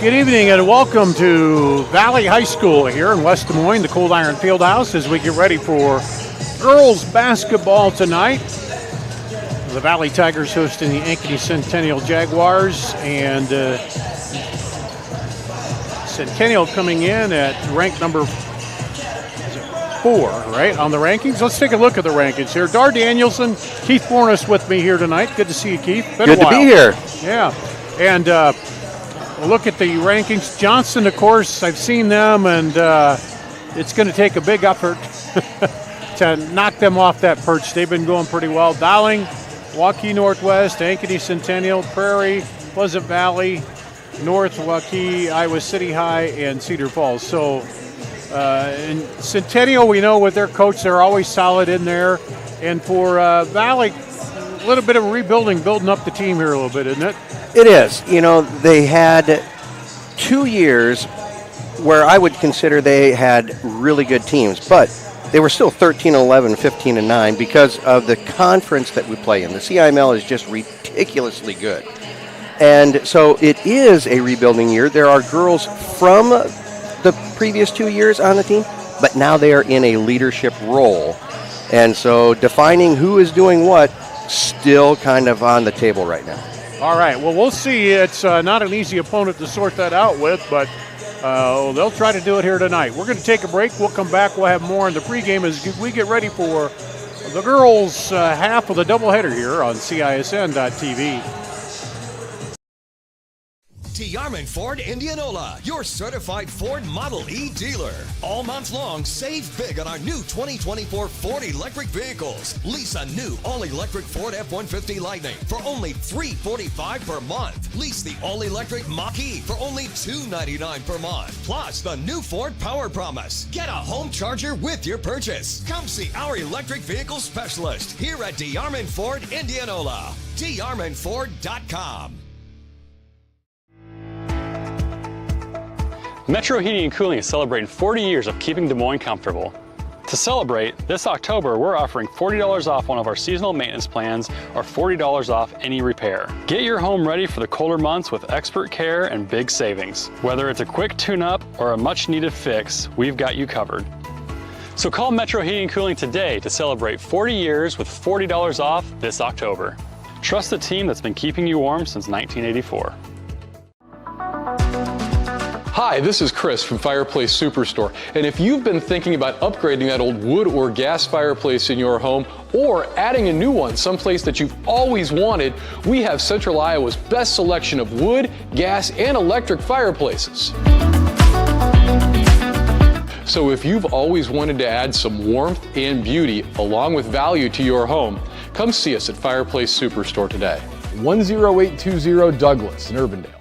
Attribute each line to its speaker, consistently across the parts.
Speaker 1: Good evening and welcome to Valley High School here in West Des Moines, the Cold Iron Fieldhouse, as we get ready for girls basketball tonight. The Valley Tigers hosting the Ankeny Centennial Jaguars, and Centennial coming in at rank number 4, right, on the rankings. Let's take a look at the rankings here. Dar Danielson, Keith Bornas with me here tonight. Good to see you, Keith.
Speaker 2: Good to be here.
Speaker 1: Yeah, and we'll look at the rankings. Johnson, of course, I've seen them, and it's going to take a big effort to knock them off that perch. They've been going pretty well. Dowling, Waukee Northwest, Ankeny Centennial, Prairie, Pleasant Valley, North Waukee, Iowa City High, and Cedar Falls. So in Centennial, we know with their coach, they're always solid in there. And for Valley, a little bit of rebuilding, building up the team here a little bit, isn't it?
Speaker 2: It is. You know, they had 2 years where I would consider they had really good teams, but they were still 13-11, 15-9 because of the conference that we play in. The CIML is just ridiculously good. And so it is a rebuilding year. There are girls from the previous 2 years on the team, but now they are in a leadership role. And so defining who is doing what still kind of on the table right now.
Speaker 1: All right, well, we'll see. It's not an easy opponent to sort that out with, but they'll try to do it here tonight. We're going to take a break. We'll come back. We'll have more in the pregame as we get ready for the girls' half of the doubleheader here on CISN.TV.
Speaker 3: Yarman Ford Indianola, your certified Ford Model E dealer. All month long, save big on our new 2024 Ford electric vehicles. Lease a new all-electric Ford F-150 Lightning for only $345 per month. Lease the all-electric Mach-E for only $299 per month. Plus, the new Ford Power Promise. Get a home charger with your purchase. Come see our electric vehicle specialist here at Yarman Ford Indianola. DeYarmanFord.com.
Speaker 4: Metro Heating and Cooling is celebrating 40 years of keeping Des Moines comfortable. To celebrate, this October we're offering $40 off one of our seasonal maintenance plans or $40 off any repair. Get your home ready for the colder months with expert care and big savings. Whether it's a quick tune-up or a much-needed fix, we've got you covered. So call Metro Heating and Cooling today to celebrate 40 years with $40 off this October. Trust the team that's been keeping you warm since 1984.
Speaker 5: Hi, this is Chris from Fireplace Superstore, and if you've been thinking about upgrading that old wood or gas fireplace in your home or adding a new one someplace that you've always wanted, we have Central Iowa's best selection of wood, gas, and electric fireplaces. So if you've always wanted to add some warmth and beauty along with value to your home, come see us at Fireplace Superstore today.
Speaker 6: 10820 Douglas in Urbandale.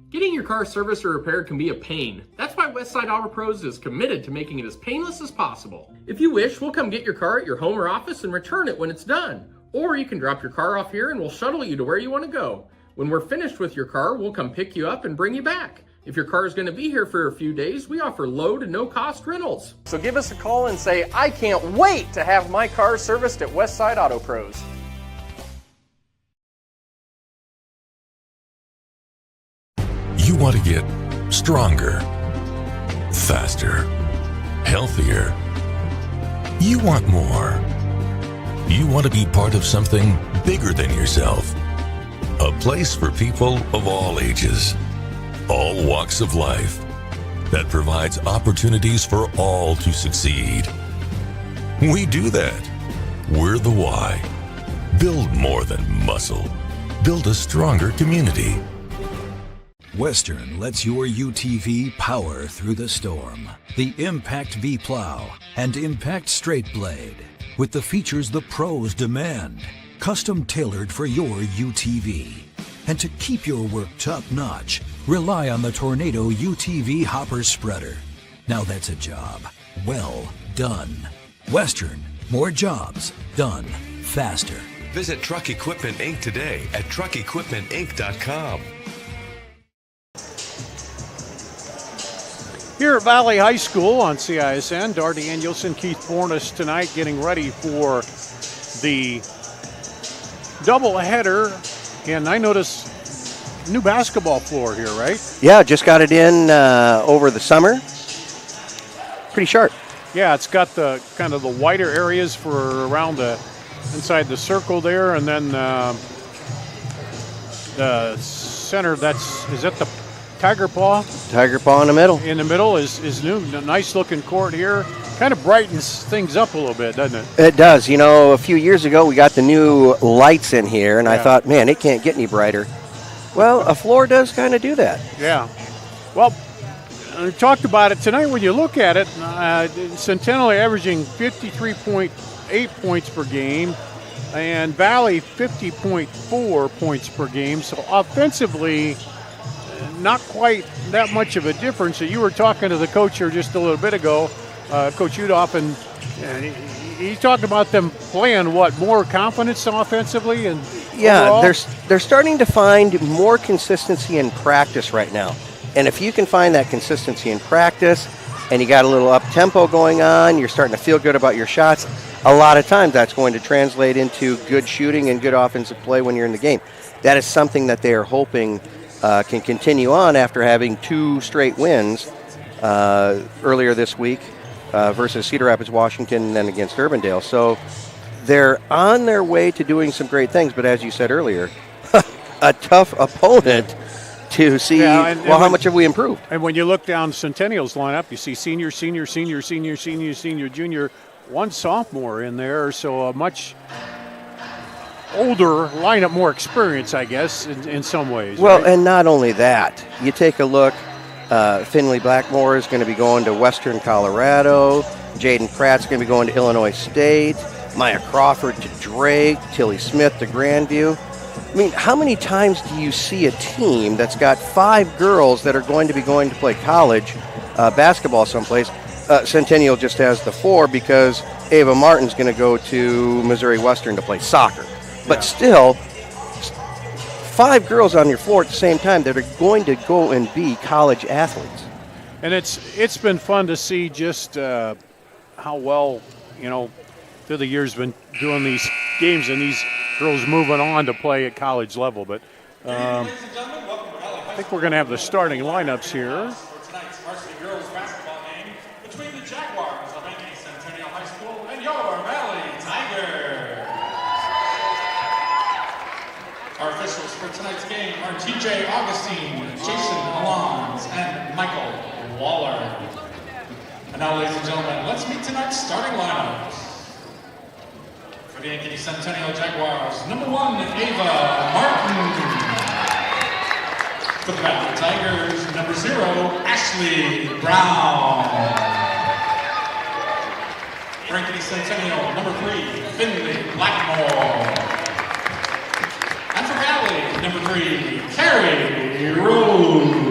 Speaker 7: Getting your car serviced or repaired can be a pain. That's why Westside Auto Pros is committed to making it as painless as possible. If you wish, we'll come get your car at your home or office and return it when it's done. Or you can drop your car off here and we'll shuttle you to where you want to go. When we're finished with your car, we'll come pick you up and bring you back. If your car is going to be here for a few days, we offer low to no cost rentals.
Speaker 8: So give us a call and say, I can't wait to have my car serviced at Westside Auto Pros.
Speaker 9: You want to get stronger, faster, healthier. You want more. You want to be part of something bigger than yourself. A place for people of all ages, all walks of life, that provides opportunities for all to succeed. We do that. We're the why. Build more than muscle. Build a stronger community.
Speaker 10: Western lets your UTV power through the storm. The Impact V Plow and Impact Straight Blade, with the features the pros demand, custom tailored for your UTV. And to keep your work top-notch, rely on the Tornado UTV Hopper Spreader. Now that's a job well done. Western, more jobs done faster.
Speaker 9: Visit Truck Equipment Inc. today at truckequipmentinc.com.
Speaker 1: Here at Valley High School on CISN, Dar Danielson, Keith Bornas tonight getting ready for the doubleheader. And I notice new basketball floor here, right?
Speaker 2: Yeah, just got it in over the summer. Pretty sharp.
Speaker 1: Yeah, it's got the kind of the wider areas for around the inside the circle there, and then the center. Is that the Tiger Paw?
Speaker 2: Tiger Paw in the middle.
Speaker 1: In the middle is new. Nice looking court here. Kind of brightens things up a little bit, doesn't it?
Speaker 2: It does. You know, a few years ago we got the new lights in here, and I thought, man, it can't get any brighter. Well, a floor does kind of do that.
Speaker 1: Yeah. Well, we talked about it tonight. When you look at it, Centennial averaging 53.8 points per game, and Valley 50.4 points per game. So offensively, not quite that much of a difference. So you were talking to the coach here just a little bit ago, Coach Udoff, and he talked about them playing more confidence offensively, and
Speaker 2: yeah,
Speaker 1: overall?
Speaker 2: they're starting to find more consistency in practice right now. And if you can find that consistency in practice, and you got a little up tempo going on, you're starting to feel good about your shots. A lot of times that's going to translate into good shooting and good offensive play when you're in the game. That is something that they are hoping can continue on after having 2 straight wins earlier this week versus Cedar Rapids, Washington, and then against Urbandale. So they're on their way to doing some great things, but as you said earlier, a tough opponent to see, how much have we improved?
Speaker 1: And when you look down Centennial's lineup, you see senior, junior, 1 sophomore in there, so a much older lineup, more experience, I guess, in some ways.
Speaker 2: Well,
Speaker 1: right?
Speaker 2: And not only that, you take a look, Finley Blackmore is going to be going to Western Colorado, Jaden Pratt's going to be going to Illinois State, Maya Crawford to Drake, Tilly Smith to Grandview. I mean, how many times do you see a team that's got 5 girls that are going to be going to play college basketball someplace? Centennial just has the 4 because Ava Martin's going to go to Missouri Western to play soccer. But still, 5 girls on your floor at the same time that are going to go and be college athletes.
Speaker 1: And it's been fun to see just how well, through the years been doing these games and these girls moving on to play at college level. But I think we're going to have the starting lineups here.
Speaker 11: For tonight's varsity girls basketball game between the Jaguars of Ankeny Centennial High School and your Valley Tigers. Our officials for tonight's game are TJ Augustine, Jason Alons, and Michael Waller. And now, ladies and gentlemen, let's meet tonight's starting lineups. For the Ankeny Centennial Jaguars, number 1, Ava Martin. For the Valley Tigers, number 0, Ashley Brown. For Ankeny Centennial, number 3, Finley Blackmore. And for Valley, number 3, Carrie Rose.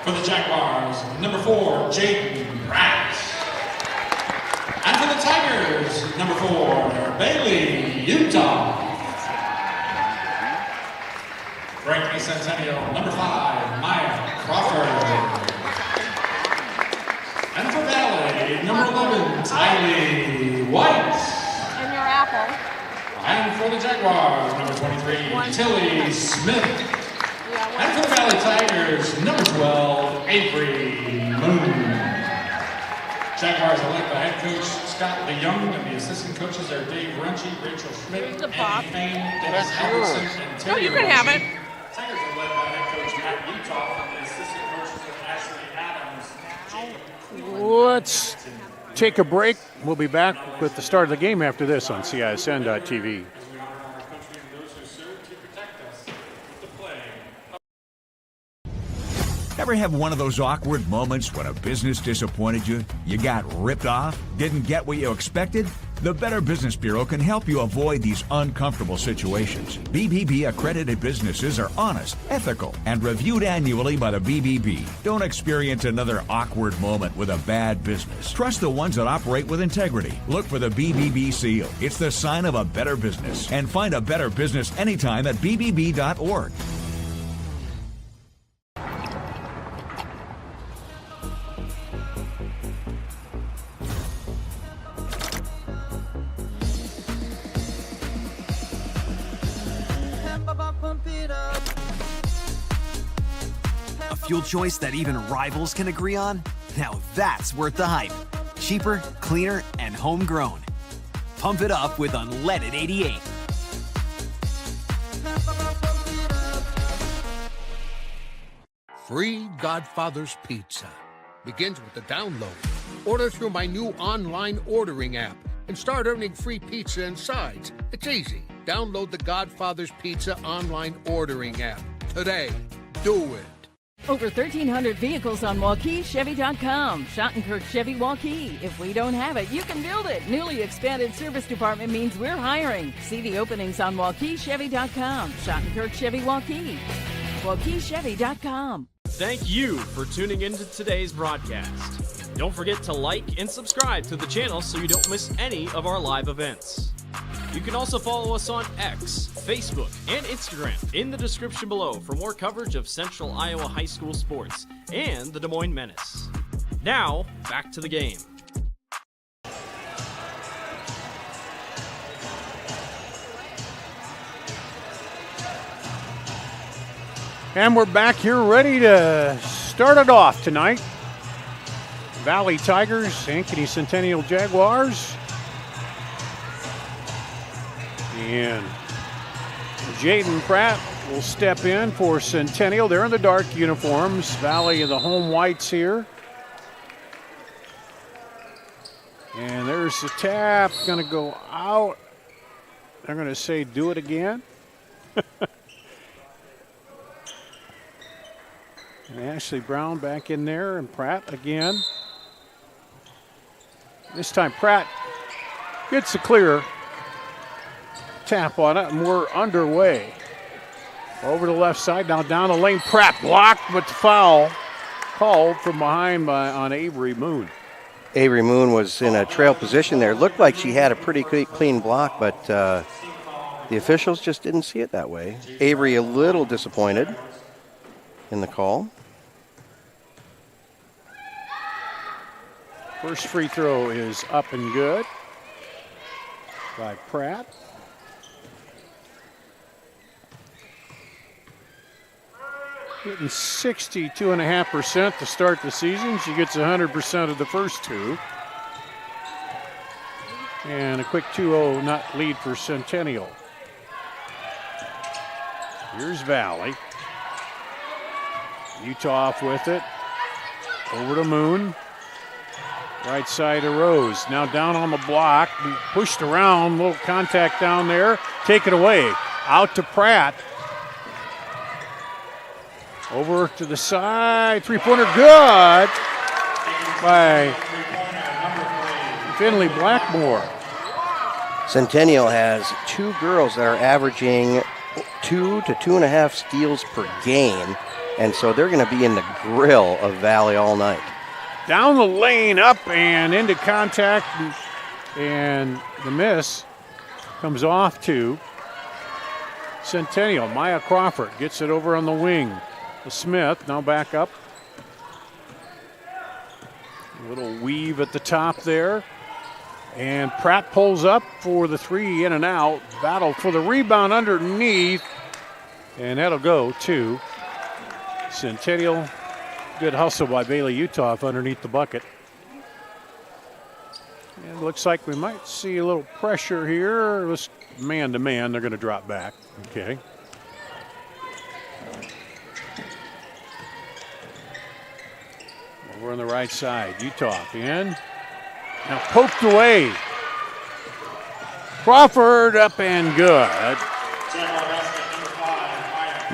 Speaker 11: For the Jaguars, number 4, Jaden Pratt. And for the Tigers, number 4, Bailey Utah. For Ankeny Centennial, number 5, Maya Crawford. And for Valley, number 11, Tylee White.
Speaker 12: And your apple.
Speaker 11: And for the Jaguars, number 23, Tilly Smith. And for the Valley Tigers, number 12, Avery Moon. Jaguars are led by head coach Scott DeYoung, and the assistant coaches are Dave Runchie, Rachel Schmidt, Andy Fain, Dennis Halverson, and Terry.
Speaker 12: You can have it.
Speaker 11: Tigers are led by head coach Matt Utah, and the assistant coaches are Ashley Adams.
Speaker 1: Let's take a break. We'll be back with the start of the game after this on CISN.TV.
Speaker 13: Ever have one of those awkward moments when a business disappointed you? You got ripped off? Didn't get what you expected? The Better Business Bureau can help you avoid these uncomfortable situations. BBB accredited businesses are honest, ethical, and reviewed annually by the BBB. Don't experience another awkward moment with a bad business. Trust the ones that operate with integrity. Look for the BBB seal. It's the sign of a better business. And find a better business anytime at bbb.org.
Speaker 12: fuel choice that even rivals can agree on? Now that's worth the hype. Cheaper, cleaner, and homegrown. Pump it up with unleaded 88.
Speaker 14: Free Godfather's Pizza begins with the download. Order through my new online ordering app and start earning free pizza and sides. It's easy. Download the Godfather's Pizza online ordering app today. Do it.
Speaker 15: Over 1,300 vehicles on WaukeeChevy.com. Schottenkirk Chevy Waukee. If we don't have it, you can build it. Newly expanded service department means we're hiring. See the openings on WaukeeChevy.com. Schottenkirk Chevy Waukee. WaukeeChevy.com.
Speaker 16: Thank you for tuning into today's broadcast. Don't forget to like and subscribe to the channel so you don't miss any of our live events. You can also follow us on X, Facebook, and Instagram in the description below for more coverage of Central Iowa high school sports and the Des Moines Menace. Now, back to the game.
Speaker 1: And we're back here ready to start it off tonight. Valley Tigers, Ankeny Centennial Jaguars. And Jaden Pratt will step in for Centennial. They're in the dark uniforms. Valley in the home whites here. And there's the tap. Going to go out. They're going to say, do it again. And Ashley Brown back in there, and Pratt again. This time Pratt gets the clear. Tap on it, and we're underway. Over the left side, now down the lane. Pratt blocked, but the foul called from behind on Avery Moon.
Speaker 2: Avery Moon was in a trail position there. Looked like she had a pretty clean block, but the officials just didn't see it that way. Avery a little disappointed in the call.
Speaker 1: First free throw is up and good by Pratt. Getting 62.5% to start the season. She gets 100% of the first two. And a quick 2-0 lead for Centennial. Here's Valley. Utah off with it. Over to Moon. Right side of Rose. Now down on the block. Pushed around. Little contact down there. Take it away. Out to Pratt. Over to the side. Three-pointer good by Finley Blackmore.
Speaker 2: Centennial has two girls that are averaging 2 to 2.5 steals per game. And so they're going to be in the grill of Valley all night.
Speaker 1: Down the lane, up and into contact, and the miss comes off to Centennial. Maya Crawford gets it over on the wing. Smith now back up. A little weave at the top there. And Pratt pulls up for the three, in and out. Battle for the rebound underneath. And that'll go to Centennial. Good hustle by Bailey Utah underneath the bucket. And it looks like we might see a little pressure here. Let's man to man. They're going to drop back. Okay. Over on the right side. Utah in. Now poked away. Crawford up and good.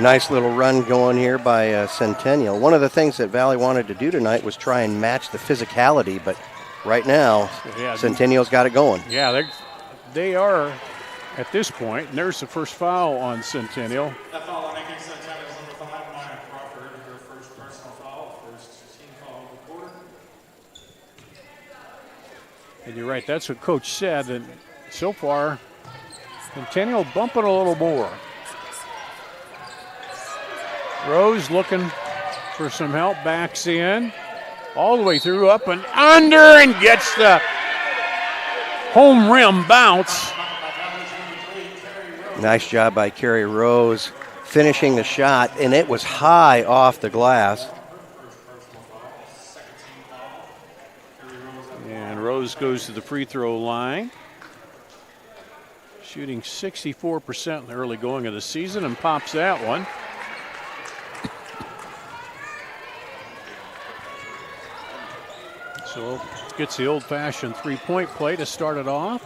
Speaker 2: Nice little run going here by Centennial. One of the things that Valley wanted to do tonight was try and match the physicality, but right now, Centennial's got it going.
Speaker 1: Yeah, they are at this point, and there's the first foul on Centennial.
Speaker 11: That foul on Ankeny Centennial is number 5, Maya Crawford, her first personal foul, first team foul of the quarter.
Speaker 1: And you're right, that's what Coach said, and so far, Centennial bumping a little more. Rose looking for some help, backs in, all the way through, up and under, and gets the home rim bounce.
Speaker 2: Nice job by Carrie Rose finishing the shot, and it was high off the glass.
Speaker 1: Rose goes to the free throw line. Shooting 64% in the early going of the season and pops that one. So gets the old-fashioned three-point play to start it off.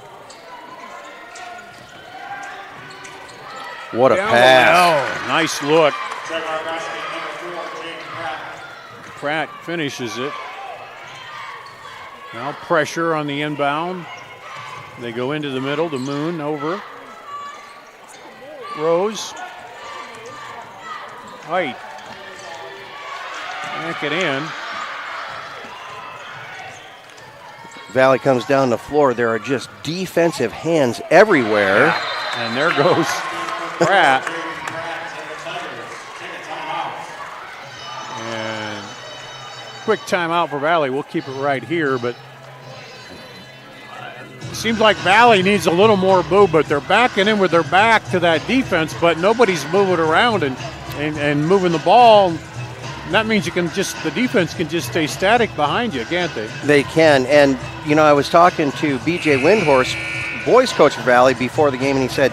Speaker 2: What a pass.
Speaker 1: Oh, nice look. Pratt finishes it. Now pressure on the inbound. They go into the middle to Moon over. Rose. White. Back it in.
Speaker 2: Valley comes down the floor. There are just defensive hands everywhere.
Speaker 1: And there goes Pratt. And quick timeout for Valley. We'll keep it right here, but it seems like Valley needs a little more move, but they're backing in with their back to that defense, but nobody's moving around and moving the ball. And that means the defense can just stay static behind you, can't they?
Speaker 2: They can. And, I was talking to BJ Windhorst, boys coach for Valley, before the game, and he said,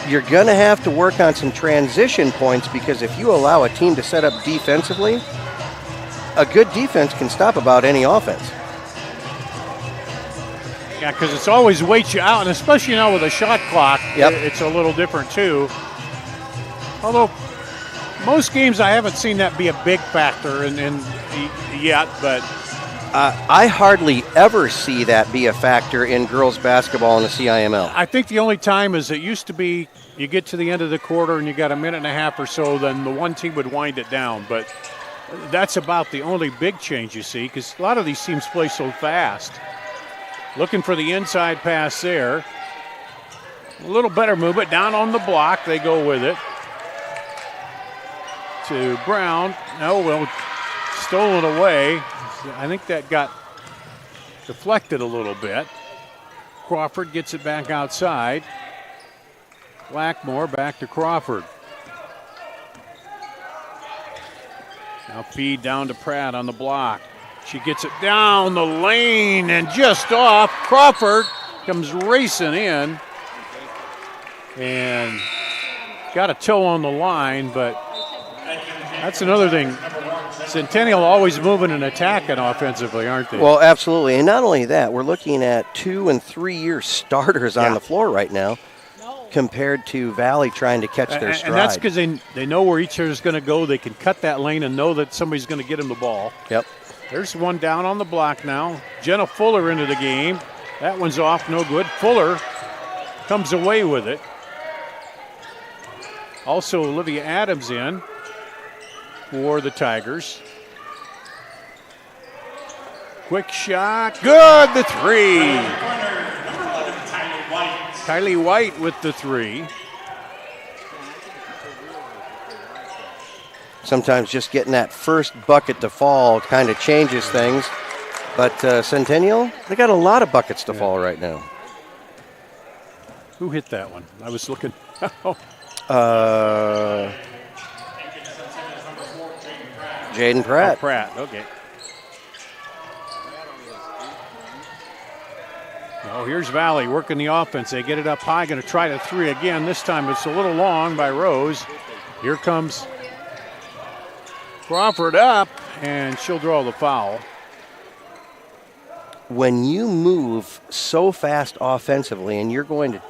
Speaker 2: you're going to have to work on some transition points because if you allow a team to set up defensively, a good defense can stop about any offense.
Speaker 1: Yeah, because it's always waits you out, and especially now with a shot clock,
Speaker 2: yep.
Speaker 1: It's a little different too. Although most games I haven't seen that be a big factor in yet, but
Speaker 2: I hardly ever see that be a factor in girls basketball in the CIML.
Speaker 1: I think the only time is it used to be you get to the end of the quarter and you got a minute and a half or so, then the one team would wind it down. But that's about the only big change you see because a lot of these teams play so fast. Looking for the inside pass there. A little better movement down on the block. They go with it. To Brown. Stolen away. I think that got deflected a little bit. Crawford gets it back outside. Blackmore back to Crawford. Now feed down to Pratt on the block. She gets it down the lane and just off. Crawford comes racing in and got a toe on the line, but that's another thing. Centennial always moving and attacking offensively, aren't they?
Speaker 2: Well, absolutely. And not only that, we're looking at 2 and 3 year starters on the floor right now compared to Valley trying to catch their stride.
Speaker 1: And that's because they know where each other is going to go. They can cut that lane and know that somebody's going to get them the ball.
Speaker 2: Yep.
Speaker 1: There's one down on the block now. Jenna Fuller into the game. That one's off, no good. Fuller comes away with it. Also, Olivia Adams in for the Tigers. Quick shot. Good, the three. Kylie White with the three.
Speaker 2: Sometimes just getting that first bucket to fall kind of changes things. But Centennial, they got a lot of buckets to fall right now.
Speaker 1: Who hit that one? I was looking.
Speaker 2: Jaden Pratt.
Speaker 1: Oh, Pratt, okay. Oh, here's Valley working the offense. They get it up high, going to try the three again. This time it's a little long by Rose. Here comes Crawford up, and she'll draw the foul.
Speaker 2: When you move so fast offensively and you're going to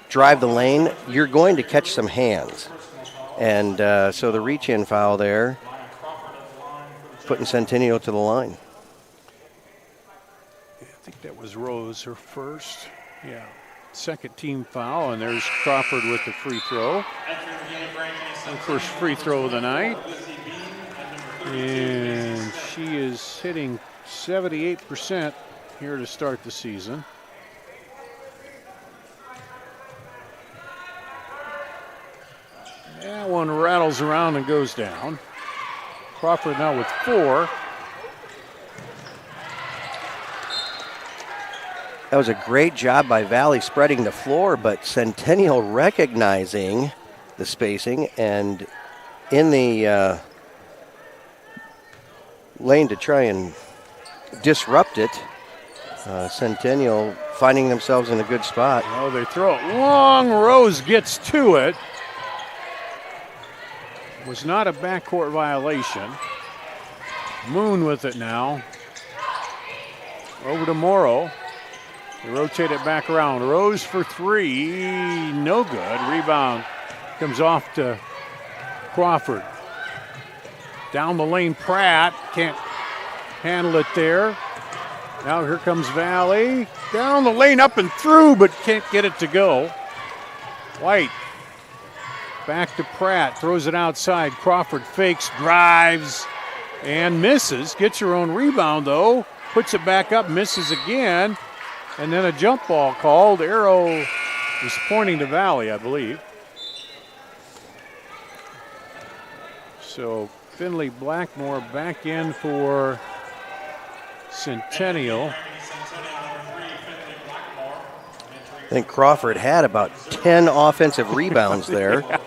Speaker 2: drive the lane, you're going to catch some hands. And so the reach-in foul there, putting Centennial to the line.
Speaker 1: I think that was Rose, her first. Yeah, second team foul, and there's Crawford with the free throw. The first free throw of the night. And she is hitting 78% here to start the season. That one rattles around and goes down. Crawford now with 4.
Speaker 2: That was a great job by Valley spreading the floor, but Centennial recognizing the spacing and in the lane to try and disrupt it. Centennial finding themselves in a good spot.
Speaker 1: Oh, they throw it long. Rose gets to it. Was not a backcourt violation. Moon with it now. Over to Morrow. They rotate it back around. Rose for three. No good. Rebound comes off to Crawford. Down the lane, Pratt. Can't handle it there. Now here comes Valley. Down the lane, up and through, but can't get it to go. White. Back to Pratt. Throws it outside. Crawford fakes, drives, and misses. Gets her own rebound, though. Puts it back up, misses again. And then a jump ball called. Arrow is pointing to Valley, I believe. So Finley Blackmore back in for Centennial.
Speaker 2: I think Crawford had about 10 offensive rebounds there.
Speaker 1: Yeah.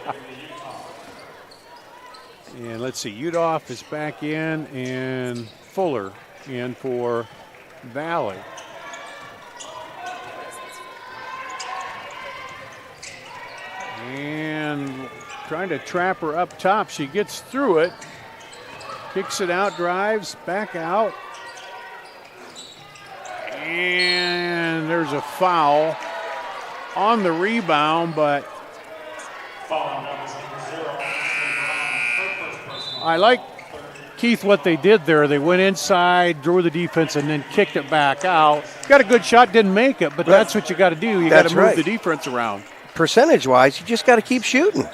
Speaker 1: And let's see, Udoff is back in and Fuller in for Valley. And trying to trap her up top. She gets through it. Kicks it out, drives, back out. And there's a foul on the rebound, but I like, Keith, what they did there. They went inside, drew the defense, and then kicked it back out. Got a good shot, didn't make it, but that's what you got to do. You got to move the defense around.
Speaker 2: Percentage-wise, you just got to keep shooting.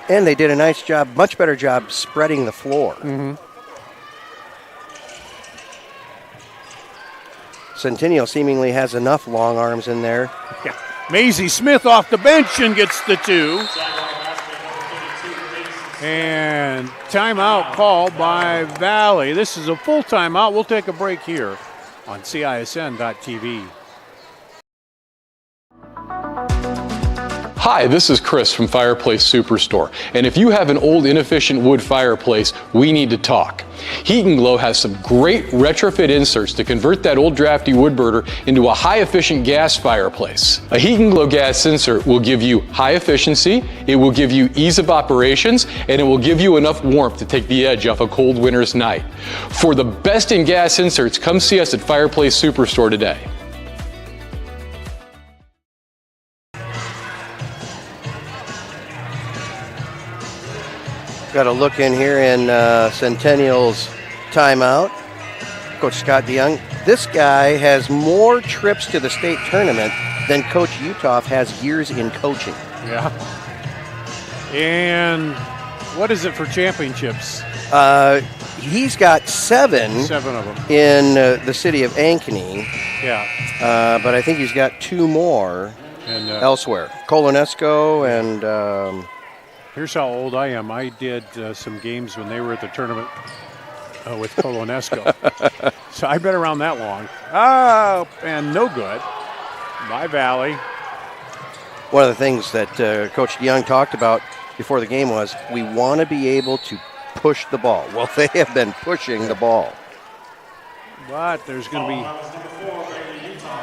Speaker 2: And they did a nice job, much better job spreading the floor.
Speaker 1: Mm-hmm. Centennial
Speaker 2: seemingly has enough long arms in there.
Speaker 1: Yeah. Maisie Smith off the bench and gets the two. And timeout called by Valley. This is a full timeout. We'll take a break here on CISN.TV.
Speaker 5: Hi, this is Chris from Fireplace Superstore, and if you have an old inefficient wood fireplace, we need to talk. Heat & Glow has some great retrofit inserts to convert that old drafty wood burner into a high-efficient gas fireplace. A Heat & Glow gas insert will give you high efficiency, it will give you ease of operations, and it will give you enough warmth to take the edge off a cold winter's night. For the best in gas inserts, come see us at Fireplace Superstore today.
Speaker 2: Got a look in here in Centennial's timeout. Coach Scott DeYoung. This guy has more trips to the state tournament than Coach Utoff has years in coaching.
Speaker 1: Yeah. And what is it for championships?
Speaker 2: He's got seven.
Speaker 1: 7 of them.
Speaker 2: In the city of Ankeny.
Speaker 1: Yeah.
Speaker 2: But I think he's got 2 more elsewhere. Colonesco and...
Speaker 1: Here's how old I am. I did some games when they were at the tournament with Colonesco. So I've been around that long. Oh, and no good by Valley.
Speaker 2: One of the things that Coach DeYoung talked about before the game was we want to be able to push the ball. Well, they have been pushing the ball.
Speaker 1: But there's going to be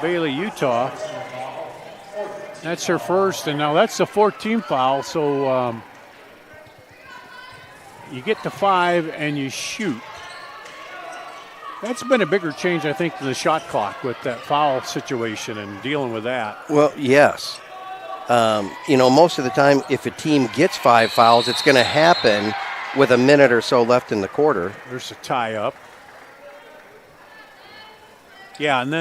Speaker 1: Bailey Utah. That's her first, and now that's the 14th foul. So you get to 5 and you shoot. That's been a bigger change, I think, to the shot clock with that foul situation and dealing with that.
Speaker 2: Well, yes. Most of the time, if a team gets 5 fouls, it's going to happen with a minute or so left in the quarter.
Speaker 1: There's a tie up. Yeah, and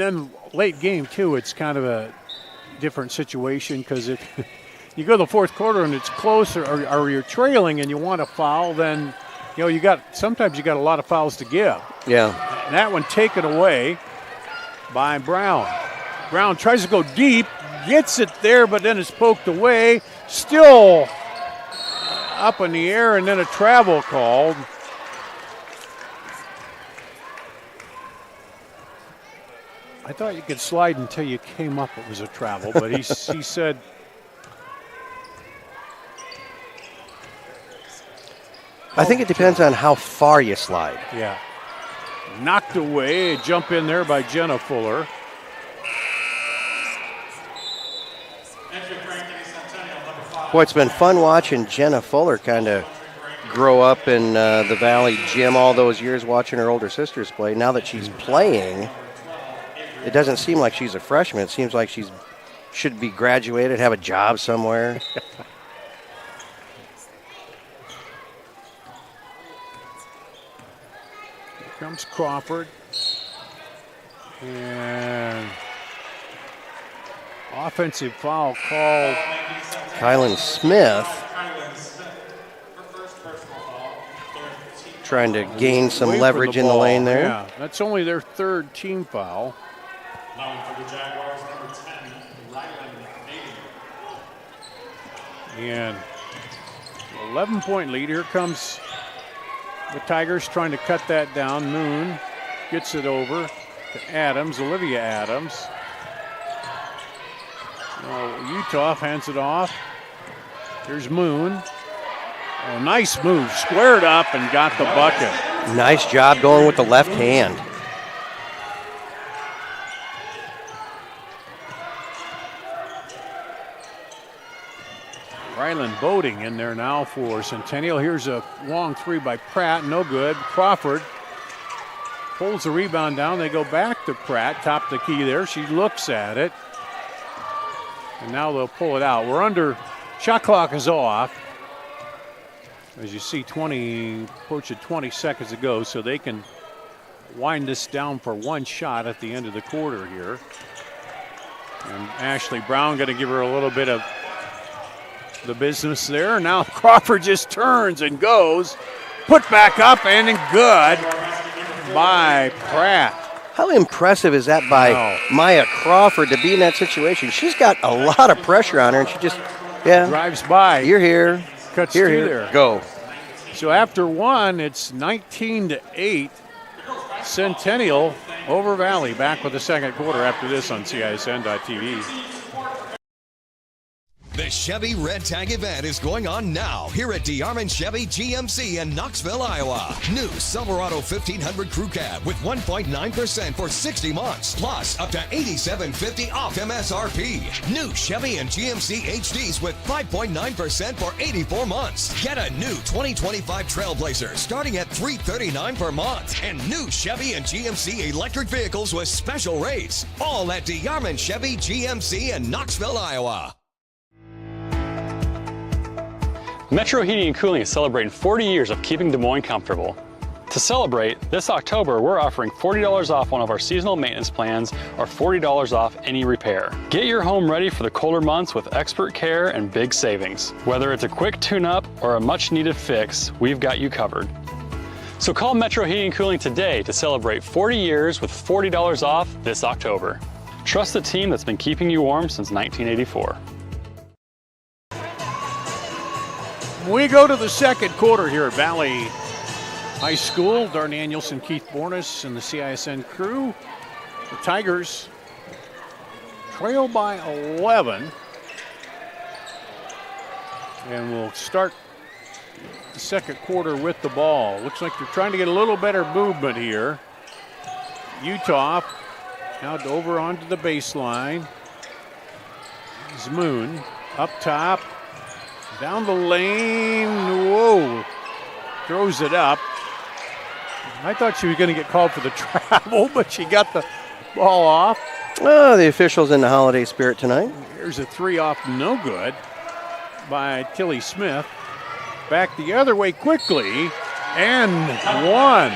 Speaker 1: then late game, too, it's kind of a different situation because if you go to the fourth quarter and it's close or you're trailing and you want a foul, then sometimes you got a lot of fouls to give.
Speaker 2: Yeah.
Speaker 1: And that one taken away by Brown. Brown tries to go deep, gets it there, but then it's poked away. Still up in the air, and then a travel called. I thought you could slide until you came up. It was a travel, but he said.
Speaker 2: I think it depends on how far you slide.
Speaker 1: Yeah. Knocked away. Jump in there by Jenna Fuller.
Speaker 2: Boy, it's been fun watching Jenna Fuller kind of grow up in the Valley gym all those years, watching her older sisters play. Now that she's playing, it doesn't seem like she's a freshman. It seems like she's should be graduated, have a job somewhere.
Speaker 1: Here comes Crawford. And offensive foul called.
Speaker 2: Kylan Smith trying to gain some leverage in the lane there.
Speaker 1: Yeah, that's only their third team foul. And 11-point lead. Here comes the Tigers trying to cut that down. Moon gets it over to Adams, Olivia Adams. Utah hands it off. Here's Moon. Oh, nice move. Squared up and got the bucket.
Speaker 2: Nice job going with the left hand.
Speaker 1: Ryland Boating in there now for Centennial. Here's a long three by Pratt. No good. Crawford pulls the rebound down. They go back to Pratt. Top the key there. She looks at it. And now they'll pull it out. We're under. Shot clock is off. As you see, approaching 20 seconds ago, so they can wind this down for one shot at the end of the quarter here. And Ashley Brown going to give her a little bit of the business there. Now Crawford just turns and goes. Put back up and good by Pratt.
Speaker 2: How impressive is that by Maya Crawford to be in that situation? She's got a lot of pressure on her, and she just,
Speaker 1: drives by.
Speaker 2: You're here.
Speaker 1: Cuts
Speaker 2: here,
Speaker 1: through
Speaker 2: here.
Speaker 1: there.
Speaker 2: Go.
Speaker 1: So after one, it's 19-8. Centennial over Valley. Back with the second quarter after this on CISN.TV.
Speaker 3: The Chevy Red Tag event is going on now here at DeArmond Chevy GMC in Knoxville, Iowa. New Silverado 1500 Crew Cab with 1.9% for 60 months, plus up to $87.50 off MSRP. New Chevy and GMC HDs with 5.9% for 84 months. Get a new 2025 Trailblazer starting at $339 per month. And new Chevy and GMC electric vehicles with special rates. All at DeArmond Chevy GMC in Knoxville, Iowa.
Speaker 4: Metro Heating and Cooling is celebrating 40 years of keeping Des Moines comfortable. To celebrate, this October we're offering $40 off one of our seasonal maintenance plans or $40 off any repair. Get your home ready for the colder months with expert care and big savings. Whether it's a quick tune-up or a much-needed fix, we've got you covered. So call Metro Heating and Cooling today to celebrate 40 years with $40 off this October. Trust the team that's been keeping you warm since 1984.
Speaker 1: We go to the second quarter here at Valley High School. Darn Danielson, Keith Bornas, and the CISN crew. The Tigers trail by 11. And we'll start the second quarter with the ball. Looks like they're trying to get a little better movement here. Utah now over onto the baseline. Here's Moon up top. Down the lane, whoa, throws it up. I thought she was going to get called for the travel, but she got the ball off.
Speaker 2: Oh, the officials in the holiday spirit tonight.
Speaker 1: Here's a three off, no good, by Tilly Smith. Back the other way quickly, and one.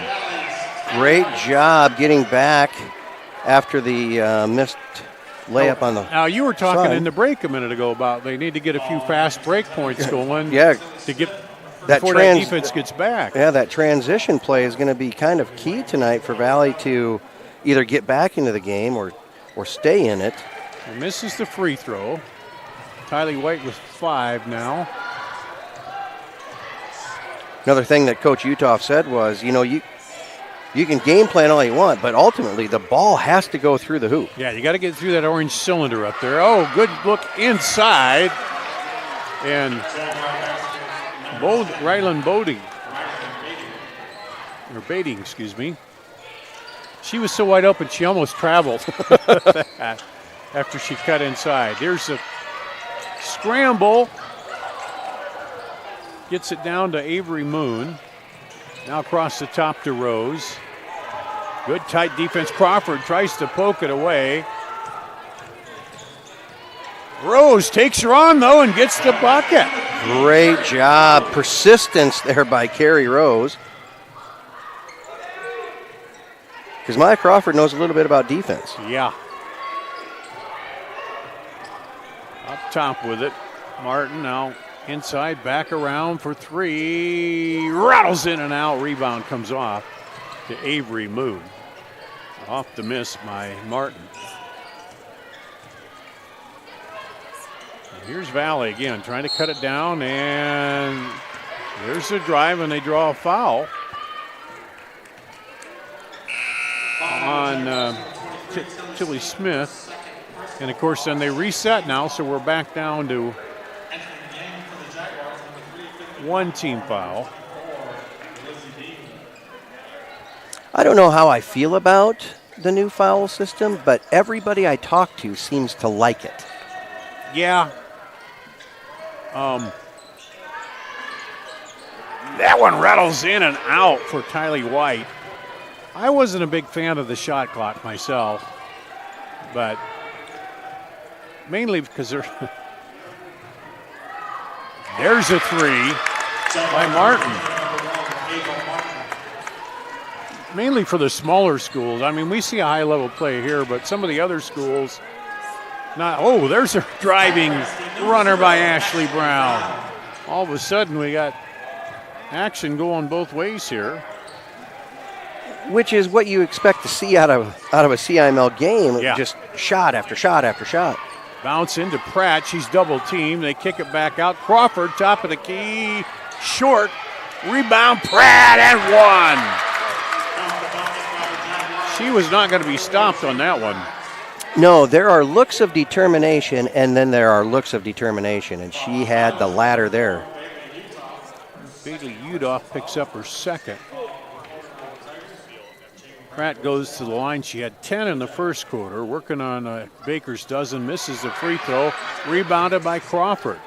Speaker 2: Great job getting back after the missed layup on the
Speaker 1: Now, you were talking
Speaker 2: side.
Speaker 1: in the break a minute ago about they need to get a few fast break points going to get before that defense gets back.
Speaker 2: Yeah, that transition play is going to be kind of key tonight for Valley to either get back into the game or stay in it.
Speaker 1: And misses the free throw. Tylee White with 5 now.
Speaker 2: Another thing that Coach Utah said was, you can game plan all you want, but ultimately the ball has to go through the hoop.
Speaker 1: Yeah, you got to get through that orange cylinder up there. Oh, good look inside. And Ryland Bodie or baiting, excuse me. She was so wide open, she almost traveled after she cut inside. There's a scramble. Gets it down to Avery Moon. Now across the top to Rose. Good tight defense. Crawford tries to poke it away. Rose takes her on, though, and gets the bucket.
Speaker 2: Great job. Persistence there by Carrie Rose. Because Maya Crawford knows a little bit about defense.
Speaker 1: Yeah. Up top with it. Martin now inside, back around for three. Rattles in and out. Rebound comes off to Avery Moon. Off the miss by Martin. Here's Valley again, trying to cut it down, and there's the drive, and they draw a foul on Tilly Smith. And, of course, then they reset now, so we're back down to one team foul.
Speaker 2: I don't know how I feel about the new foul system, but everybody I talk to seems to like it.
Speaker 1: Yeah. That one rattles in and out for Tylee White. I wasn't a big fan of the shot clock myself, but mainly because there's a three by Martin. Mainly for the smaller schools. I mean, we see a high-level play here, but some of the other schools, not. Oh, there's a driving runner by Ashley Brown. All of a sudden, we got action going both ways here.
Speaker 2: Which is what you expect to see out of a CIML game.
Speaker 1: Yeah.
Speaker 2: Just shot after shot after shot.
Speaker 1: Bounce into Pratt. She's double teamed. They kick it back out. Crawford, top of the key. Short. Rebound, Pratt, and one. She was not going to be stopped on that one.
Speaker 2: No, there are looks of determination, and then there are looks of determination, and she had the latter there.
Speaker 1: Bailey Udoff picks up her second. Pratt goes to the line. She had 10 in the first quarter, working on Baker's dozen, misses the free throw, rebounded by Crawford.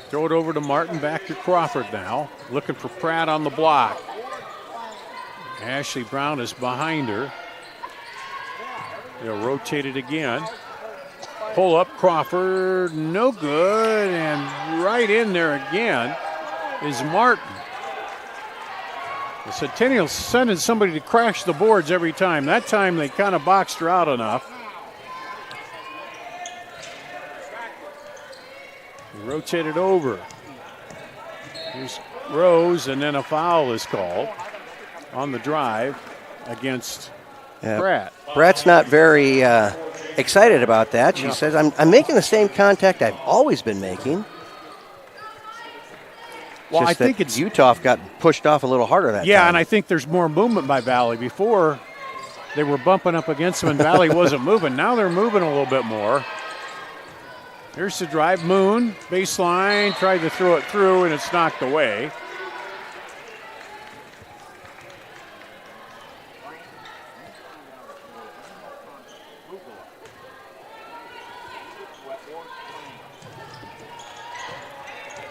Speaker 1: Throw it over to Martin, back to Crawford now, looking for Pratt on the block. Ashley Brown is behind her. They'll rotate it again. Pull up, Crawford, no good, and right in there again is Martin. The Centennial sending somebody to crash the boards every time. That time they kind of boxed her out enough. Rotate it over. Here's Rose, and then a foul is called on the drive against Pratt.
Speaker 2: Pratt's not very excited about that. She says, I'm making the same contact I've always been making.
Speaker 1: Well, I think it's
Speaker 2: Utah got pushed off a little harder that time.
Speaker 1: Yeah, and I think there's more movement by Valley. Before, they were bumping up against them and Valley wasn't moving. Now they're moving a little bit more. Here's the drive. Moon, baseline, tried to throw it through, and it's knocked away.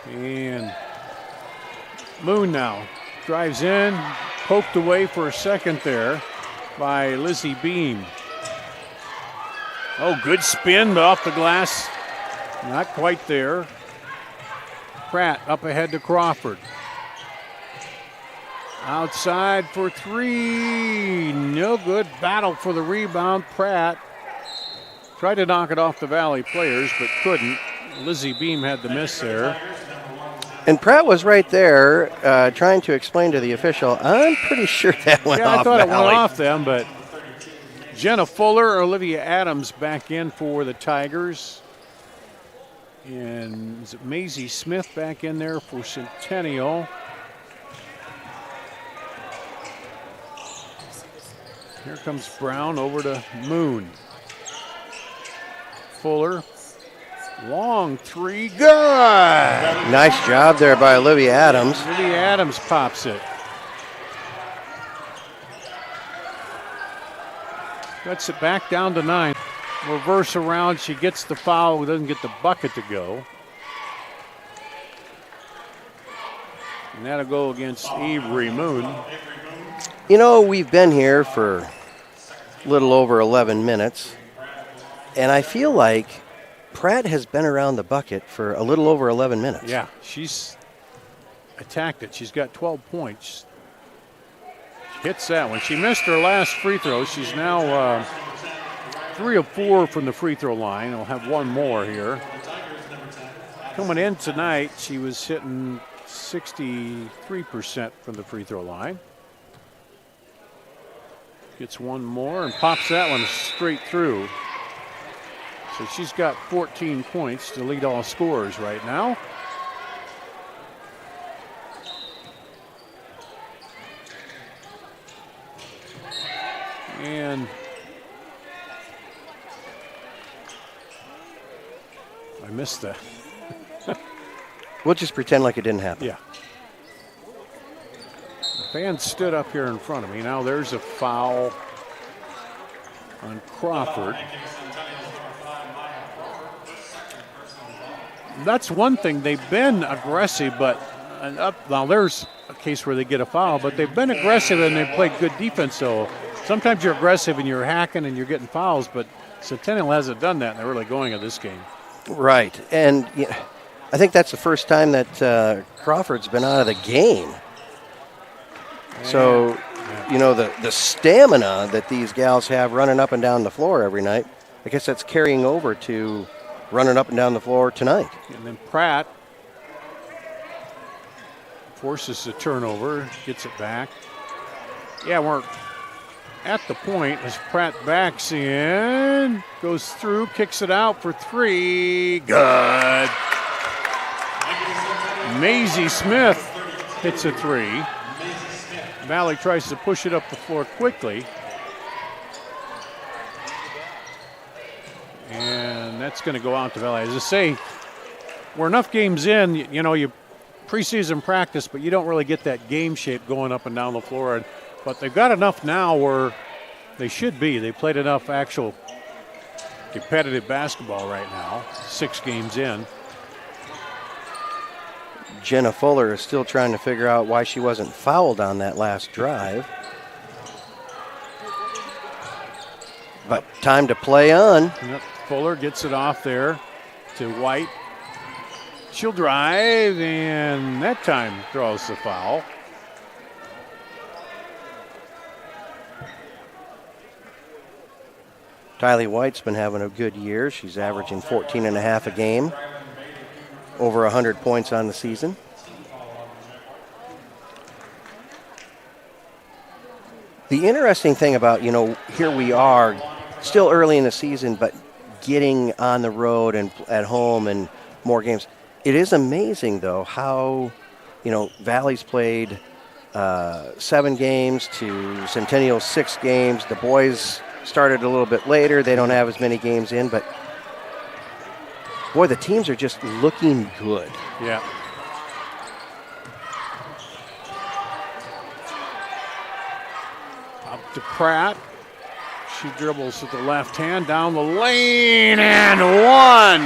Speaker 1: And Moon now drives in, poked away for a second there by Lizzie Beam. Oh, good spin off the glass. Not quite there. Pratt up ahead to Crawford. Outside for three. No good. Battle for the rebound. Pratt tried to knock it off the Valley players, but couldn't. Lizzie Beam had the miss there.
Speaker 2: And Pratt was right there trying to explain to the official, I'm pretty sure that went off.
Speaker 1: Yeah, I thought
Speaker 2: Valley.
Speaker 1: it went off them, but Jenna Fuller, Olivia Adams back in for the Tigers. And is it Maisie Smith back in there for Centennial? Here comes Brown over to Moon. Fuller Long three, good.
Speaker 2: Nice job there by Olivia Adams.
Speaker 1: Olivia Adams pops it. Cuts it back down to 9. Reverse around, she gets the foul, doesn't get the bucket to go. And that'll go against Avery Moon.
Speaker 2: You know, we've been here for a little over 11 minutes, and I feel like Pratt has been around the bucket for a little over 11 minutes.
Speaker 1: Yeah, she's attacked it. She's got 12 points. She hits that one. She missed her last free throw. She's now 3 of 4 from the free throw line. We'll have one more here. Coming in tonight, she was hitting 63% from the free throw line. Gets one more and pops that one straight through. So she's got 14 points to lead all scorers right now. And I missed that.
Speaker 2: We'll just pretend like it didn't happen.
Speaker 1: Yeah. The fan stood up here in front of me. Now there's a foul on Crawford. That's one thing. They've been aggressive, but now there's a case where they get a foul, but they've been aggressive and they've played good defense. So sometimes you're aggressive and you're hacking and you're getting fouls, but Centennial hasn't done that, and they're really going at this game.
Speaker 2: Right, and I think that's the first time that Crawford's been out of the game. So, you know, the stamina that these gals have running up and down the floor every night, I guess that's carrying over to running up and down the floor tonight.
Speaker 1: And then Pratt forces the turnover, gets it back. Yeah, we're at the point as Pratt backs in, goes through, kicks it out for 3. Good. Maisie Smith hits a 3. Valley tries to push it up the floor quickly. And that's going to go out to Valley. As I say, we're enough games in, you know, you preseason practice, but you don't really get that game shape going up and down the floor. But they've got enough now where they should be. They played enough actual competitive basketball right now, 6 games in.
Speaker 2: Jenna Fuller is still trying to figure out why she wasn't fouled on that last drive. But time to play on.
Speaker 1: Yep. Fuller gets it off there to White. She'll drive, and that time draws the foul.
Speaker 2: Tylee White's been having a good year. She's averaging 14.5 a game. Over 100 points on the season. The interesting thing about, you know, here we are, still early in the season, but getting on the road and at home and more games. It is amazing, though, how, you know, Valley's played 7 games to Centennial 6 games. The boys started a little bit later. They don't have as many games in, but boy, the teams are just looking good.
Speaker 1: Yeah. Up to Pratt. She dribbles with the left hand down the lane and 1.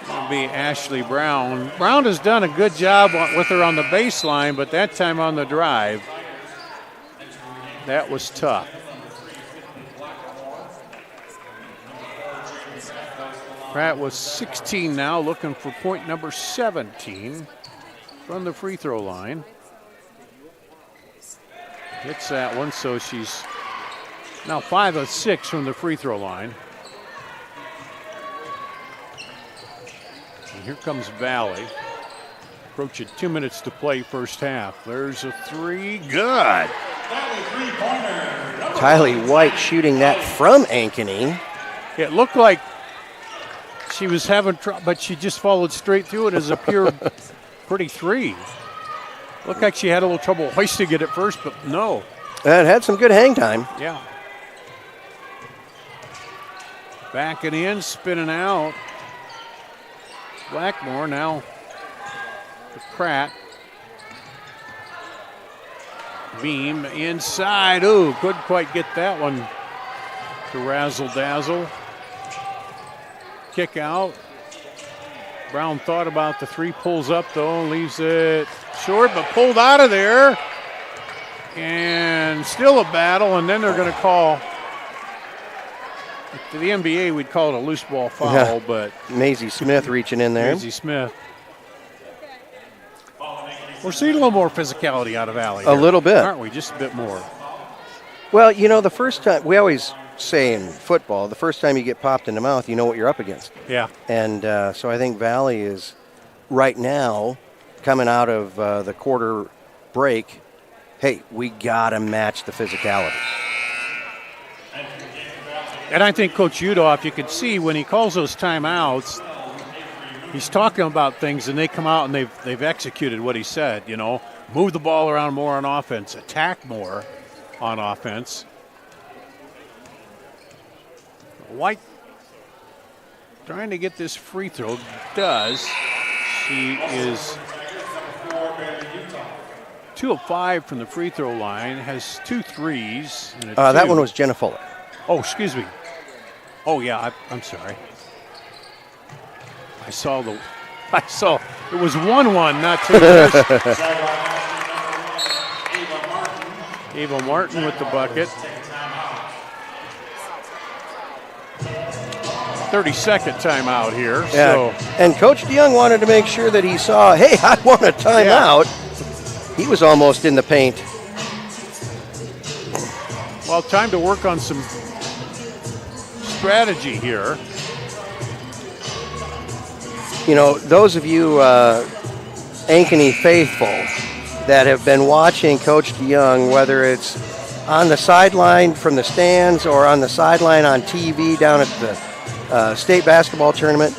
Speaker 1: That'll be Ashley Brown. Brown has done a good job with her on the baseline, but that time on the drive, that was tough. Pratt was 16 now, looking for point number 17 from the free throw line. Hits that one, so she's now 5 of 6 from the free throw line. And here comes Valley. Approaching 2 minutes to play first half. There's a 3, good.
Speaker 2: Tylee White shooting that from Ankeny.
Speaker 1: It looked like she was having trouble, but she just followed straight through it as a pure pretty 3. Looked like she had a little trouble hoisting it at first, but no.
Speaker 2: It had some good hang time.
Speaker 1: Yeah. Backing in, spinning out. Blackmore now to Pratt. Beam inside. Ooh, couldn't quite get that one to razzle dazzle. Kick out. Brown thought about the three, pulls up though, leaves it short, but pulled out of there. And still a battle, and then they're going to call. To the NBA, we'd call it a loose ball foul, but
Speaker 2: Maisie Smith reaching in there.
Speaker 1: Maisie Smith. We're seeing a little more physicality out of Valley.
Speaker 2: A little bit.
Speaker 1: Aren't we? Just a bit more.
Speaker 2: Well, you know, the first time, we always say in football, the first time you get popped in the mouth, you know what you're up against.
Speaker 1: Yeah.
Speaker 2: And so I think Valley is right now coming out of the quarter break. Hey, we got to match the physicality.
Speaker 1: And I think Coach Udoff, you can see when he calls those timeouts, he's talking about things, and they come out and they've executed what he said. You know, move the ball around more on offense, attack more on offense. White trying to get this free throw. Does. She is 2 of 5 from the free throw line, has 2 threes. And
Speaker 2: that one was Jenna Fuller.
Speaker 1: Oh, excuse me. Oh, yeah, I'm sorry. I saw it was 1-1, not 2. Ava Martin with the bucket. 32nd timeout here.
Speaker 2: Yeah.
Speaker 1: So.
Speaker 2: And Coach DeYoung wanted to make sure that he saw, hey, I want a timeout. Yeah. He was almost in the paint.
Speaker 1: Well, time to work on some strategy here.
Speaker 2: You know, those of you Ankeny faithful that have been watching Coach DeYoung, whether it's on the sideline from the stands or on the sideline on TV down at the state basketball tournament,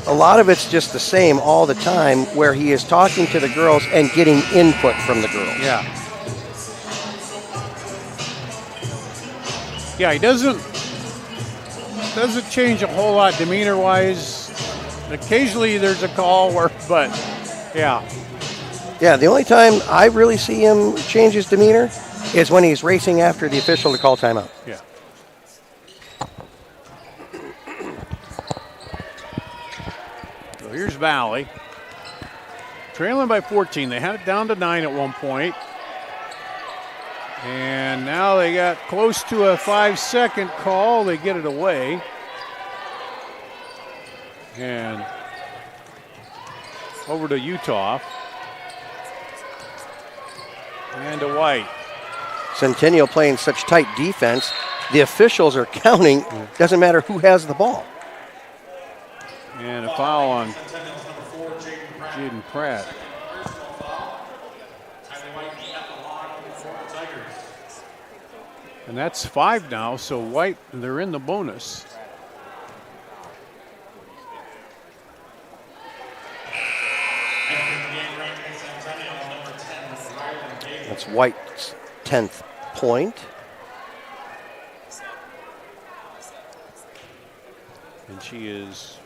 Speaker 2: a lot of it's just the same all the time, where he is talking to the girls and getting input from the girls.
Speaker 1: Yeah. Yeah, he doesn't change a whole lot demeanor-wise. Occasionally there's a call but yeah.
Speaker 2: Yeah, the only time I really see him change his demeanor is when he's racing after the official to call timeout.
Speaker 1: Yeah. So here's Valley. Trailing by 14. They had it down to 9 at one point. And now they got close to a 5-second call. They get it away. And over to Utah. And to White.
Speaker 2: Centennial playing such tight defense, the officials are counting. Doesn't matter who has the ball.
Speaker 1: And a foul on Jaden Pratt. And that's 5 now, so White, they're in the bonus.
Speaker 2: That's White's 10th point.
Speaker 1: And she is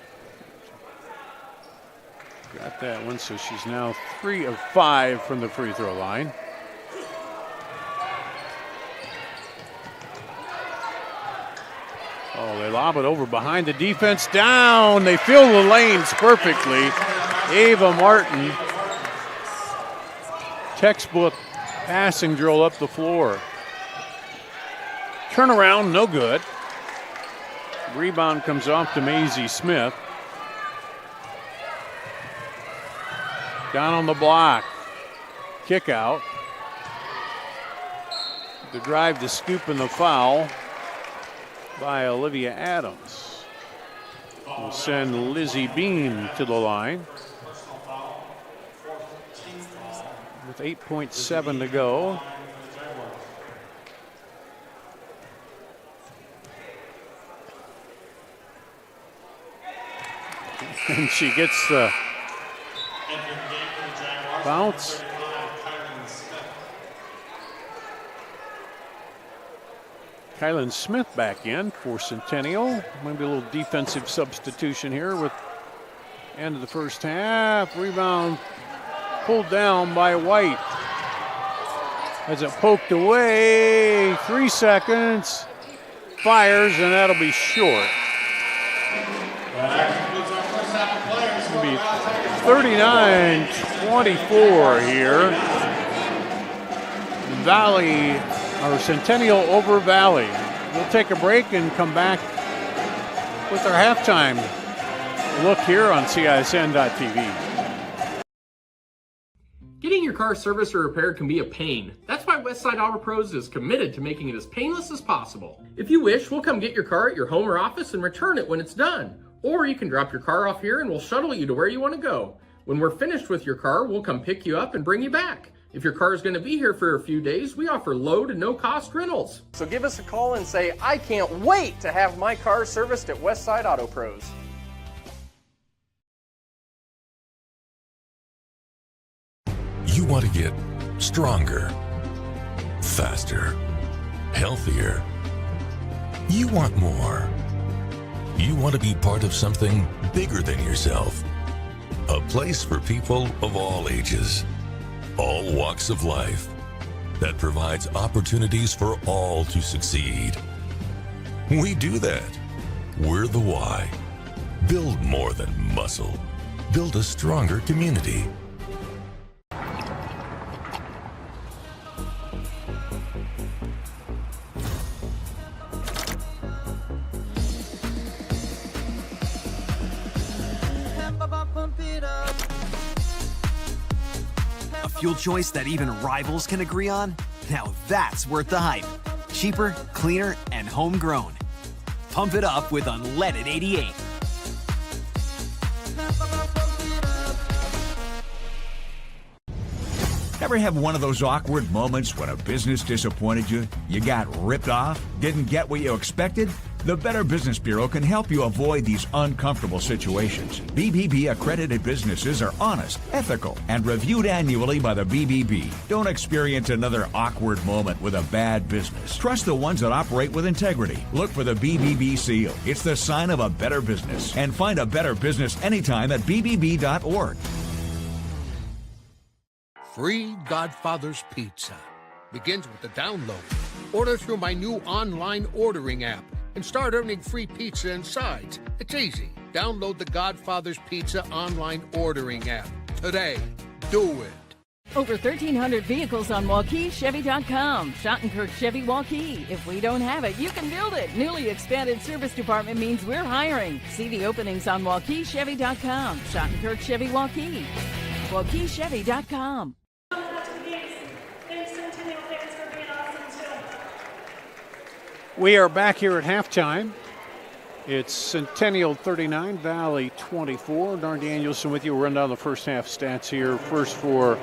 Speaker 1: got that one, so she's now 3 of 5 from the free throw line. Oh, they lob it over behind the defense, down. They fill the lanes perfectly. Ava Martin, textbook passing drill up the floor. Turnaround, no good. Rebound comes off to Maisie Smith. Down on the block. Kick out. The drive, the scoop, and the foul by Olivia Adams. We'll send Lizzie Bean to the line. With 8.7 to go. And she gets the bounce. Kylan Smith back in for Centennial. Maybe a little defensive substitution here with end of the first half. Rebound pulled down by White. As it poked away, 3 seconds. Fires, and that'll be short. It'll be 39-24 here. Valley, or Centennial over Valley. We'll take a break and come back with our halftime look here on CISN.TV.
Speaker 7: Getting your car serviced or repaired can be a pain. That's why Westside Auto Pros is committed to making it as painless as possible. If you wish, we'll come get your car at your home or office and return it when it's done. Or you can drop your car off here and we'll shuttle you to where you want to go. When we're finished with your car, we'll come pick you up and bring you back. If your car is going to be here for a few days, we offer low to no cost rentals.
Speaker 8: So give us a call and say, I can't wait to have my car serviced at Westside Auto Pros.
Speaker 9: You want to get stronger, faster, healthier. You want more. You want to be part of something bigger than yourself. A place for people of all ages, all walks of life, that provides opportunities for all to succeed. We do that. We're the why. Build more than muscle. Build a stronger community.
Speaker 12: A fuel choice that even rivals can agree on? Now that's worth the hype. Cheaper, cleaner, and homegrown. Pump it up with unleaded 88.
Speaker 13: Ever have one of those awkward moments when a business disappointed you? You got ripped off? Didn't get what you expected? The Better Business Bureau can help you avoid these uncomfortable situations. BBB accredited businesses are honest, ethical, and reviewed annually by the BBB. Don't experience another awkward moment with a bad business. Trust the ones that operate with integrity. Look for the BBB seal. It's the sign of a better business. And find a better business anytime at bbb.org.
Speaker 14: Free Godfather's Pizza begins with the download. Order through my new online ordering app and start earning free pizza and sides. It's easy. Download the Godfather's Pizza online ordering app today. Do it.
Speaker 15: Over 1,300 vehicles on WaukeeChevy.com. Schottenkirk Chevy Waukee. If we don't have it, you can build it. Newly expanded service department means we're hiring. See the openings on WaukeeChevy.com. Schottenkirk Chevy Waukee. WaukeeChevy.com.
Speaker 1: We are back here at halftime. It's Centennial 39, Valley 24. Darn Danielson with you. We'll run down the first half stats here. First for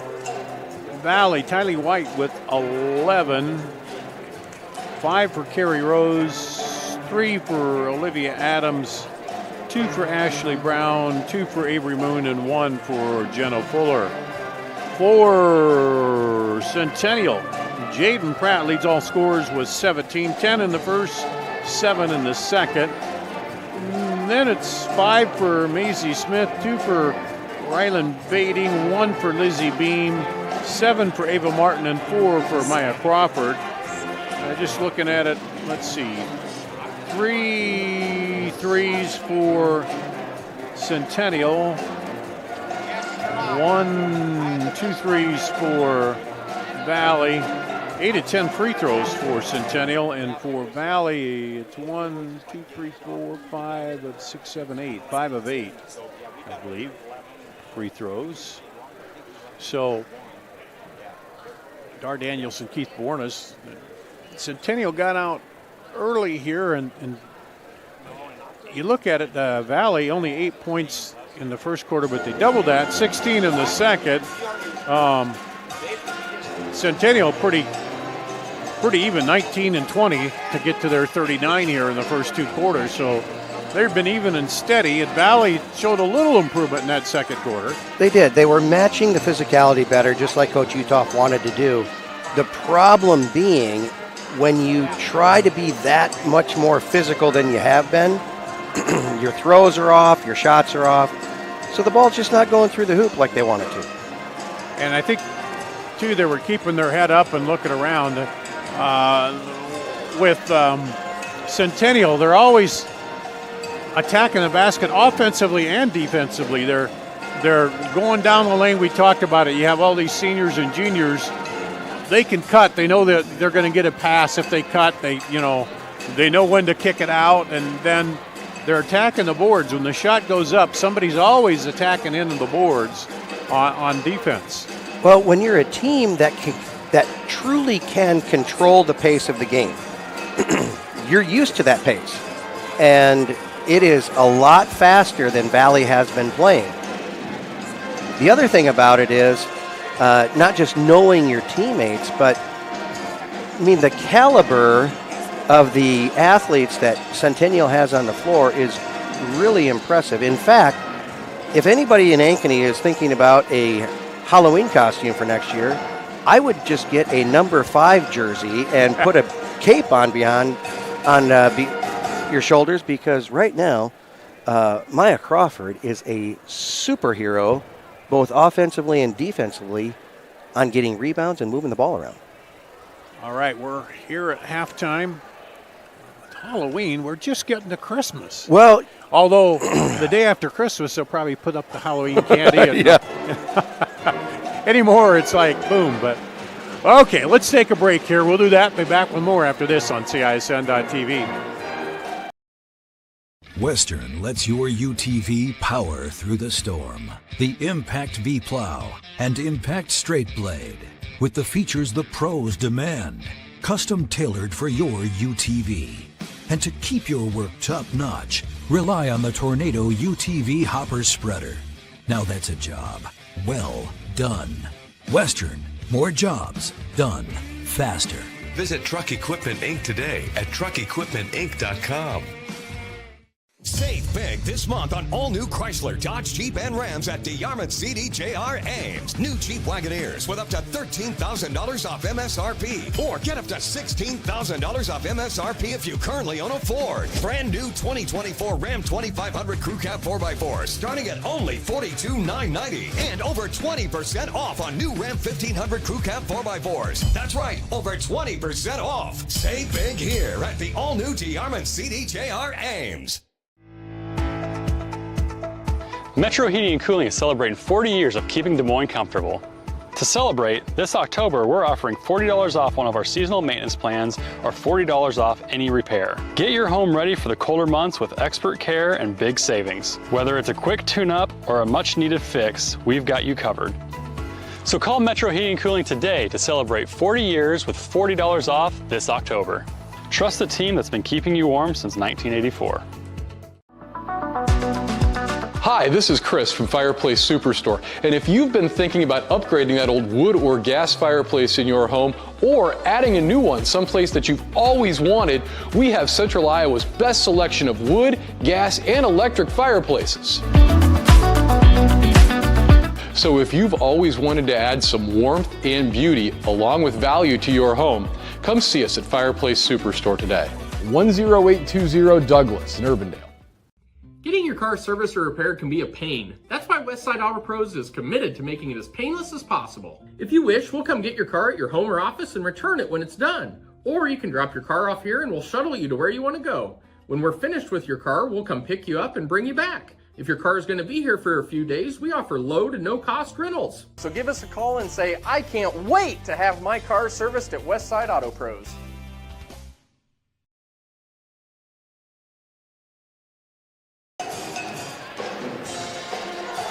Speaker 1: Valley, Tylee White with 11. 5 for Carrie Rose. 3 for Olivia Adams. 2 for Ashley Brown. 2 for Avery Moon. And 1 for Jenna Fuller. For Centennial, Jaden Pratt leads all scorers with 17, 10 in the first, 7 in the second. And then it's 5 for Maisie Smith, 2 for Rylan Bading, 1 for Lizzie Beam, 7 for Ava Martin, and 4 for Maya Crawford. Just looking at it, let's see, 3 threes for Centennial. 1, 2 threes for Valley. 8 of 10 free throws for Centennial, and for Valley, it's 1, 2, 3, 4, 5 of 6, 7, 8. 5 of 8, I believe, free throws. So, Dar Danielson, Keith Bornas. Centennial got out early here, and you look at it, Valley only 8 points in the first quarter, but they doubled that, 16 in the second. Centennial pretty even, 19 and 20 to get to their 39 here in the first 2 quarters. So they've been even and steady, and Valley showed a little improvement in that second quarter.
Speaker 2: They did. They were matching the physicality better, just like Coach Uthoff wanted to do. The problem being when you try to be that much more physical than you have been, your throws are off, your shots are off, so the ball's just not going through the hoop like they want it to.
Speaker 1: And I think, too, they were keeping their head up and looking around. With Centennial, they're always attacking the basket offensively and defensively. They're going down the lane. We talked about it. You have all these seniors and juniors. They can cut. They know that they're going to get a pass if they cut. They know when to kick it out, and then they're attacking the boards. When the shot goes up, somebody's always attacking into the boards on defense.
Speaker 2: Well, when you're a team that truly can control the pace of the game, you're used to that pace. And it is a lot faster than Valley has been playing. The other thing about it is not just knowing your teammates, but the caliber of the athletes that Centennial has on the floor is really impressive. In fact, if anybody in Ankeny is thinking about a Halloween costume for next year, I would just get a number 5 jersey and put a cape on your shoulders, because right now, Maya Crawford is a superhero, both offensively and defensively, on getting rebounds and moving the ball around.
Speaker 1: All right, we're here at halftime. With Halloween, we're just getting to Christmas.
Speaker 2: Well,
Speaker 1: although the day after Christmas, they'll probably put up the Halloween candy.
Speaker 2: Yeah.
Speaker 1: Anymore, it's like boom. But okay, let's take a break here. We'll do that. Be back with more after this on CISN.TV.
Speaker 10: Western lets your UTV power through the storm. The Impact V Plow and Impact Straight Blade, with the features the pros demand, custom tailored for your UTV. And to keep your work top notch, rely on the Tornado UTV Hopper Spreader. Now that's a job well done. Western, more jobs done faster.
Speaker 3: Visit Truck Equipment Inc. today at truckequipmentinc.com. Save big this month on all new Chrysler, Dodge, Jeep, and Rams at DeArmond CDJR Ames. New Jeep Wagoneers with up to $13,000 off MSRP, or get up to $16,000 off MSRP if you currently own a Ford. Brand new 2024 Ram 2500 Crew Cab 4x4 starting at only $42,990, and over 20% off on new Ram 1500 Crew Cab 4x4s. That's right, over 20% off. Save big here at the all-new DeArmond CDJR Ames.
Speaker 4: Metro Heating and Cooling is celebrating 40 years of keeping Des Moines comfortable. To celebrate, this October we're offering $40 off one of our seasonal maintenance plans, or $40 off any repair. Get your home ready for the colder months with expert care and big savings. Whether it's a quick tune-up or a much-needed fix, we've got you covered. So call Metro Heating and Cooling today to celebrate 40 years with $40 off this October. Trust the team that's been keeping you warm since 1984.
Speaker 5: Hi, this is Chris from Fireplace Superstore, and if you've been thinking about upgrading that old wood or gas fireplace in your home, or adding a new one someplace that you've always wanted, we have Central Iowa's best selection of wood, gas, and electric fireplaces. So if you've always wanted to add some warmth and beauty along with value to your home, come see us at Fireplace Superstore today.
Speaker 6: 10820 Douglas in Urbandale.
Speaker 7: Getting your car serviced or repaired can be a pain. That's why Westside Auto Pros is committed to making it as painless as possible. If you wish, we'll come get your car at your home or office and return it when it's done. Or you can drop your car off here and we'll shuttle you to where you want to go. When we're finished with your car, we'll come pick you up and bring you back. If your car is going to be here for a few days, we offer low to no cost rentals.
Speaker 8: So give us a call and say, I can't wait to have my car serviced at Westside Auto Pros.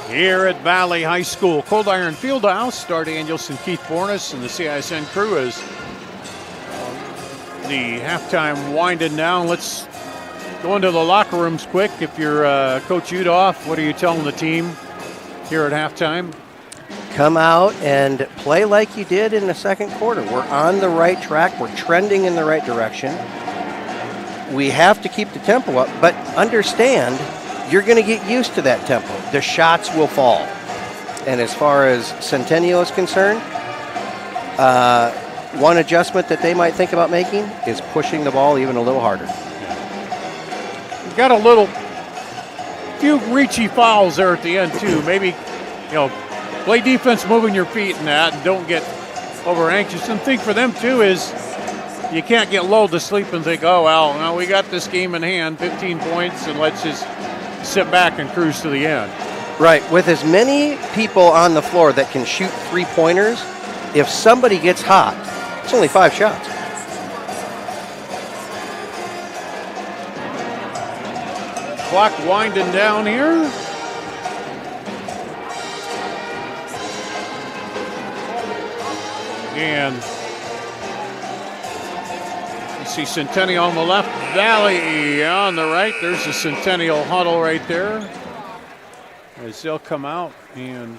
Speaker 1: Here at Valley High School, Cold Iron Fieldhouse, Star Danielson, Keith Bornas, and the CISN crew is the halftime winding down. Let's go into the locker rooms quick. If you're Coach Udoff, what are you telling the team here at halftime?
Speaker 2: Come out and play like you did in the second quarter. We're on the right track. We're trending in the right direction. We have to keep the tempo up, but understand you're going to get used to that tempo. The shots will fall. And as far as Centennial is concerned, one adjustment that they might think about making is pushing the ball even a little harder.
Speaker 1: We've got a few reachy fouls there at the end too. Maybe, play defense moving your feet in that and don't get over anxious. And think for them too is you can't get lulled to sleep and think, oh, well, now we got this game in hand, 15 points, and let's just sit back and cruise to the end.
Speaker 2: Right. With as many people on the floor that can shoot three-pointers, if somebody gets hot, it's only 5 shots.
Speaker 1: Clock winding down here. And you see Centennial on the left, Valley on the right. There's the Centennial huddle right there. As they'll come out, and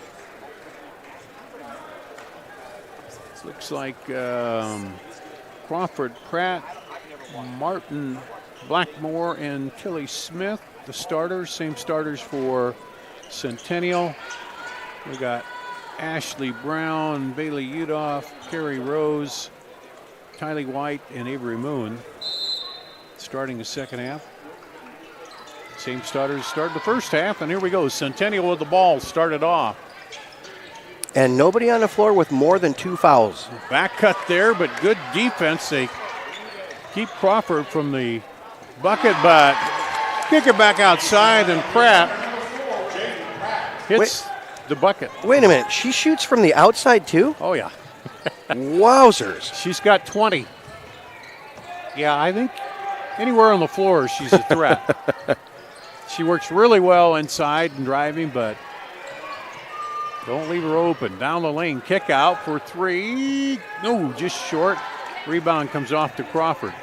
Speaker 1: it looks like Crawford, Pratt, Martin, Blackmore, and Tilly Smith, the starters. Same starters for Centennial. We got Ashley Brown, Bailey Udoff, Carrie Rose, Kylie White, and Avery Moon starting the second half. Same starters started the first half, and here we go. Centennial with the ball started off.
Speaker 2: And nobody on the floor with more than 2 fouls.
Speaker 1: Back cut there, but good defense. They keep Crawford from the bucket, but kick it back outside, and Pratt hits the bucket.
Speaker 2: Wait a minute. She shoots from the outside, too?
Speaker 1: Oh, yeah.
Speaker 2: Wowzers.
Speaker 1: She's got 20. Yeah, I think anywhere on the floor, she's a threat. She works really well inside and driving, but don't leave her open. Down the lane, kick out for 3. No, just short. Rebound comes off to Crawford.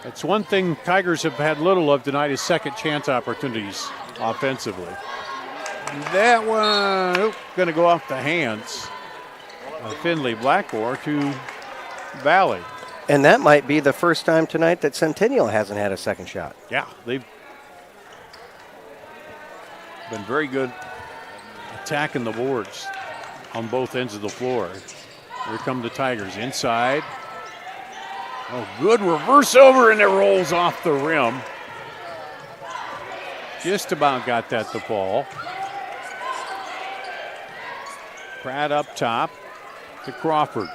Speaker 1: That's one thing Tigers have had little of tonight is second chance opportunities offensively. That one going to go off the hands of Finley Blackmore to Valley.
Speaker 2: And that might be the first time tonight that Centennial hasn't had a second shot.
Speaker 1: Yeah, they've been very good attacking the boards on both ends of the floor. Here come the Tigers inside. Oh, good reverse over, and it rolls off the rim. Just about got that to fall. Pratt up top to Crawford.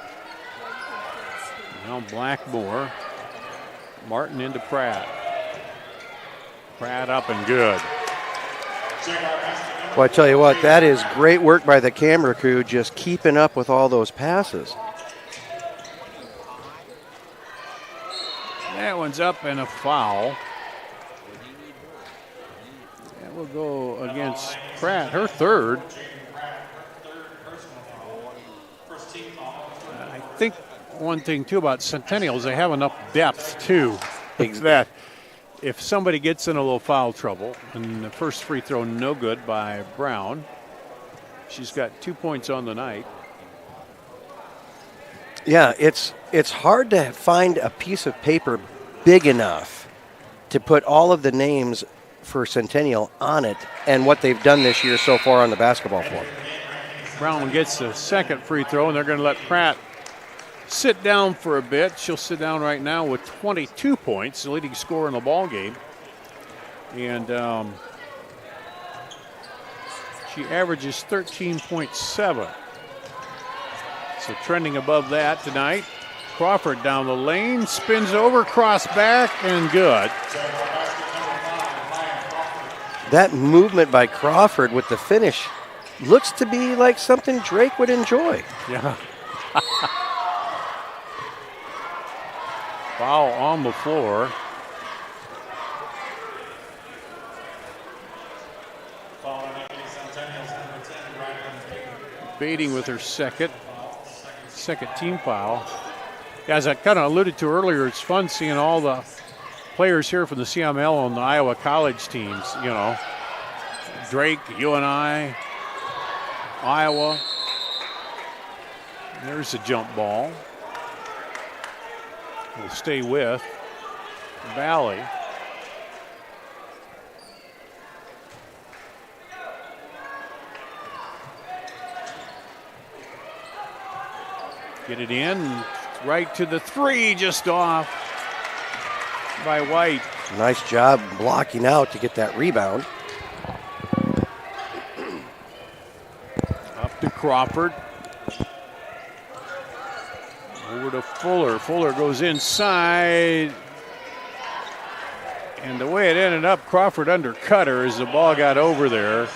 Speaker 1: Now Blackmore. Martin into Pratt. Pratt up and good.
Speaker 2: Well, I tell you what, that is great work by the camera crew, just keeping up with all those passes.
Speaker 1: That one's up and a foul. That will go against Pratt, her third. I think one thing, too, about Centennial is they have enough depth, too, that if somebody gets in a little foul trouble, and the first free throw no good by Brown, she's got 2 points on the night.
Speaker 2: Yeah, it's hard to find a piece of paper big enough to put all of the names for Centennial on it and what they've done this year so far on the basketball floor.
Speaker 1: Brown gets the second free throw, and they're going to let Pratt sit down for a bit. She'll sit down right now with 22 points, the leading scorer in the ball game. And she averages 13.7. So trending above that tonight. Crawford down the lane, spins over, cross back, and good.
Speaker 2: That movement by Crawford with the finish looks to be like something Drake would enjoy.
Speaker 1: Yeah. Foul on the floor. Bating with her second team foul. As I kind of alluded to earlier, it's fun seeing all the players here from the CIML on the Iowa college teams. You know, Drake, UNI, Iowa. There's a jump ball. We'll stay with Valley. Get it in, right to the 3, just off by White.
Speaker 2: Nice job blocking out to get that rebound.
Speaker 1: Up to Crawford. Over to Fuller. Fuller goes inside. And the way it ended up, Crawford undercut her as the ball got over there.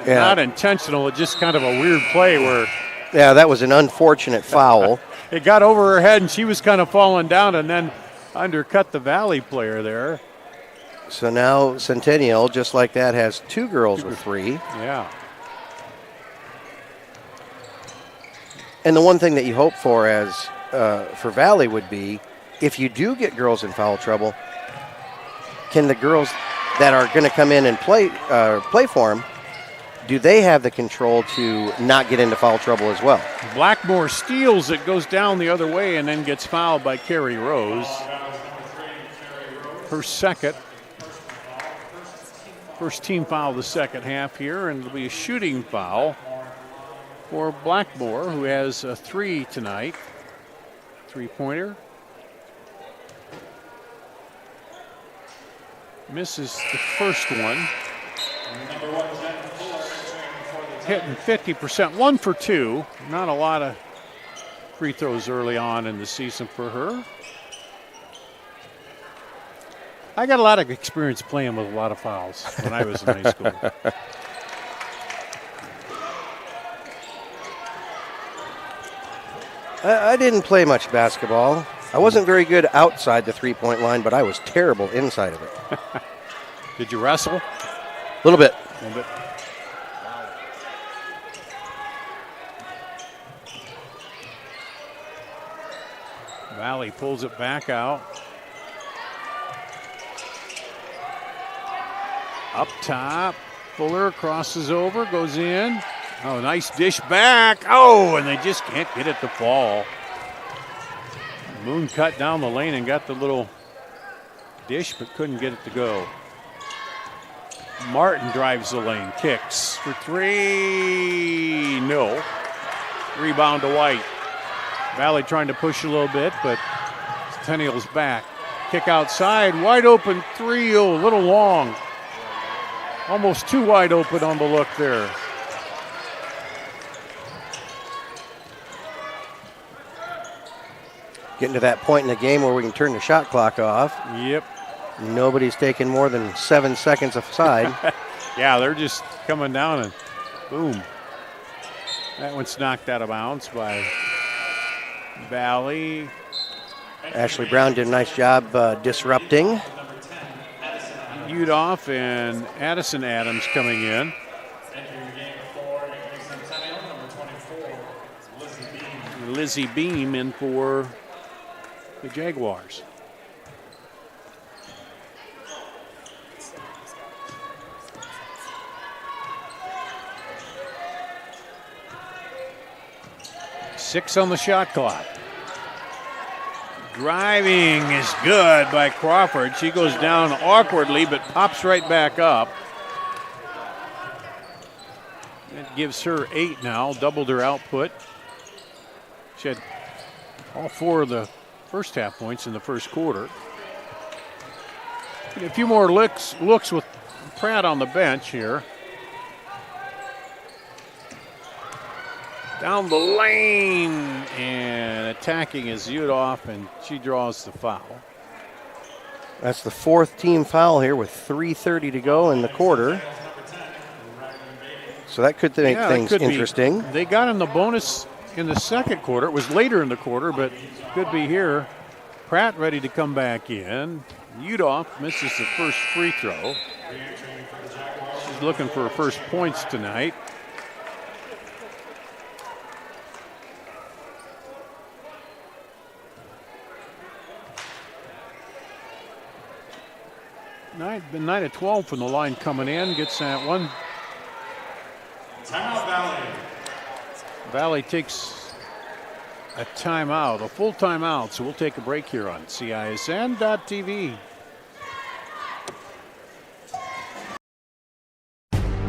Speaker 2: Yeah.
Speaker 1: Not intentional, it just kind of a weird play where...
Speaker 2: Yeah, that was an unfortunate foul.
Speaker 1: It got over her head and she was kind of falling down and then undercut the Valley player there.
Speaker 2: So now Centennial, just like that, has 2 girls with 3.
Speaker 1: Yeah.
Speaker 2: And the one thing that you hope for for Valley would be, if you do get girls in foul trouble, can the girls that are going to come in and play for them, do they have the control to not get into foul trouble as well?
Speaker 1: Blackmore steals it, goes down the other way, and then gets fouled by Carrie Rose. Her first team foul of the second half here, and it'll be a shooting foul for Blackmore, who has a 3 tonight. 3-pointer. Misses the first one. Hitting 50%, 1 for 2. Not a lot of free throws early on in the season for her. I got a lot of experience playing with a lot of fouls when I was in high school.
Speaker 2: I didn't play much basketball. I wasn't very good outside the 3-point line, but I was terrible inside of it.
Speaker 1: Did you wrestle?
Speaker 2: A little bit.
Speaker 1: A little bit. Valley pulls it back out. Up top, Fuller crosses over, goes in. Oh, nice dish back. Oh, and they just can't get it to fall. Moon cut down the lane and got the little dish, but couldn't get it to go. Martin drives the lane, kicks for 3. No. Rebound to White. Valley trying to push a little bit, but Centennial's back. Kick outside, wide open 3. Oh, a little long. Almost too wide open on the look there.
Speaker 2: Getting to that point in the game where we can turn the shot clock off.
Speaker 1: Yep.
Speaker 2: Nobody's taking more than 7 seconds aside.
Speaker 1: Yeah, they're just coming down and boom. That one's knocked out of bounds by Valley.
Speaker 2: Ashley Brown did a nice job disrupting.
Speaker 1: Udoff and Addison Adams coming in. Lizzie Beam in for the Jaguars. Six on the shot clock. Driving is good by Crawford. She goes down awkwardly, but pops right back up. That gives her 8 now, doubled her output. She had all 4 of the first half points in the first quarter. A few more looks with Pratt on the bench here. Down the lane, and attacking is Udoff, and she draws the foul.
Speaker 2: That's the 4th team foul here with 3:30 to go in the quarter. So that could make things interesting.
Speaker 1: They got in the bonus in the second quarter. It was later in the quarter, but could be here. Pratt ready to come back in. Udoff misses the first free throw. She's looking for her first points tonight. Been 9 of 12 from the line coming in. Gets that one.
Speaker 11: Timeout Valley.
Speaker 1: Valley takes a timeout, a full timeout. So we'll take a break here on CISN.TV.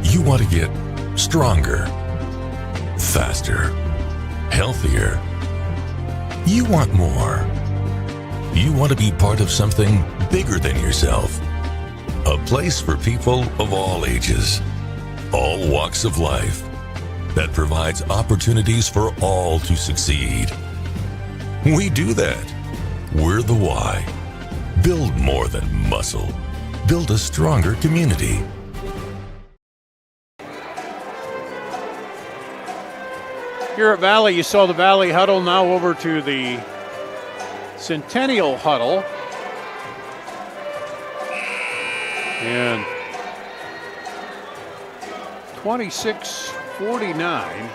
Speaker 9: You want to get stronger, faster, healthier. You want more. You want to be part of something bigger than yourself. A place for people of all ages, all walks of life, that provides opportunities for all to succeed. We do that. We're the why. Build more than muscle. Build a stronger community.
Speaker 1: Here at Valley, you saw the Valley huddle. Now over to the Centennial huddle. And 26-49.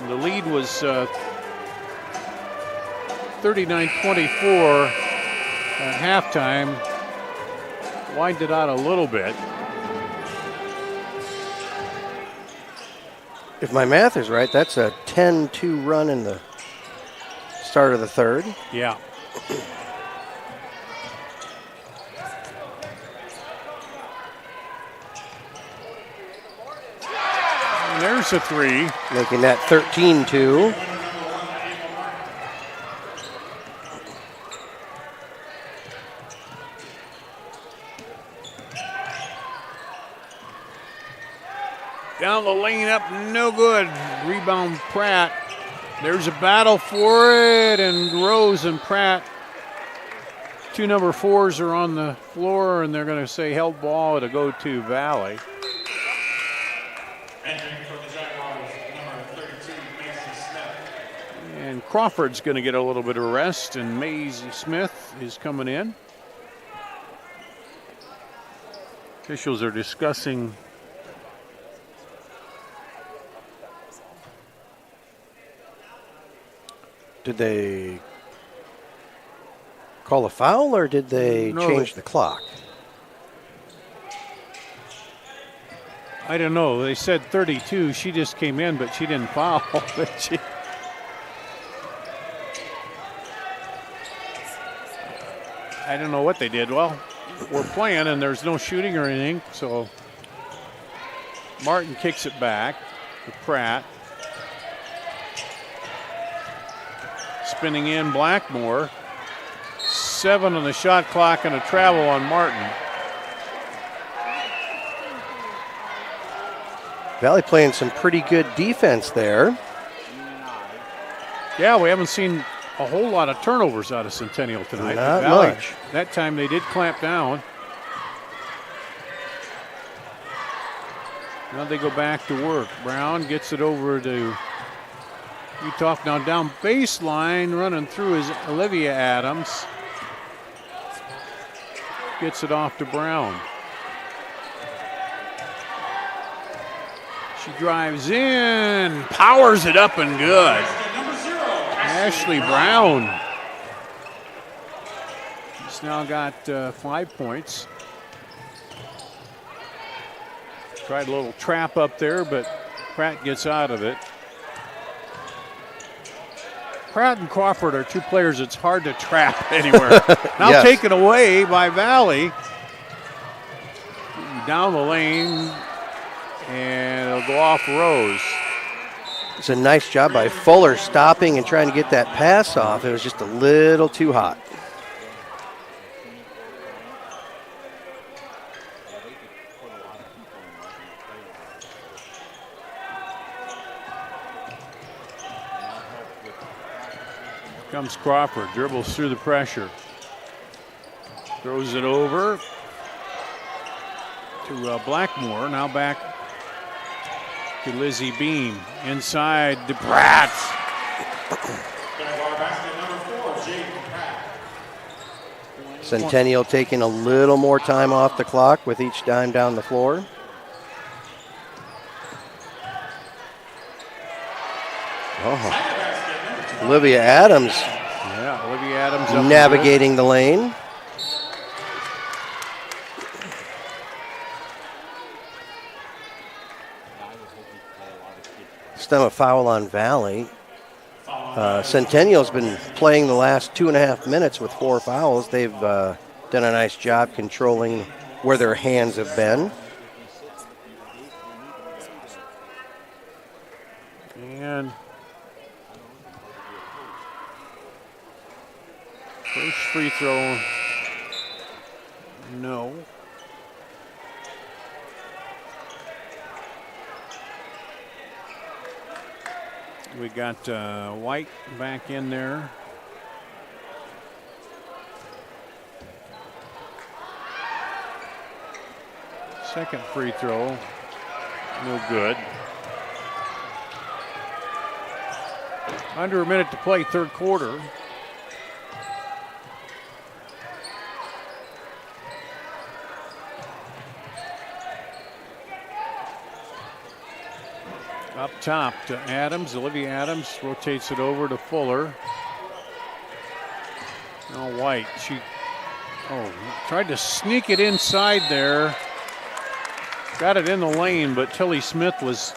Speaker 1: The lead was 39-24 at halftime. Widened it out a little bit.
Speaker 2: If my math is right, that's a 10-2 run in the start of the third.
Speaker 1: Yeah. And there's a three.
Speaker 2: Making that 13-2.
Speaker 1: Down the lane up, no good. Rebound Pratt. There's a battle for it, and Rose and Pratt, two number 4s are on the floor, and they're going to say held ball to go to Valley.
Speaker 11: Entering for the Jaguars, number 32, Macy Smith.
Speaker 1: And Crawford's going to get a little bit of rest, and Maisie Smith is coming in. Officials are discussing
Speaker 2: Did they call a foul or did they change the clock?
Speaker 1: I don't know. They said 32. She just came in, but she didn't foul. I don't know what they did. Well, we're playing and there's no shooting or anything, so Martin kicks it back to Pratt. Spinning in Blackmore. 7 on the shot clock and a travel on Martin.
Speaker 2: Valley playing some pretty good defense there.
Speaker 1: Yeah, we haven't seen a whole lot of turnovers out of Centennial tonight.
Speaker 2: Not
Speaker 1: Valley,
Speaker 2: much.
Speaker 1: that time they did clamp down. Now they go back to work. Brown gets it over to Utah. Now down baseline, running through is Olivia Adams. Gets it off to Brown. She drives in, powers it up and good. Ashley Brown. She's now got 5 points. Tried a little trap up there, but Pratt gets out of it. Pratt and Crawford are two players it's hard to trap anywhere. Now
Speaker 2: Yes.
Speaker 1: taken away by Valley. Down the lane, and it'll go off Rose.
Speaker 2: It's a nice job by Fuller stopping and trying to get that pass off. It was just a little too hot.
Speaker 1: Comes Crawford, dribbles through the pressure. Throws it over to Blackmore. Now back to Lizzie Beam. Inside to Pratt.
Speaker 11: Jaguar basket number 4, Jade Pratt.
Speaker 2: Centennial taking a little more time off the clock with each dime down the floor. Oh. Olivia Adams.
Speaker 1: Yeah, Olivia Adams up
Speaker 2: navigating the lane. Still a foul on Valley. Centennial's been playing the last 2.5 minutes with 4 fouls. They've done a nice job controlling where their hands have been.
Speaker 1: And First free throw. No. We got White back in there. Second free throw. No good. Under a minute to play, third quarter. Up top to Adams. Olivia Adams rotates it over to Fuller. Now White. She tried to sneak it inside there. Got it in the lane, but Tilly Smith was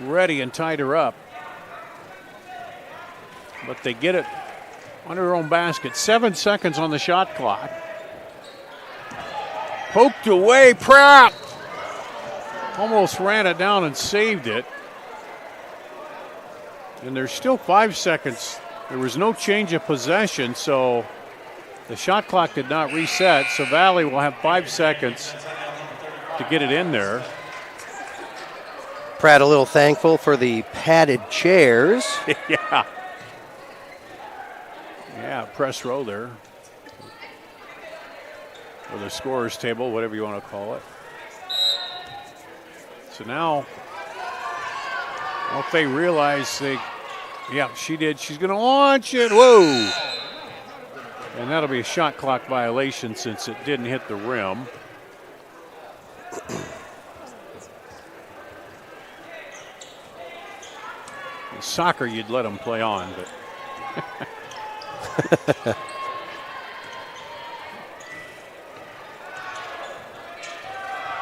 Speaker 1: ready and tied her up. But they get it on her own basket. 7 seconds on the shot clock. Poked away, Pratt. Almost ran it down and saved it. And there's still 5 seconds. There was no change of possession, so the shot clock did not reset. So Valley will have 5 seconds to get it in there.
Speaker 2: Pratt a little thankful for the padded chairs.
Speaker 1: Yeah. Yeah, press row there. Or the scorer's table, whatever you want to call it. So now, if they realize she did. She's going to launch it. Whoa. And that'll be a shot clock violation since it didn't hit the rim. In soccer, you'd let them play on, but.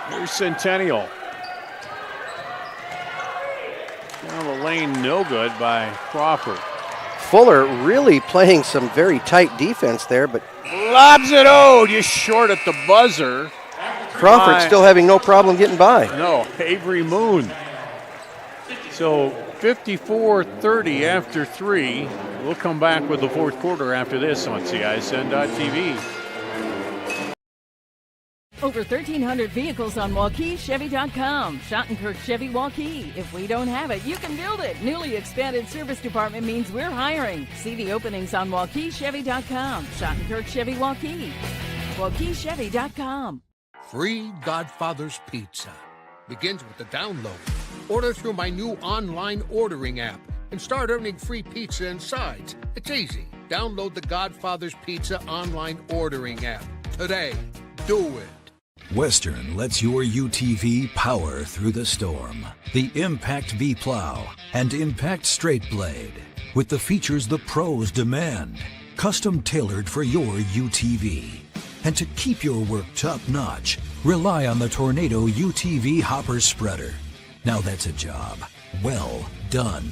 Speaker 1: Here's Centennial. Down the lane, no good by Crawford.
Speaker 2: Fuller really playing some very tight defense there, but
Speaker 1: lobs it just short at the buzzer.
Speaker 2: Crawford still having no problem getting by.
Speaker 1: No, Avery Moon. So 54-30 after 3. We'll come back with the fourth quarter after this on CISN.TV.
Speaker 15: Over 1,300 vehicles on WaukeeChevy.com. Schottenkirk Chevy Waukee. If we don't have it, you can build it. Newly expanded service department means we're hiring. See the openings on WaukeeChevy.com. Schottenkirk Chevy Waukee. WaukeeChevy.com.
Speaker 14: Free Godfather's Pizza begins with the download. Order through my new online ordering app and start earning free pizza and sides. It's easy. Download the Godfather's Pizza online ordering app today. Do it.
Speaker 10: Western lets your UTV power through the storm. The Impact V Plow and Impact Straight Blade, with the features the pros demand. Custom tailored for your UTV. And to keep your work top notch, rely on the Tornado UTV Hopper Spreader. Now that's a job well done.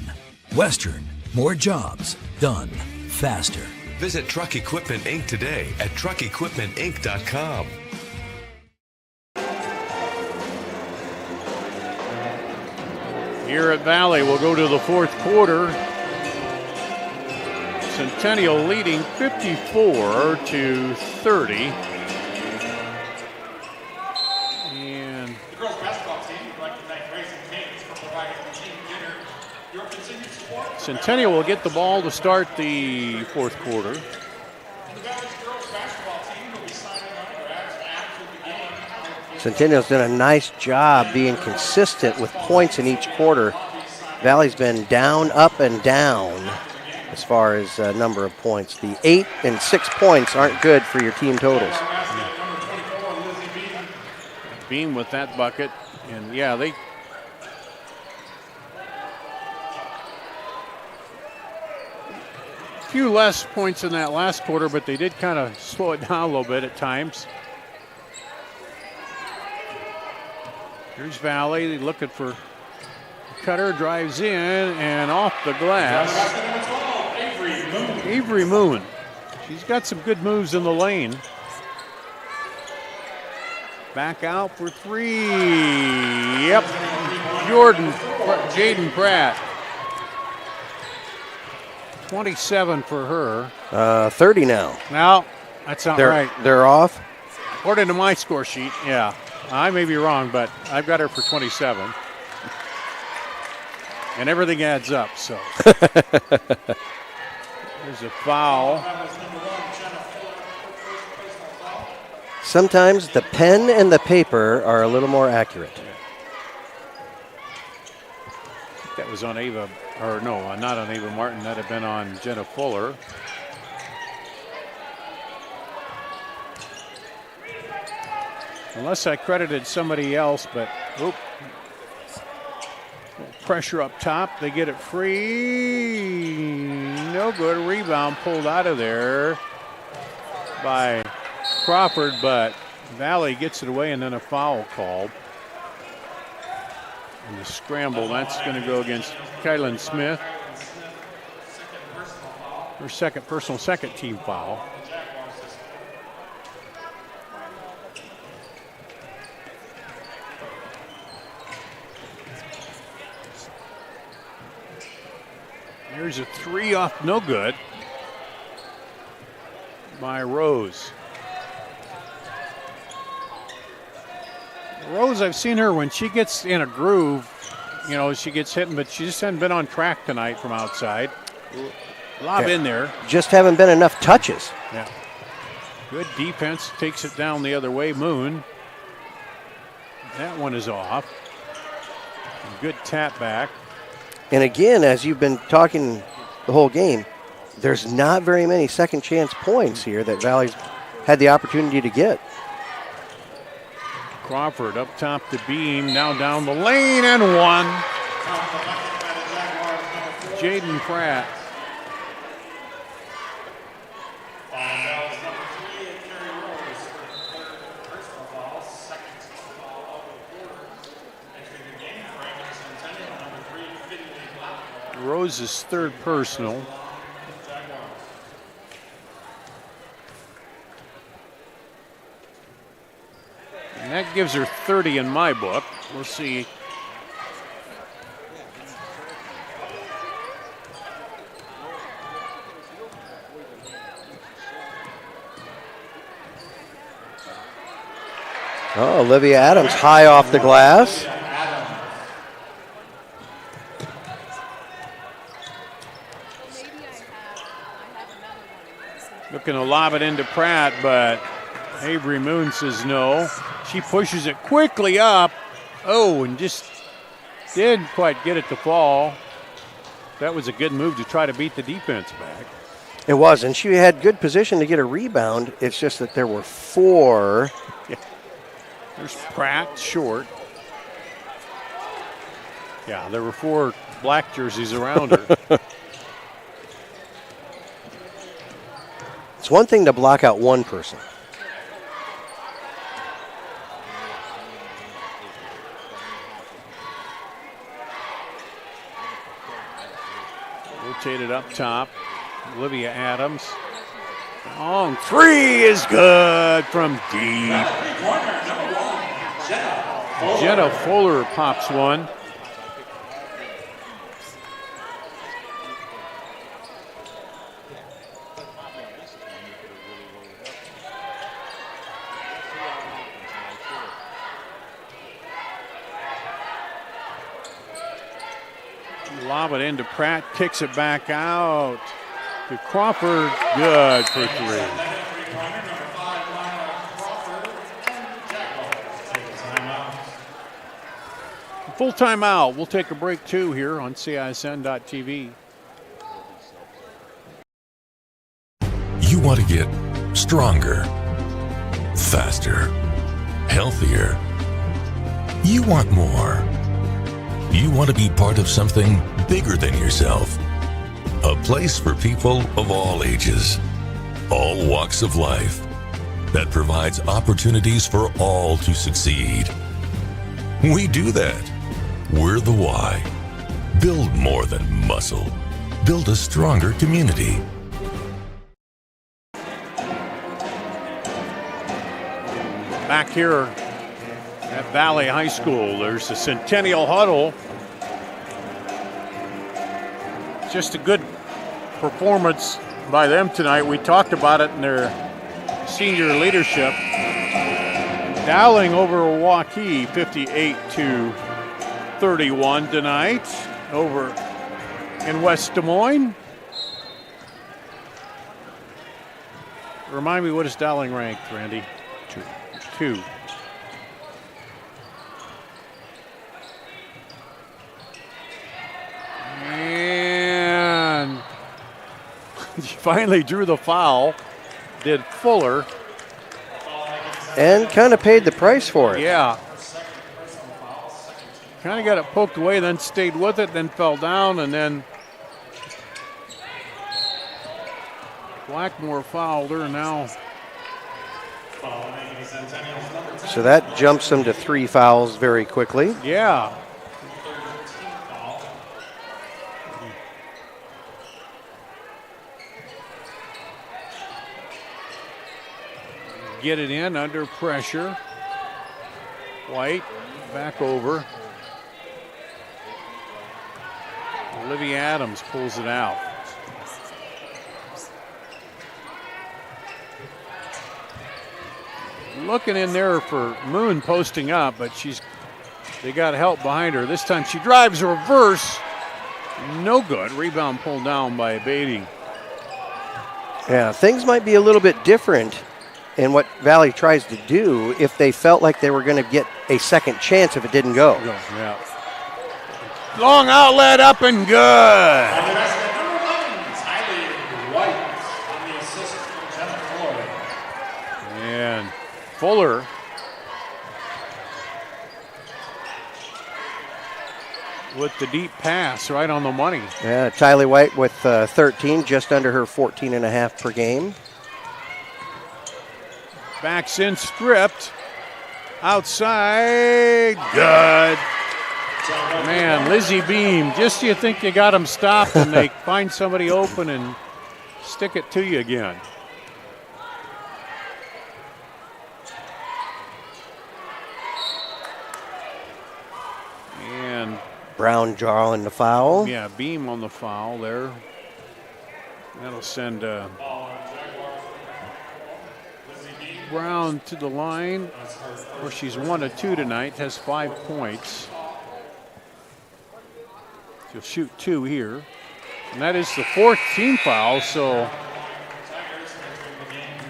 Speaker 10: Western, more jobs done faster.
Speaker 17: Visit Truck Equipment Inc. today at truckequipmentinc.com.
Speaker 1: Here at Valley, we'll go to the fourth quarter. Centennial leading 54-30. And
Speaker 11: the girls basketball team would like to thank Raising Canes for providing the team dinner. Your continued support.
Speaker 1: Centennial will get the ball to start the fourth quarter.
Speaker 11: The Valley's girls basketball team will be signing autographs after the game.
Speaker 2: Centennial's done a nice job being consistent with points in each quarter. Valley's been down, up, and down as far as number of points. The 8 and 6 points aren't good for your team totals.
Speaker 1: Beam with that bucket, and yeah, they a few less points in that last quarter, but they did kind of slow it down a little bit at times. Here's Valley looking for Cutter, drives in and off the glass. Avery Moon. She's got some good moves in the lane. Back out for 3. Yep. Jaden Pratt. 27 for her.
Speaker 2: 30 now.
Speaker 1: No, that's not right.
Speaker 2: They're off?
Speaker 1: According to my score sheet, yeah. I may be wrong, but I've got her for 27. And everything adds up, so. There's a foul.
Speaker 2: Sometimes the pen and the paper are a little more accurate.
Speaker 1: That was on Ava, or no, not on Ava Martin. That had been on Jenna Fuller. Unless I credited somebody else, but oop. Pressure up top. They get it free. No good. Rebound pulled out of there by Crawford, but Valley gets it away and then a foul called. And the scramble, that's going to go against Kylan Smith. Her second personal, second team foul. There's a three off, no good, by Rose. Rose, I've seen her when she gets in a groove, you know, she gets hit, but she just hasn't been on track tonight from outside. Lob in there.
Speaker 2: Just haven't been enough touches.
Speaker 1: Yeah. Good defense, takes it down the other way. Moon. That one is off. Good tap back.
Speaker 2: And again, as you've been talking the whole game, there's not very many second chance points here that Valley's had the opportunity to get.
Speaker 1: Crawford up top the beam, now down the lane and one. Jaden Pratt. Rose's third personal. And that gives her 30 in my book. We'll see.
Speaker 2: Oh, Olivia Adams high off the glass.
Speaker 1: Looking to lob it into Pratt, but Avery Moon says no. She pushes it quickly up. Oh, and just didn't quite get it to fall. That was a good move to try to beat the defense back.
Speaker 2: It was, and she had good position to get a rebound. It's just that there were four.
Speaker 1: Yeah. There's Pratt short. Yeah, there were four black jerseys around her.
Speaker 2: It's one thing to block out one person.
Speaker 1: Rotated up top. Olivia Adams. Long three is good from deep. Jenna Fuller pops one. Lob it into Pratt, kicks it back out to Crawford. Good for three. Full timeout. We'll take a break too here on CISN.TV.
Speaker 9: You want to get stronger, faster, healthier. You want more. You want to be part of something bigger than yourself. A place for people of all ages, all walks of life, that provides opportunities for all to succeed. We do that. We're the why. Build more than muscle. Build a stronger community.
Speaker 1: Back here at Valley High School, there's the Centennial huddle. Just a good performance by them tonight. We talked about it in their senior leadership. Dowling over Waukee 58-31 tonight over in West Des Moines. Remind me, what is Dowling ranked, Randy? Two. And finally drew the foul, did Fuller.
Speaker 2: And kind of paid the price for it.
Speaker 1: Yeah. Kind of got it poked away, then stayed with it, then fell down, and then Blackmore fouled her now.
Speaker 2: So that jumps them to 3 fouls very quickly.
Speaker 1: Yeah. Get it in under pressure. White back over. Olivia Adams pulls it out. Looking in there for Moon posting up, but they got help behind her. This time she drives reverse. No good. Rebound pulled down by Beatty.
Speaker 2: Yeah, things might be a little bit different in what Valley tries to do if they felt like they were going to get a second chance if it didn't go.
Speaker 1: Yeah. Long outlet up and good. And Fuller with the deep pass right on the money.
Speaker 2: Yeah, Tylee White with 13, just under her 14 and a half per game.
Speaker 1: Backs in, stripped. Outside, good. Man, Lizzie Beam, just you think you got them stopped and they find somebody open and stick it to you again. And
Speaker 2: Brown drawing the foul.
Speaker 1: Yeah, Beam on the foul there. That'll send Brown to the line, where she's 1 of 2 tonight, has 5 points. She'll shoot 2 here. And that is the 4th team foul, so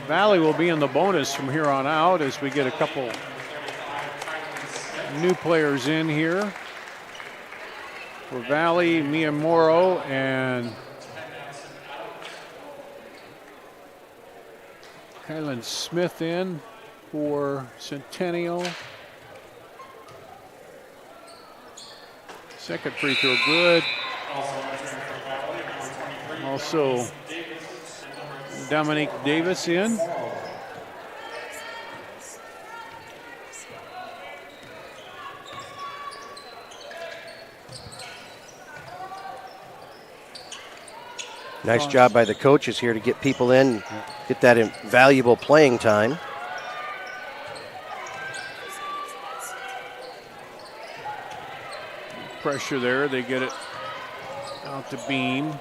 Speaker 1: Valley will be in the bonus from here on out as we get a couple new players in here. For Valley, Mia Morrow and Kylan Smith in for Centennial. Second free throw good. Also Dominique Davis in.
Speaker 2: Nice job by the coaches here to get people in, get that valuable playing time.
Speaker 1: Pressure there, they get it out to Beam.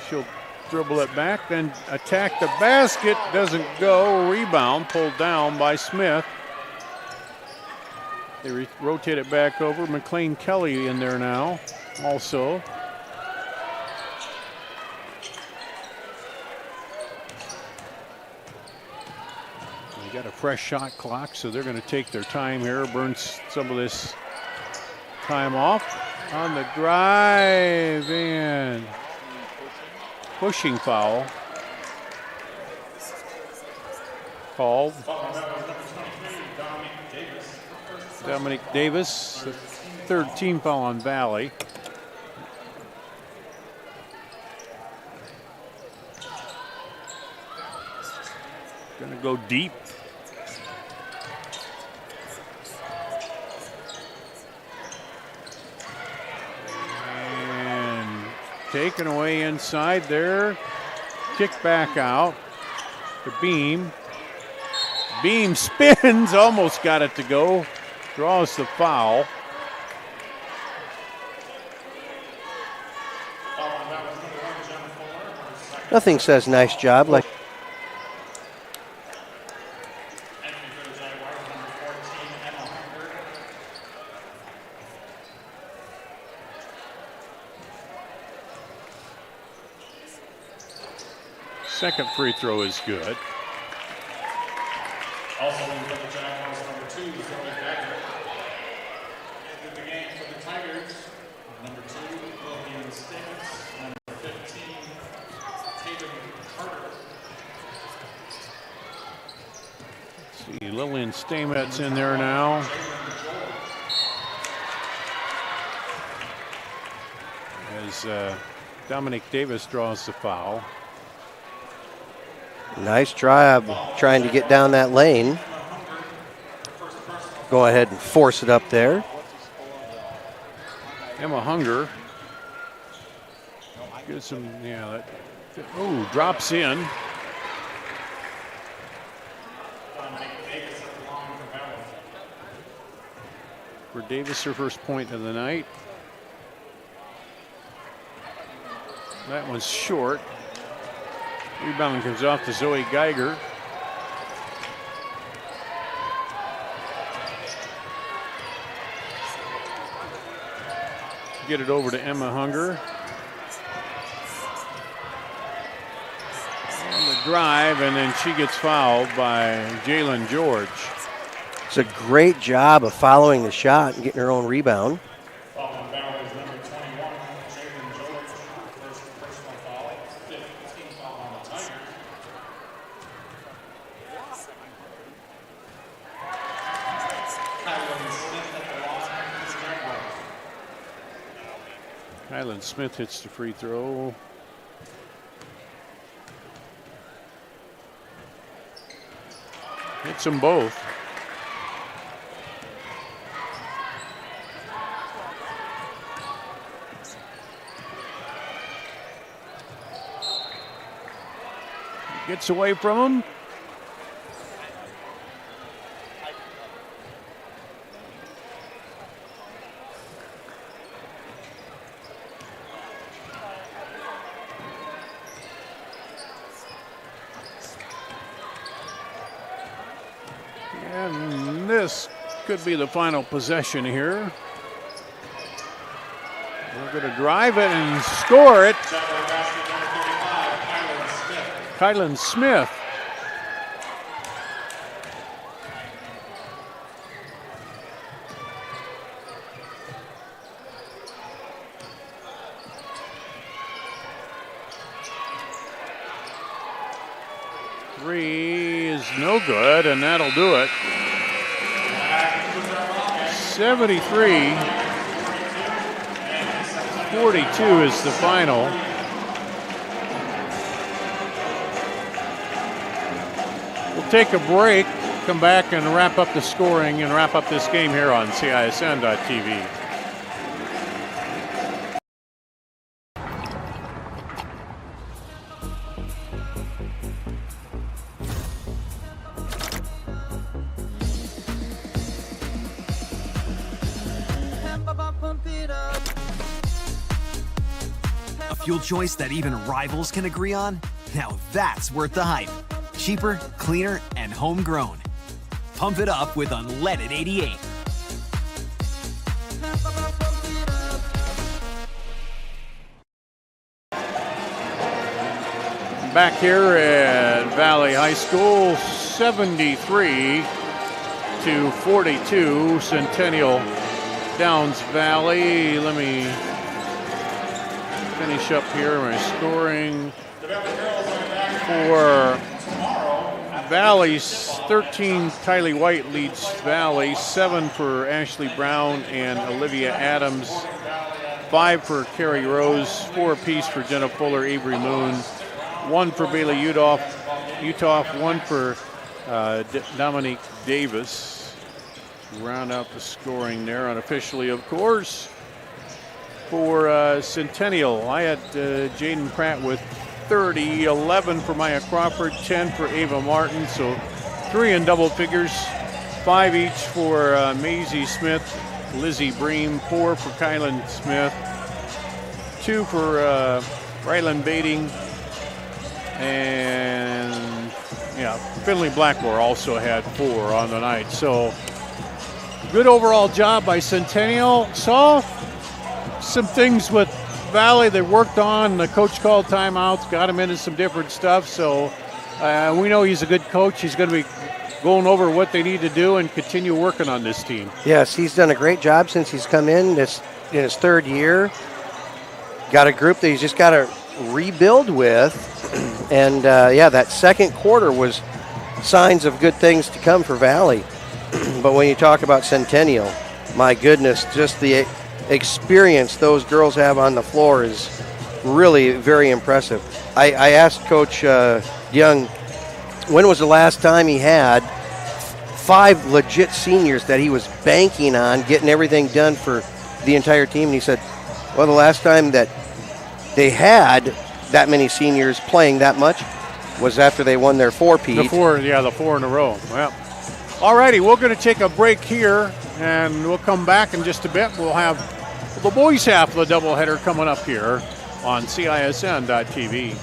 Speaker 1: She'll dribble it back, then attack the basket, doesn't go. Rebound pulled down by Smith. They rotate it back over. McLean Kelly in there now also. Got a fresh shot clock, so they're going to take their time here, burn some of this time off. On the drive and pushing foul called. Dominique Davis, the 3rd team foul on Valley. Going to go deep. Taken away inside there. Kick back out to Beam. Beam spins, almost got it to go. Draws the foul.
Speaker 2: Nothing says nice job like.
Speaker 1: Second free throw is good.
Speaker 11: Also in for the Jaguars, number 2, Zoe Geiger. Into the game for the Tigers, number 2, Lillian Stamets. Number 15, Tatum Carter.
Speaker 1: See, Lillian Stamets in there now. As Dominique Davis draws the foul.
Speaker 2: Nice job trying to get down that lane. Go ahead and force it up there.
Speaker 1: Emma Hunger. Gets some, drops in. For Davis, her first point of the night. That one's short. Rebound comes off to Zoe Geiger. Get it over to Emma Hunger. And the drive, and then she gets fouled by Jalen George.
Speaker 2: It's a great job of following the shot and getting her own rebound.
Speaker 1: Kylan Smith hits the free throw. Hits them both. Gets away from him. And this could be the final possession here. We're going to drive it and score it. Kylan Smith. Three is no good, and that'll do it. 73-42 is the final. We'll take a break, come back and wrap up the scoring and wrap up this game here on CISN.TV.
Speaker 12: Fuel choice that even rivals can agree on? Now that's worth the hype. Cheaper, cleaner, and homegrown. Pump it up with unleaded 88.
Speaker 1: Back here at Valley High School, 73-42, Centennial Downs Valley. Let me finish up here my scoring for Valley's 13. Kylie White leads Valley, 7 for Ashley Brown and Olivia Adams, 5 for Carrie Rose, 4 apiece for Jenna Fuller, Avery Moon, 1 for Bailey Utoff, 1 for Dominique Davis. Round out the scoring there unofficially, of course. For Centennial, I had Jaden Pratt with 30, 11 for Maya Crawford, 10 for Ava Martin, so 3 in double figures, 5 each for Maisie Smith, Lizzie Bream, 4 for Kylan Smith, 2 for Rylan Bading, And, yeah, Finley Blackmore also had 4 on the night. So, good overall job by Centennial. Saw some things with Valley they worked on. The coach called timeouts, got him into some different stuff. So, we know he's a good coach. He's going to be going over what they need to do and continue working on this team.
Speaker 2: Yes, he's done a great job since he's come in his 3rd year. Got a group that he's just got to rebuild with. And, that second quarter was signs of good things to come for Valley. But when you talk about Centennial, my goodness, just the experience those girls have on the floor is really very impressive. I asked Coach Young, when was the last time he had 5 legit seniors that he was banking on getting everything done for the entire team? And he said, well, the last time that they had that many seniors playing that much was after they won their 4-peat.
Speaker 1: The 4 in a row. Well, all righty, we're going to take a break here, and we'll come back in just a bit. We'll have the boys' half of the doubleheader coming up here on CISN.TV.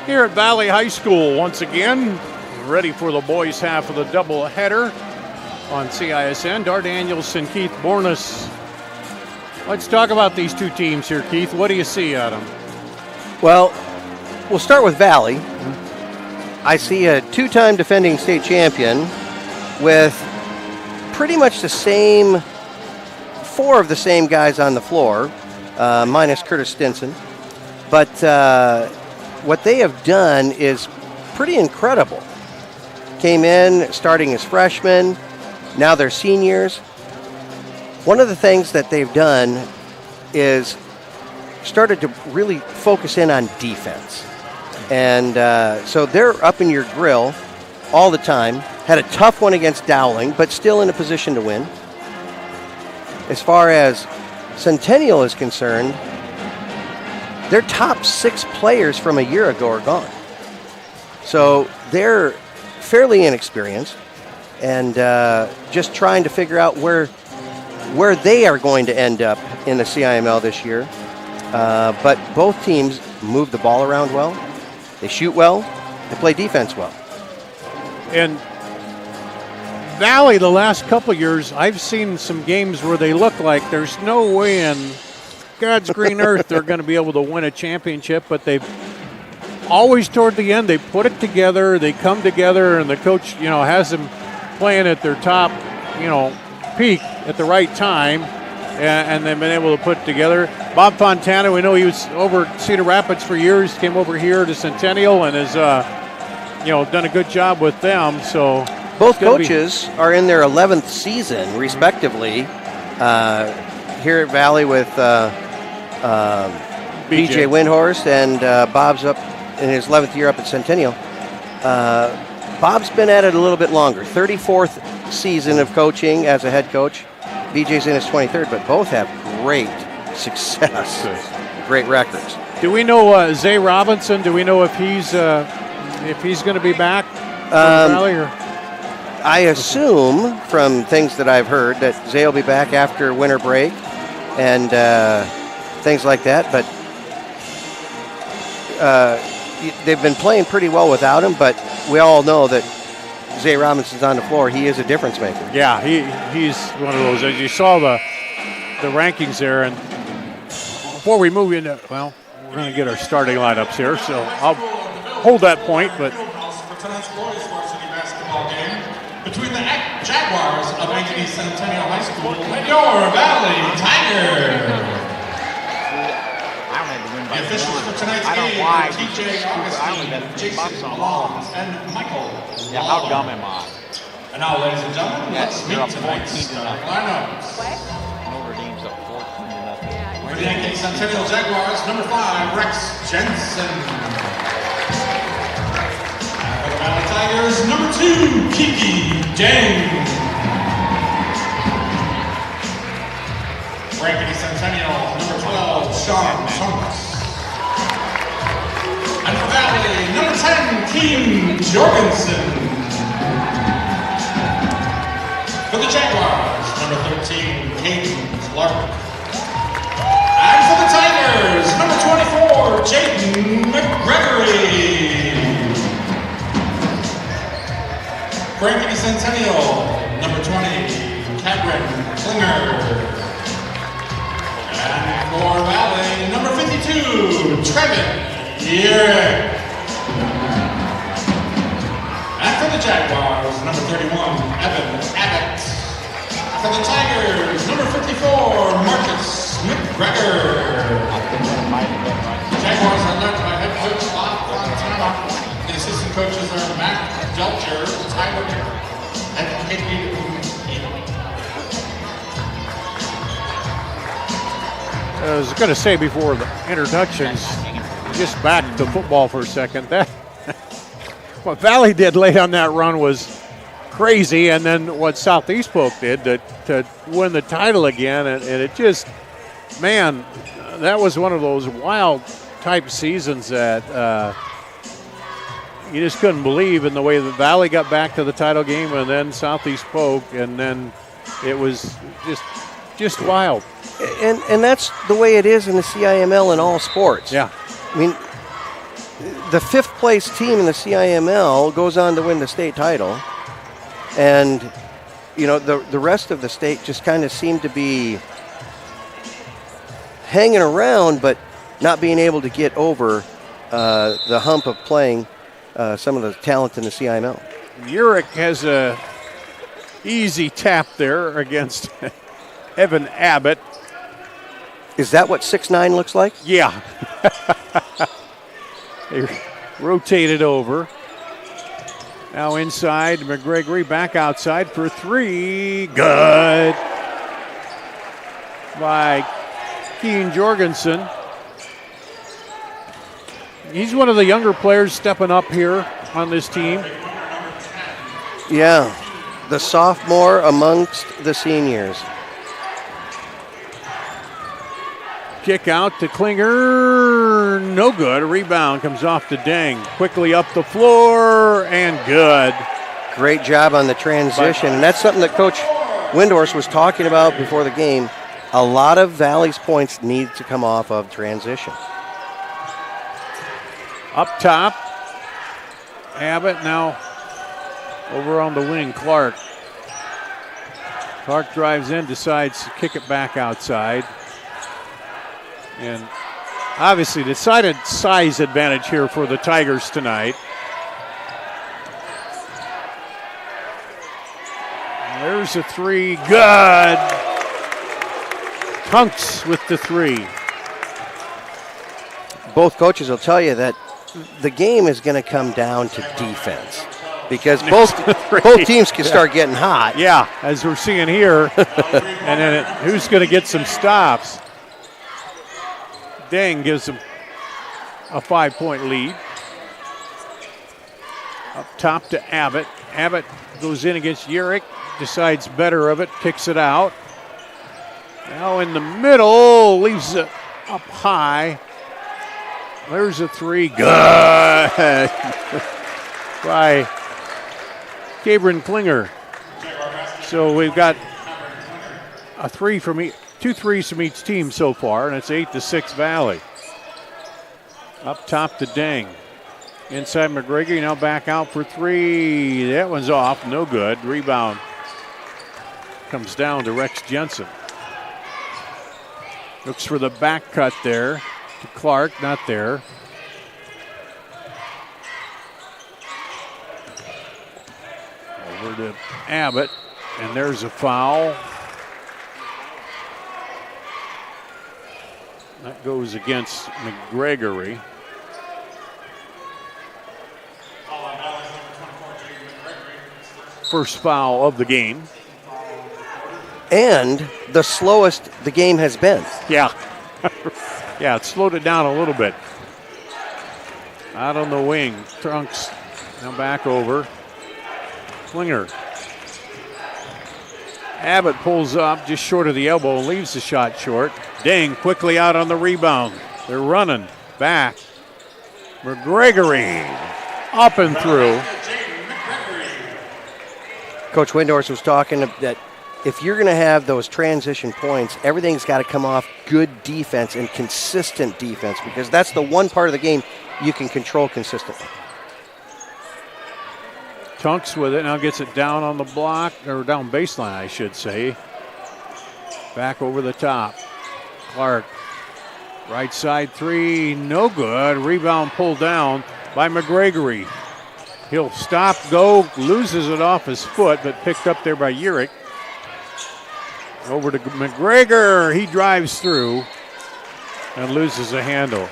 Speaker 1: Here at Valley High School, once again, ready for the boys' half of the doubleheader on CISN. Dar Daniels and Keith Bornus Let's talk about these two teams here, Keith. What do you see out of them?
Speaker 2: Well, we'll start with Valley. I see a two-time defending state champion with pretty much the same, 4 of the same guys on the floor, minus Curtis Stinson. But what they have done is pretty incredible. Came in starting as freshmen, now they're seniors. One of the things that they've done is started to really focus in on defense. And so they're up in your grill all the time. Had a tough one against Dowling, but still in a position to win. As far as Centennial is concerned, their top 6 players from a year ago are gone. So they're fairly inexperienced and just trying to figure out where they are going to end up in the CIML this year. But both teams move the ball around well. They shoot well. They play defense well.
Speaker 1: And Valley, the last couple of years, I've seen some games where they look like there's no way in God's green earth they're going to be able to win a championship, but they've always toward the end, they put it together, they come together, and the coach, has them playing at their top, peak at the right time, and they've been able to put it together. Bob Fontana, we know he was over at Cedar Rapids for years, came over here to Centennial and has, done a good job with them. So
Speaker 2: both coaches are in their 11th season, respectively, here at Valley with BJ Windhorst, and Bob's up in his 11th year up at Centennial. Bob's been at it a little bit longer, 34th season of coaching as a head coach. BJ's in his 23rd, but both have great success, great records.
Speaker 1: Do we know Zay Robinson? Do we know if he's going to be back from Valley? Or?
Speaker 2: I assume from things that I've heard that Zay will be back after winter break and things like that. But they've been playing pretty well without him. But we all know that Zay Robinson's on the floor. He is a difference maker.
Speaker 1: Yeah, he's one of those. As you saw the rankings there, and before we move into, well, we're going to get our starting lineups here, so I'll hold that point. But
Speaker 11: for tonight's glorious varsity basketball game between the Jaguars of Ankeny Centennial High School and your Valley Tigers. The officials for tonight's game are TJ Augustine, Jason Long, and Michael Long.
Speaker 18: Yeah, how dumb am I?
Speaker 11: And now, ladies and gentlemen, let's meet tonight's starting lineups.
Speaker 18: Notre Dame's up 14-0.
Speaker 11: For the Ankeny Centennial Jaguars, number 5, Rex Jensen. And for the Valley Tigers, number 2, Kiki Deng. For Ankeny Centennial, number 12, Sean Thomas. And for Valley, number 10, Keem Jorgensen. For the Jaguars, number 13, Caden Clark. And for the Tigers, number 24, Jaden McGregory. For Ankeny Centennial, number 20, Cameron Klinger. And for Valley, number 52, Trevin Yerrick. And for the Jaguars, number 31, Evan Abbott. For the Tigers, number 54, Marcus McGregor. The Jaguars are led by head coach Bob Fontana. The assistant coaches are Matt Delcher, Tyler, and Katie
Speaker 1: I was going to say before the introductions, just back to football for a second. That what Valley did late on that run was crazy, and then what Southeast Polk did to win the title again, and it just, man, that was one of those wild type seasons that you just couldn't believe in the way that Valley got back to the title game, and then Southeast Polk, and then it was just wild.
Speaker 2: And that's the way it is in the CIML in all sports.
Speaker 1: Yeah.
Speaker 2: I mean, the 5th place team in the CIML goes on to win the state title. And, the rest of the state just kind of seemed to be hanging around, but not being able to get over the hump of playing some of the talent in the CIML.
Speaker 1: Urick has a easy tap there against Evan Abbott.
Speaker 2: Is that what 6'9" looks like?
Speaker 1: Yeah. They rotated over. Now inside, McGregory back outside for three. Good. By Keen Jorgensen. He's one of the younger players stepping up here on this team.
Speaker 2: Yeah, the sophomore amongst the seniors.
Speaker 1: Kick out to Klinger, no good. A rebound comes off to Deng. Quickly up the floor and good.
Speaker 2: Great job on the transition, and that's something that Coach Windhorst was talking about before the game. A lot of Valley's points need to come off of transition.
Speaker 1: Up top, Abbott now over on the wing, Clark. Clark drives in, decides to kick it back outside. And obviously decided size advantage here for the Tigers tonight. There's a three, good. Tunks with the three.
Speaker 2: Both coaches will tell you that the game is going to come down to defense because both teams can start getting hot.
Speaker 1: Yeah, as we're seeing here. And then who's going to get some stops? Deng gives them a 5-point lead. Up top to Abbott. Abbott goes in against Urick, decides better of it, kicks it out. Now in the middle, leaves it up high. There's a three, good. By Cabrin Klinger. So we've got a three from two threes from each team so far, and it's 8-6 Valley. Up top to Deng. Inside McGregor, now back out for three. That one's off, no good. Rebound comes down to Rex Jensen. Looks for the back cut there to Clark, not there. Over to Abbott, and there's a foul. That goes against McGregory. First foul of the game.
Speaker 2: And the slowest the game has been.
Speaker 1: Yeah. Yeah, it slowed it down a little bit. Out on the wing, Trunks now back over. Klinger. Abbott pulls up just short of the elbow and leaves the shot short. Deng quickly out on the rebound. They're running back. McGregory up and through.
Speaker 2: Coach Windhorst was talking that if you're going to have those transition points, everything's got to come off good defense and consistent defense because that's the one part of the game you can control consistently.
Speaker 1: Tunks with it, now gets it down on the block, or down baseline, I should say. Back over the top. Clark, right side three, no good. Rebound pulled down by McGregory. He'll stop, go, loses it off his foot, but picked up there by Urick. Over to McGregor, he drives through and loses a handle.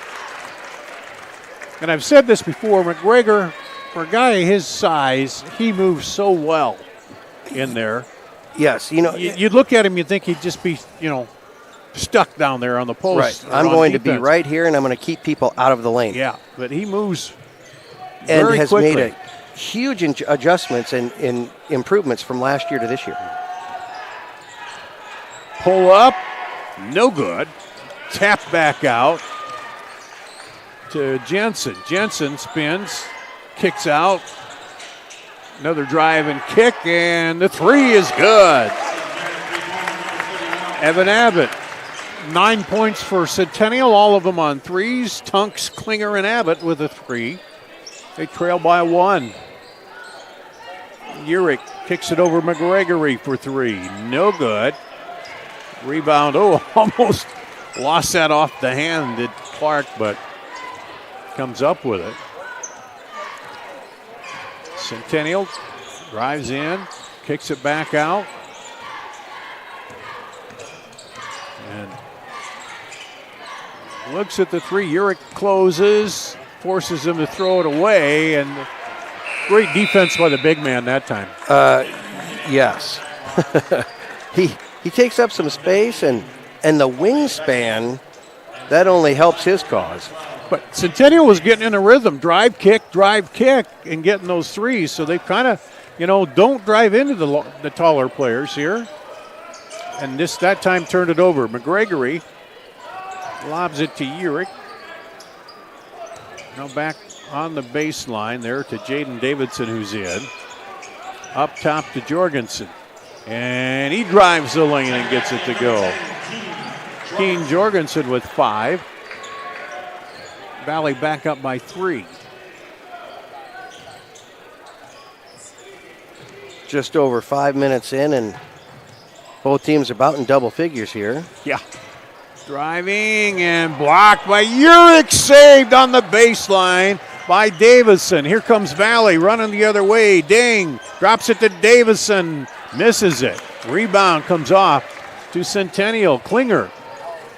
Speaker 1: And I've said this before, McGregor, for a guy his size, he moves so well in there.
Speaker 2: Yes,
Speaker 1: you'd look at him, you'd think he'd just be, stuck down there on the post.
Speaker 2: Right, I'm going to be right here, and I'm going to keep people out of the lane.
Speaker 1: Yeah, but he moves
Speaker 2: and
Speaker 1: very
Speaker 2: has
Speaker 1: quickly.
Speaker 2: made a huge adjustments and improvements from last year to this year.
Speaker 1: Pull up, no good. Tap back out to Jensen. Jensen spins, kicks out. Another drive and kick, and the three is good. Evan Abbott, 9 points for Centennial, all of them on threes. Tunks, Klinger, and Abbott with a three. They trail by one. Urick kicks it over McGregory for three. No good. Rebound, almost Lost that off the hand, did Clark, but comes up with it. Centennial drives in, kicks it back out. And looks at the three. Urick closes, forces him to throw it away, and great defense by the big man that time.
Speaker 2: Yes. he takes up some space, and the wingspan, that only helps his cause.
Speaker 1: But Centennial was getting in a rhythm, drive, kick, and getting those threes. So they kind of, don't drive into the taller players here. And that time turned it over. McGregory lobs it to Urick. Now back on the baseline there to Jaden Davidson, who's in. Up top to Jorgensen. And he drives the lane and gets it to go. Keen Jorgensen with 5. Valley back up by 3.
Speaker 2: Just over 5 minutes in, and both teams about in double figures here.
Speaker 1: Yeah. Driving and blocked by Urick, saved on the baseline by Davison. Here comes Valley running the other way. Ding, drops it to Davison, misses it. Rebound comes off to Centennial. Klinger,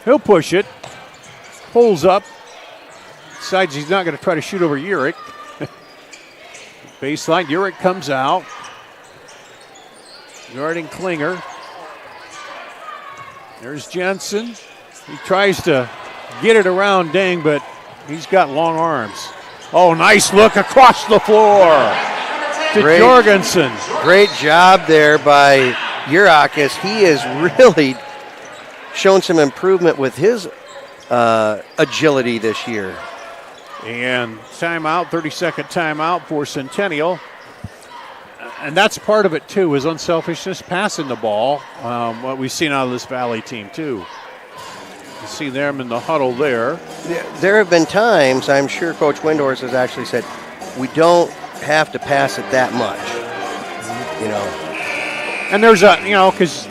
Speaker 1: he'll push it, pulls up, decides he's not going to try to shoot over Urick. Baseline, Urick comes out, guarding Klinger. There's Jensen. He tries to get it around Ding, but he's got long arms. Oh, nice look across the floor to Jorgensen.
Speaker 2: Great job there by Urakis. He has really shown some improvement with his agility this year.
Speaker 1: And timeout, 30-second timeout for Centennial. And that's part of it, too, is unselfishness, passing the ball, what we've seen out of this Valley team, too. You see them in the huddle there.
Speaker 2: There have been times, I'm sure Coach Windhorst has actually said, we don't have to pass it that much,
Speaker 1: And there's because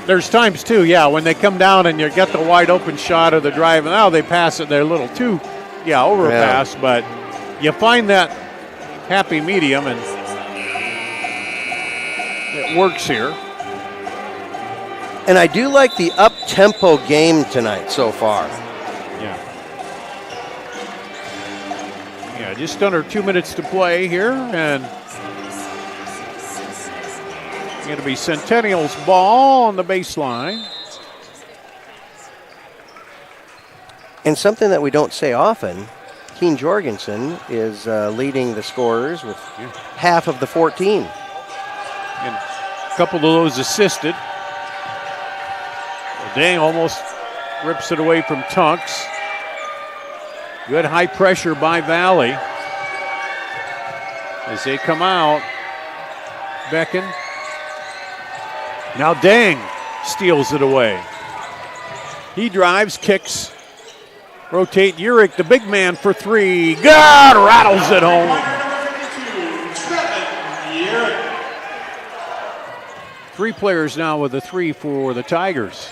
Speaker 1: there's times, too, when they come down and you get the wide open shot of the drive, and now they pass it, they're a little too, overpass, but you find that happy medium, and it works here.
Speaker 2: And I do like the up-tempo game tonight so far.
Speaker 1: Yeah, just under 2 minutes to play here, and it's going to be Centennial's ball on the baseline.
Speaker 2: And something that we don't say often, Keen Jorgensen is leading the scorers with half of the 14.
Speaker 1: And a couple of those assisted. Dang almost rips it away from Tunks. Good high pressure by Valley. As they come out, Becken. Now Dang steals it away. He drives, kicks, rotate Urick, the big man for 3. God, rattles it home. 3 players now with a 3 for the Tigers.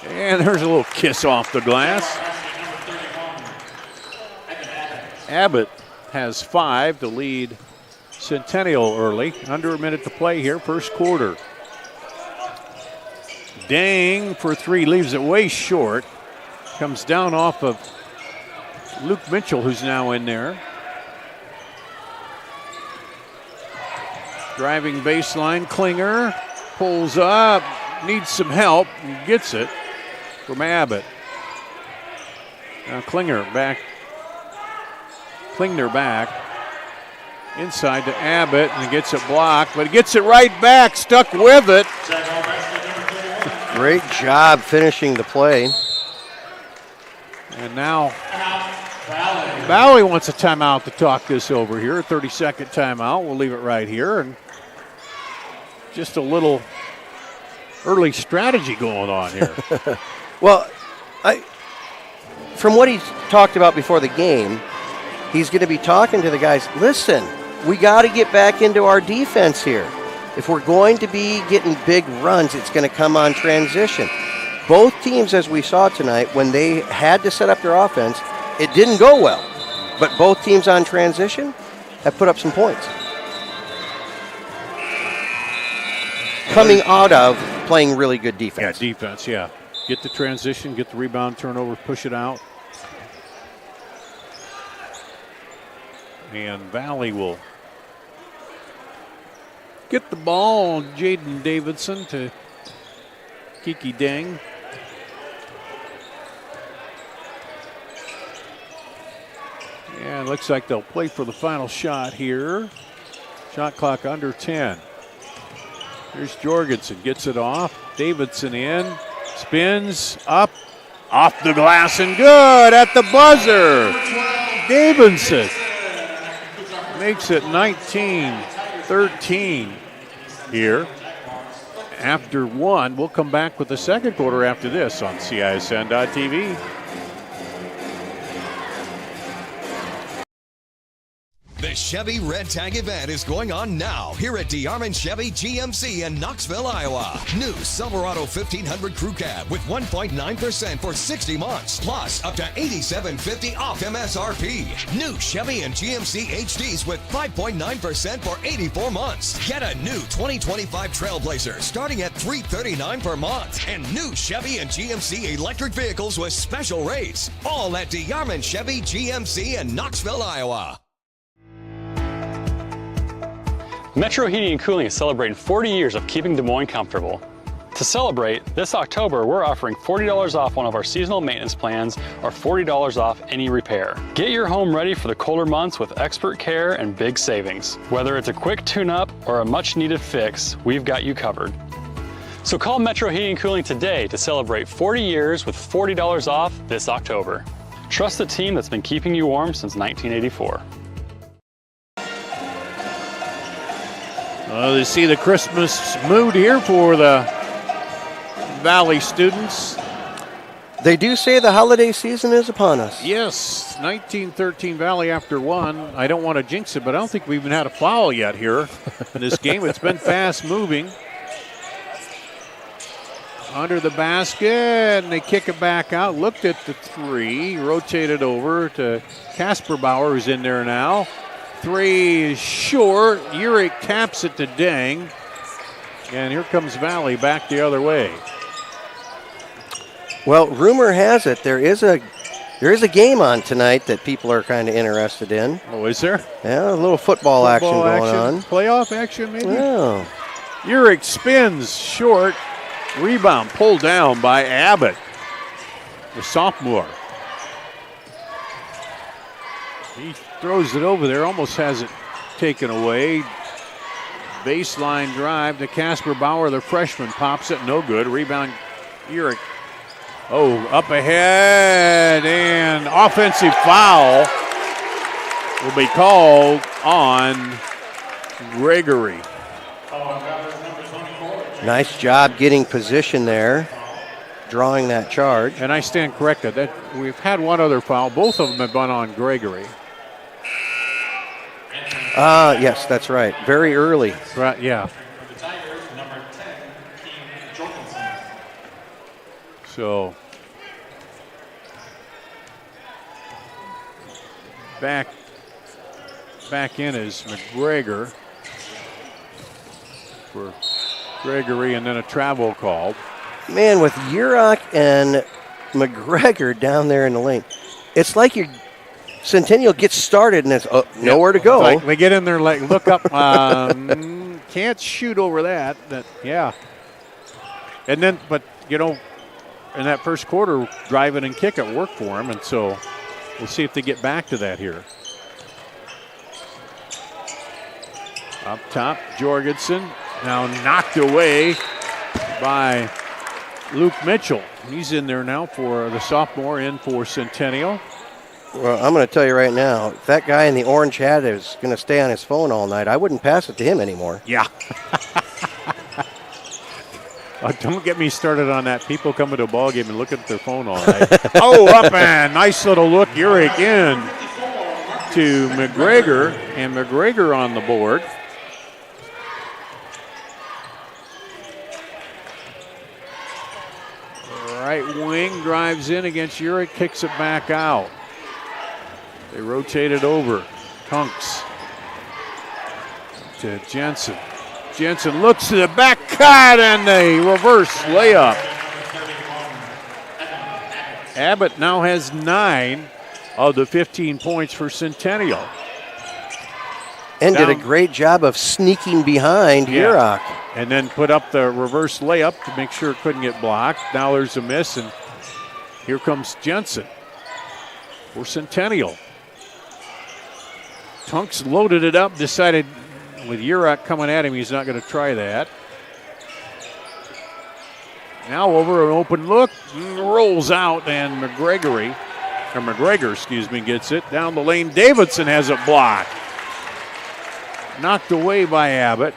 Speaker 1: And there's a little kiss off the glass. Abbott has 5 to lead Centennial early. Under a minute to play here, first quarter. Dang for 3, leaves it way short. Comes down off of Luke Mitchell, who's now in there. Driving baseline, Klinger pulls up, needs some help, and gets it from Abbott. Now Klinger back. Inside to Abbott, and he gets it blocked, but he gets it right back, stuck with it.
Speaker 2: Great job finishing the play.
Speaker 1: And now Valley wants a timeout to talk this over here. A 30-second timeout. We'll leave it right here. And just a little early strategy going on here.
Speaker 2: Well, from what he's talked about before the game, he's going to be talking to the guys, listen, we got to get back into our defense here. If we're going to be getting big runs, it's going to come on transition. Both teams, as we saw tonight, when they had to set up their offense, it didn't go well. But both teams on transition have put up some points. Coming out of playing really good defense.
Speaker 1: Yeah, defense, yeah. Get the transition, get the rebound, turnover, push it out. And Valley will get the ball. Jaden Davidson to Kiki Deng. And looks like they'll play for the final shot here. Shot clock under 10. Here's Jorgensen, gets it off. Davidson in, spins, up, off the glass and good at the buzzer. Davidson makes it 19-13 here. After one, we'll come back with the second quarter after this on CISN.TV.
Speaker 3: The Chevy Red Tag event is going on now here at DeArmond Chevy GMC in Knoxville, Iowa. New Silverado 1500 Crew Cab with 1.9% for 60 months, plus up to $87.50 off MSRP. New Chevy and GMC HDs with 5.9% for 84 months. Get a new 2025 Trailblazer starting at $339 per month. And new Chevy and GMC electric vehicles with special rates. All at DeArmond Chevy GMC in Knoxville, Iowa.
Speaker 4: Metro Heating and Cooling is celebrating 40 years of keeping Des Moines comfortable. To celebrate, this October we're offering $40 off one of our seasonal maintenance plans or $40 off any repair. Get your home ready for the colder months with expert care and big savings. Whether it's a quick tune-up or a much-needed fix, we've got you covered. So call Metro Heating and Cooling today to celebrate 40 years with $40 off this October. Trust the team that's been keeping you warm since 1984.
Speaker 1: You see the Christmas mood here for the Valley students.
Speaker 2: They do say the holiday season is upon us.
Speaker 1: Yes, 19-13 Valley after one. I don't want to jinx it, but I don't think we've even had a foul yet here in this game. It's been fast moving. Under the basket, and they kick it back out. Looked at the three, rotated over to Casper Bauer, who's in there now. Three is short. Urick taps it to Deng. And here comes Valley back the other way.
Speaker 2: Well, rumor has it there is a game on tonight that people are kind of interested in.
Speaker 1: Oh, is there?
Speaker 2: Yeah, a little football action going on.
Speaker 1: Playoff action, maybe?
Speaker 2: Yeah.
Speaker 1: Urick spins short. Rebound pulled down by Abbott, the sophomore. He throws it over there, almost has it taken away. Baseline drive to Casper Bauer, the freshman, pops it, no good. Rebound, Urick. Oh, up ahead, and offensive foul will be called on Gregory.
Speaker 2: Nice job getting position there, drawing that charge.
Speaker 1: And I stand corrected. That we've had one other foul. Both of them have been on Gregory.
Speaker 2: Yes, that's right. Very early.
Speaker 1: Right, yeah. So back in is McGregor for Gregory, and then a travel called.
Speaker 2: Man, with Urick and McGregor down there in the lane, it's like your Centennial gets started and it's nowhere to go.
Speaker 1: Like they get in there, like look up, can't shoot over that. Yeah. And then, but you know, in that first quarter, driving and kick it worked for him, and so we'll see if they get back to that here. Up top, Jorgensen. Now knocked away by Luke Mitchell. He's in there now for the sophomore in for Centennial.
Speaker 2: Well, I'm going to tell you right now, if that guy in the orange hat is going to stay on his phone all night, I wouldn't pass it to him anymore.
Speaker 1: Yeah. Don't get me started on that. People coming to a ball game and looking at their phone all night. Oh, up and nice little look. Urick in to McGregor, and McGregor on the board. Right wing drives in against Urich, kicks it back out. They rotate it over. Tunks to Jensen. Jensen looks to the back cut and a reverse layup. Abbott now has 9 of the 15 points for Centennial.
Speaker 2: And did a great job of sneaking behind Urich.
Speaker 1: And then put up the reverse layup to make sure it couldn't get blocked. Now there's a miss, and here comes Jensen for Centennial. Tunks loaded it up, decided with Urich coming at him, he's not going to try that. Now over an open look, rolls out, and McGregor, gets it down the lane. Davidson has it blocked. Knocked away by Abbott.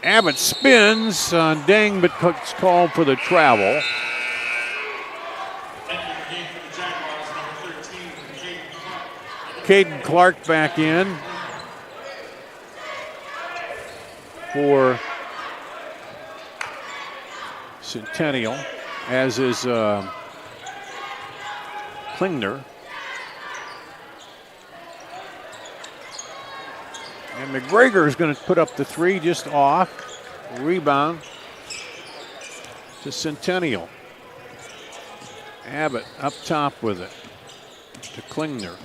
Speaker 1: Abbott spins on Deng, but Cook's called for the travel. Caden Clark back in for Centennial, as is Klingner. And McGregor is going to put up the 3 just off. Rebound to Centennial. Abbott up top with it to Klingner.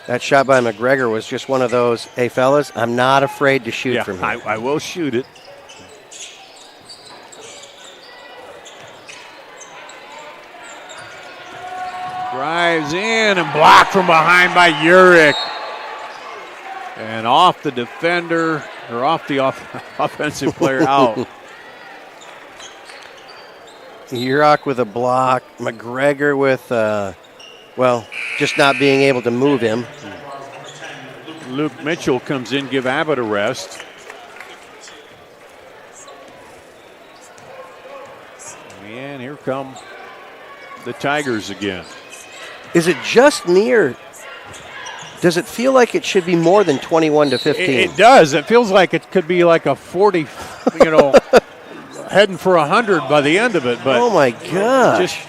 Speaker 2: That shot by McGregor was just one of those, hey, fellas, I'm not afraid to shoot from here.
Speaker 1: I will shoot it. Drives in and blocked from behind by Urich. And off the defender, or off the offensive player out.
Speaker 2: Urich with a block. McGregor with, just not being able to move him.
Speaker 1: Luke Mitchell comes in, give Abbott a rest. And here come the Tigers again.
Speaker 2: Is it just me, or does it feel like it should be more than 21-15?
Speaker 1: It does. It feels like it could be like a 40, heading for 100 by the end of it. But
Speaker 2: oh my gosh.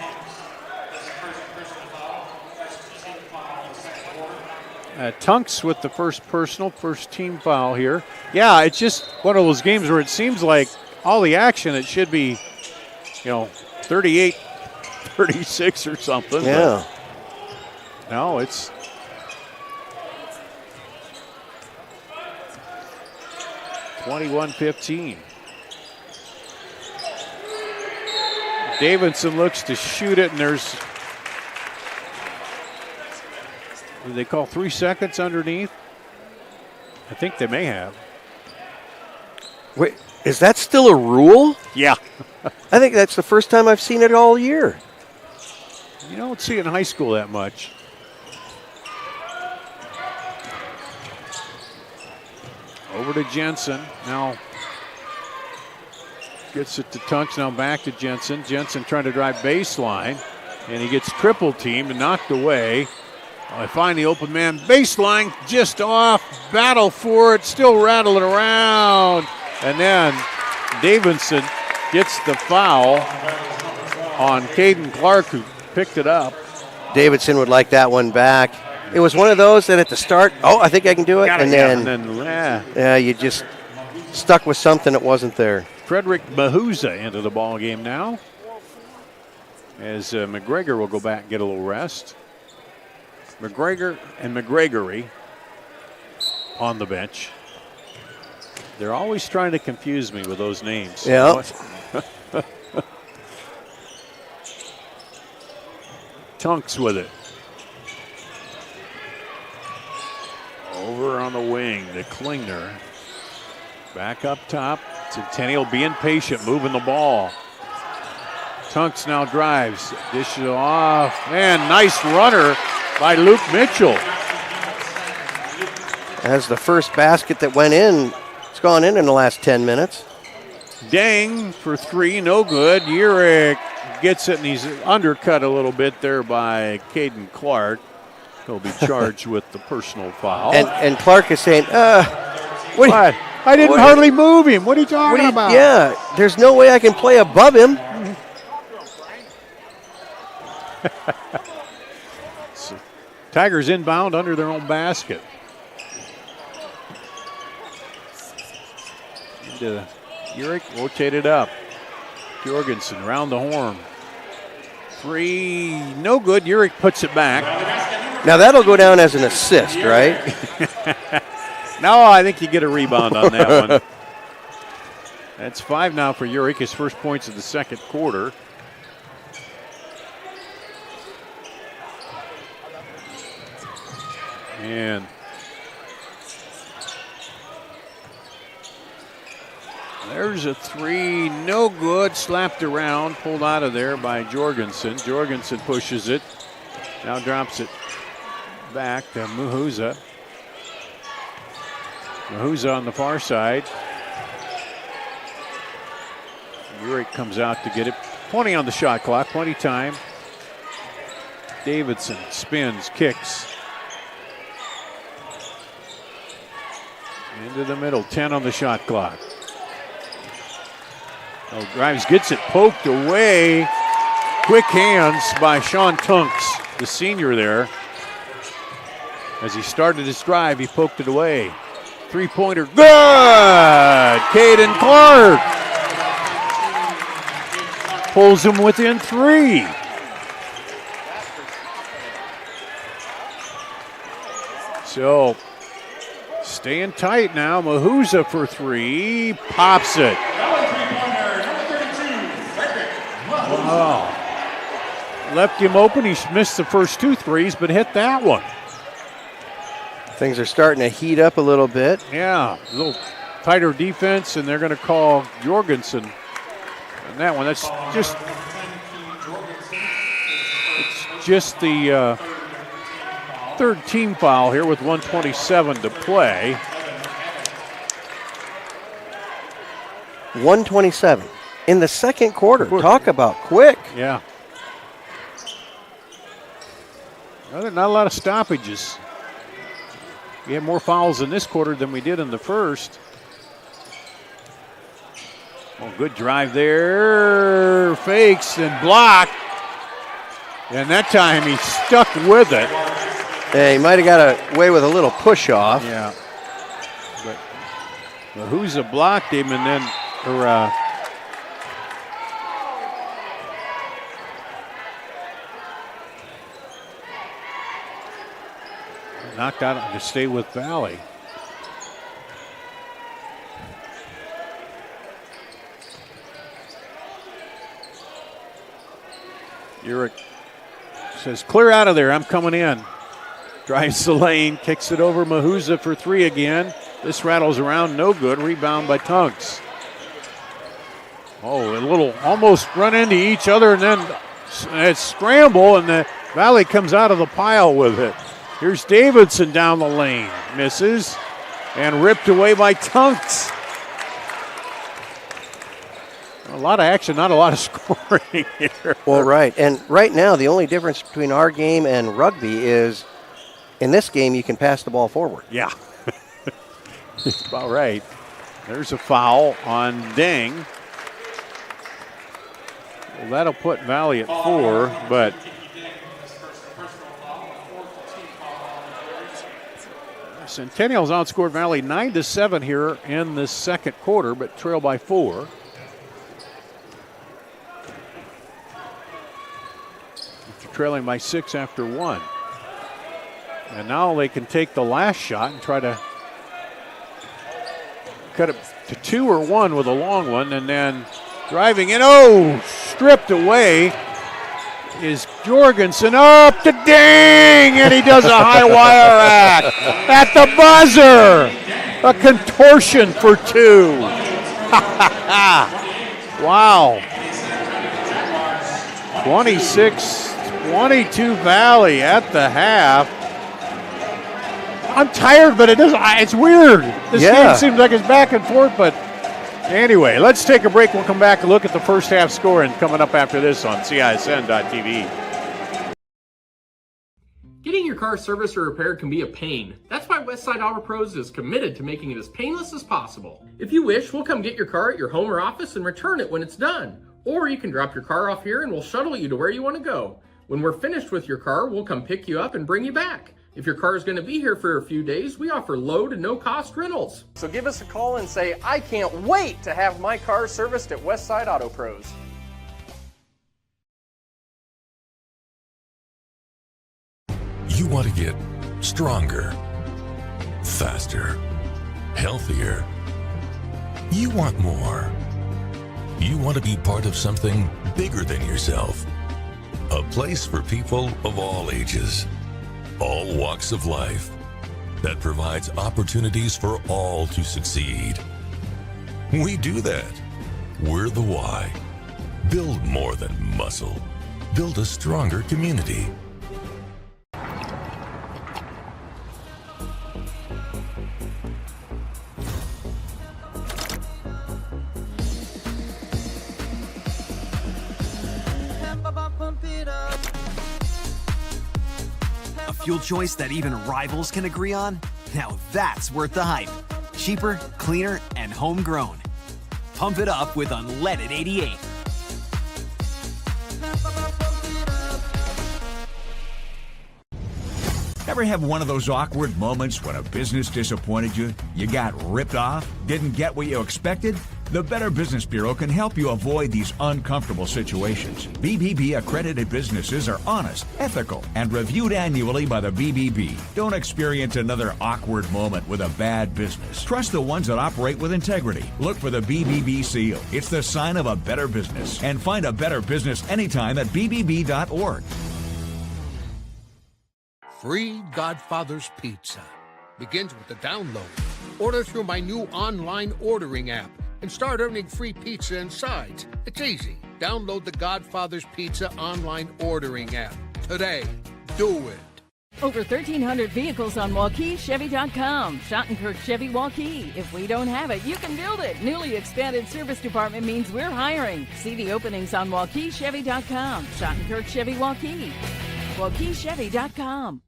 Speaker 1: Tunks with the first team foul here. Yeah, it's just one of those games where it seems like all the action, it should be, 38-36 or something.
Speaker 2: Yeah.
Speaker 1: No, it's (21-15). Davidson looks to shoot it, and there's, do they call 3 seconds underneath? I think they may have.
Speaker 2: Wait, is that still a rule?
Speaker 1: Yeah.
Speaker 2: I think that's the first time I've seen it all year.
Speaker 1: You don't see it in high school that much. Over to Jensen. Now gets it to Tunks. Now back to Jensen. Jensen trying to drive baseline. And he gets triple teamed and knocked away. I find the open man baseline just off. Battle for it. Still rattling around. And then Davidson gets the foul on Caden Clark, who picked it up.
Speaker 2: Davidson would like that one back. It was one of those that at the start, I think I can do it. You just stuck with something that wasn't there.
Speaker 1: Frederick Mahuza into the ball game now, as McGregor will go back and get a little rest. McGregor and McGregory on the bench. They're always trying to confuse me with those names.
Speaker 2: Yeah.
Speaker 1: Tunks with it. Over on the wing to Klingner. Back up top. Centennial being patient, moving the ball. Tunks now drives. Dishes off. And nice runner by Luke Mitchell.
Speaker 2: As the first basket that went in, it's gone in the last 10 minutes.
Speaker 1: Deng for 3, no good. Urich gets it, and he's undercut a little bit there by Caden Clark. He'll be charged with the personal foul.
Speaker 2: And Clark is saying,
Speaker 1: I didn't hardly move him. What are you talking about?
Speaker 2: Yeah, there's no way I can play above him.
Speaker 1: So, Tigers inbound under their own basket. Urick rotated up. Jorgensen around the horn. 3, no good. Urick puts it back.
Speaker 2: Now that'll go down as an assist, right?
Speaker 1: No, I think you get a rebound on that one. That's 5 now for Urick, his first points of the second quarter. And there's a 3, no good, slapped around, pulled out of there by Jorgensen. Jorgensen pushes it, now drops it back to Muhuza. Muhuza on the far side. Urick comes out to get it. 20 on the shot clock, plenty time. Davidson spins, kicks. Into the middle, 10 on the shot clock. Oh, Grimes gets it poked away. Quick hands by Sean Tunks, the senior there. As he started his drive, he poked it away. Three-pointer, good! Caden Clark pulls him within 3. So, staying tight now. Muhuza for 3, pops it. Oh. Left him open. He missed the first 2 threes, but hit that one.
Speaker 2: Things are starting to heat up a little bit.
Speaker 1: Yeah, a little tighter defense, and they're going to call Jorgensen on that one. That's just the third team foul here with 1:27 to play.
Speaker 2: 1:27 in the second quarter. Talk about quick.
Speaker 1: Yeah. Not a lot of stoppages. We had more fouls in this quarter than we did in the first. Oh, good drive there. Fakes and blocked. And that time he stuck with it.
Speaker 2: Yeah, he might have got away with a little push off.
Speaker 1: Yeah. But Muhuza blocked him and then knocked out to stay with Valley. Urick says, clear out of there, I'm coming in. Drives the lane, kicks it over Muhuza for 3 again. This rattles around, no good. Rebound by Tunks. Oh, a little almost run into each other and then it's scramble and the Valley comes out of the pile with it. Here's Davidson down the lane, misses, and ripped away by Tunks. A lot of action, not a lot of scoring here.
Speaker 2: Well, right, and right now the only difference between our game and rugby is in this game you can pass the ball forward.
Speaker 1: Yeah, that's about right. There's a foul on Deng. Well, that'll put Valley at 4, but Centennial's outscored Valley 9-7 here in the second quarter, but trail by 4. Trailing by 6 after 1. And now they can take the last shot and try to cut it to 2 or 1 with a long one, and then driving in. Oh, stripped away is Jorgensen up to Deng, and he does a high wire act at the buzzer. A contortion for 2. Wow. 26-22 Valley at the half. I'm tired, but it's weird. This game seems like it's back and forth, but anyway, let's take a break. We'll come back and look at the first half score and coming up after this on CISN.TV.
Speaker 7: Getting your car serviced or repaired can be a pain. That's why Westside Auto Pros is committed to making it as painless as possible. If you wish, we'll come get your car at your home or office and return it when it's done. Or you can drop your car off here and we'll shuttle you to where you want to go. When we're finished with your car, we'll come pick you up and bring you back. If your car is going to be here for a few days, we offer low to no cost rentals.
Speaker 8: So give us a call and say, I can't wait to have my car serviced at Westside Auto Pros.
Speaker 9: You want to get stronger, faster, healthier. You want more. You want to be part of something bigger than yourself. A place for people of all ages, all walks of life, that provides opportunities for all to succeed. We do that. We're the why. Build more than muscle. Build a stronger community.
Speaker 12: A fuel choice that even rivals can agree on? Now that's worth the hype. Cheaper, cleaner, and homegrown. Pump it up with unleaded 88.
Speaker 13: Ever have one of those awkward moments when a business disappointed you? You got ripped off? Didn't get what you expected? The Better Business Bureau can help you avoid these uncomfortable situations. BBB accredited businesses are honest, ethical, and reviewed annually by the BBB. Don't experience another awkward moment with a bad business. Trust the ones that operate with integrity. Look for the BBB seal. It's the sign of a better business. And find a better business anytime at bbb.org.
Speaker 14: Free Godfather's Pizza begins with the download. Order through my new online ordering app and start earning free pizza and sides. It's easy. Download the Godfather's Pizza online ordering app today. Do it.
Speaker 15: Over 1,300 vehicles on WaukeeChevy.com. Schottenkirk Chevy Waukee. If we don't have it, you can build it. Newly expanded service department means we're hiring. See the openings on WaukeeChevy.com. Schottenkirk Chevy Waukee. WaukeeChevy.com.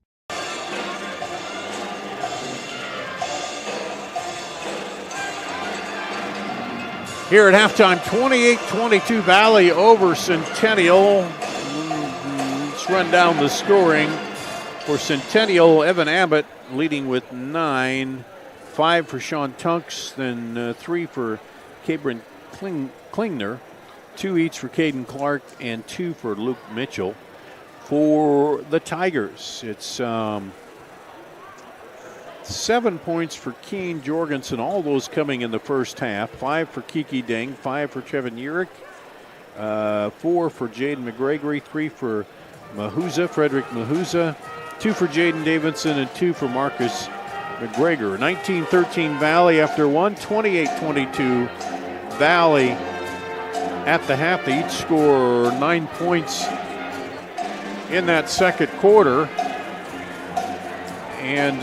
Speaker 1: Here at halftime, 28-22 Valley over Centennial. Let's run down the scoring. For Centennial, Evan Abbott leading with 9. 5 for Sean Tunks, then 3 for Cabrin Klingner. 2 each for Caden Clark and 2 for Luke Mitchell. For the Tigers, it's 7 points for Keen Jorgensen, all those coming in the first half. 5 for Kiki Deng, 5 for Trevin Urich, 4 for Jaden McGregory, 3 for Frederick Mahuza, 2 for Jaden Davidson, and 2 for Marcus McGregor. 19-13 Valley after one, 28-22 Valley at the half. They each score 9 points in that second quarter. And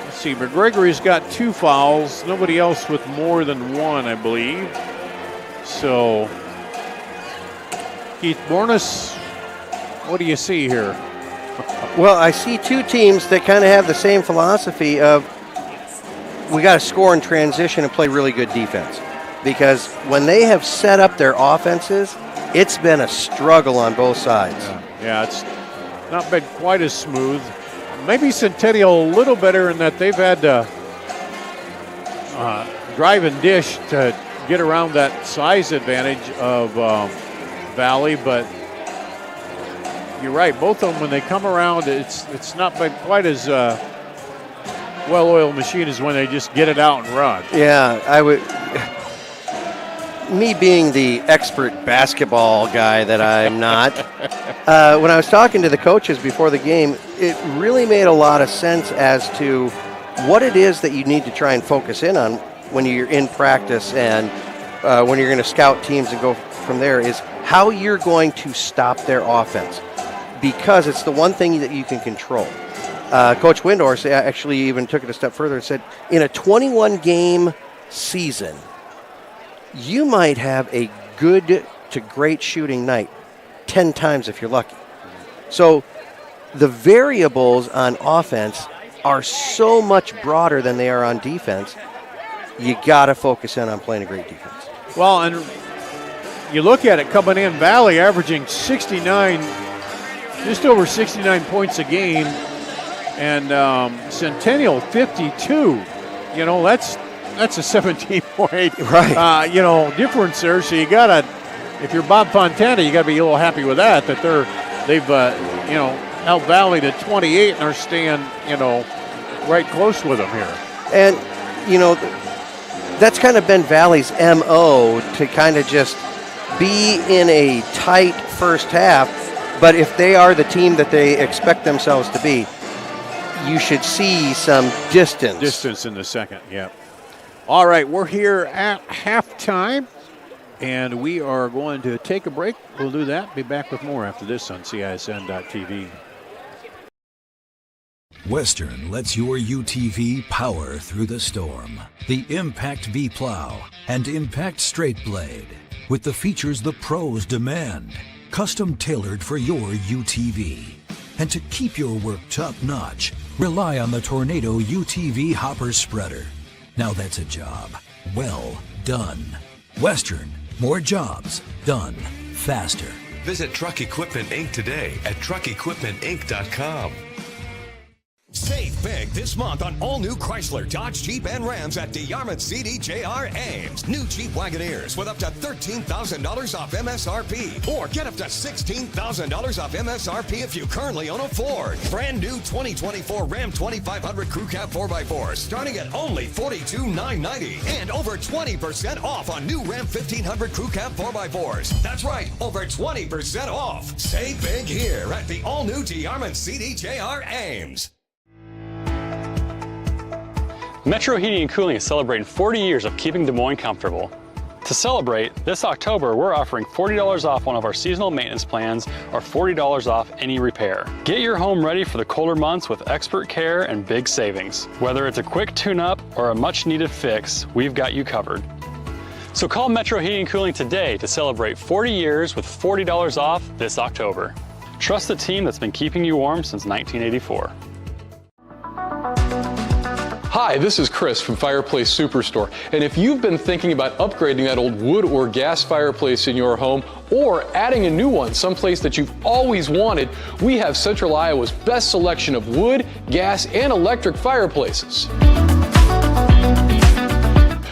Speaker 1: let's see, McGregory's got 2 fouls. Nobody else with more than 1, I believe. So, Keith Bornas, what do you see here?
Speaker 2: Well, I see 2 teams that kind of have the same philosophy of we got to score in transition and play really good defense. Because when they have set up their offenses, it's been a struggle on both sides.
Speaker 1: Yeah, it's not been quite as smooth. Maybe Centennial a little better in that they've had to drive and dish to get around that size advantage of Valley, but you're right. Both of them, when they come around, it's not been quite as well-oiled machine as when they just get it out and run.
Speaker 2: Yeah, I would. Me being the expert basketball guy that I'm not, when I was talking to the coaches before the game, it really made a lot of sense as to what it is that you need to try and focus in on when you're in practice and when you're going to scout teams and go from there, is how you're going to stop their offense, because it's the one thing that you can control. Coach Windhorst actually even took it a step further and said, in a 21-game season, you might have a good to great shooting night 10 times if you're lucky. So the variables on offense are so much broader than they are on defense. You got to focus in on playing a great defense.
Speaker 1: Well, and you look at it coming in, Valley averaging 69, just over 69 points a game, and Centennial 52. You know, that's a 17-point difference there. So you gotta, if you're Bob Fontana, you gotta be a little happy with that. That they've held Valley to 28 and are staying right close with them here.
Speaker 2: And that's kind of been Valley's MO, to kind of just be in a tight first half. But if they are the team that they expect themselves to be, you should see some distance.
Speaker 1: Distance in the second, yeah. All right, we're here at halftime, and we are going to take a break. We'll do that. Be back with more after this on CISN.TV.
Speaker 10: Western lets your UTV power through the storm. The Impact V Plow and Impact Straight Blade, with the features the pros demand. Custom tailored for your UTV. And to keep your work top-notch, rely on the Tornado UTV Hopper Spreader. Now that's a job well done. Western, more jobs done faster.
Speaker 17: Visit Truck Equipment Inc. today at truckequipmentinc.com.
Speaker 3: Save big this month on all new Chrysler, Dodge, Jeep, and Rams at DeYarmouth CDJR Ames. New Jeep Wagoneers with up to $13,000 off MSRP, or get up to $16,000 off MSRP if you currently own a Ford. Brand new 2024 Ram 2500 Crew Cab 4x4 starting at only $42,990, and over 20% off on new Ram 1500 Crew Cab 4x4s. That's right, over 20% off. Save big here at the all-new DeYarmouth CDJR Ames.
Speaker 4: Metro Heating and Cooling is celebrating 40 years of keeping Des Moines comfortable. To celebrate, this October we're offering $40 off one of our seasonal maintenance plans, or $40 off any repair. Get your home ready for the colder months with expert care and big savings. Whether it's a quick tune-up or a much-needed fix, we've got you covered. So call Metro Heating and Cooling today to celebrate 40 years with $40 off this October. Trust the team that's been keeping you warm since 1984.
Speaker 5: Hi, this is Chris from Fireplace Superstore, and if you've been thinking about upgrading that old wood or gas fireplace in your home, or adding a new one someplace that you've always wanted, we have Central Iowa's best selection of wood, gas, and electric fireplaces.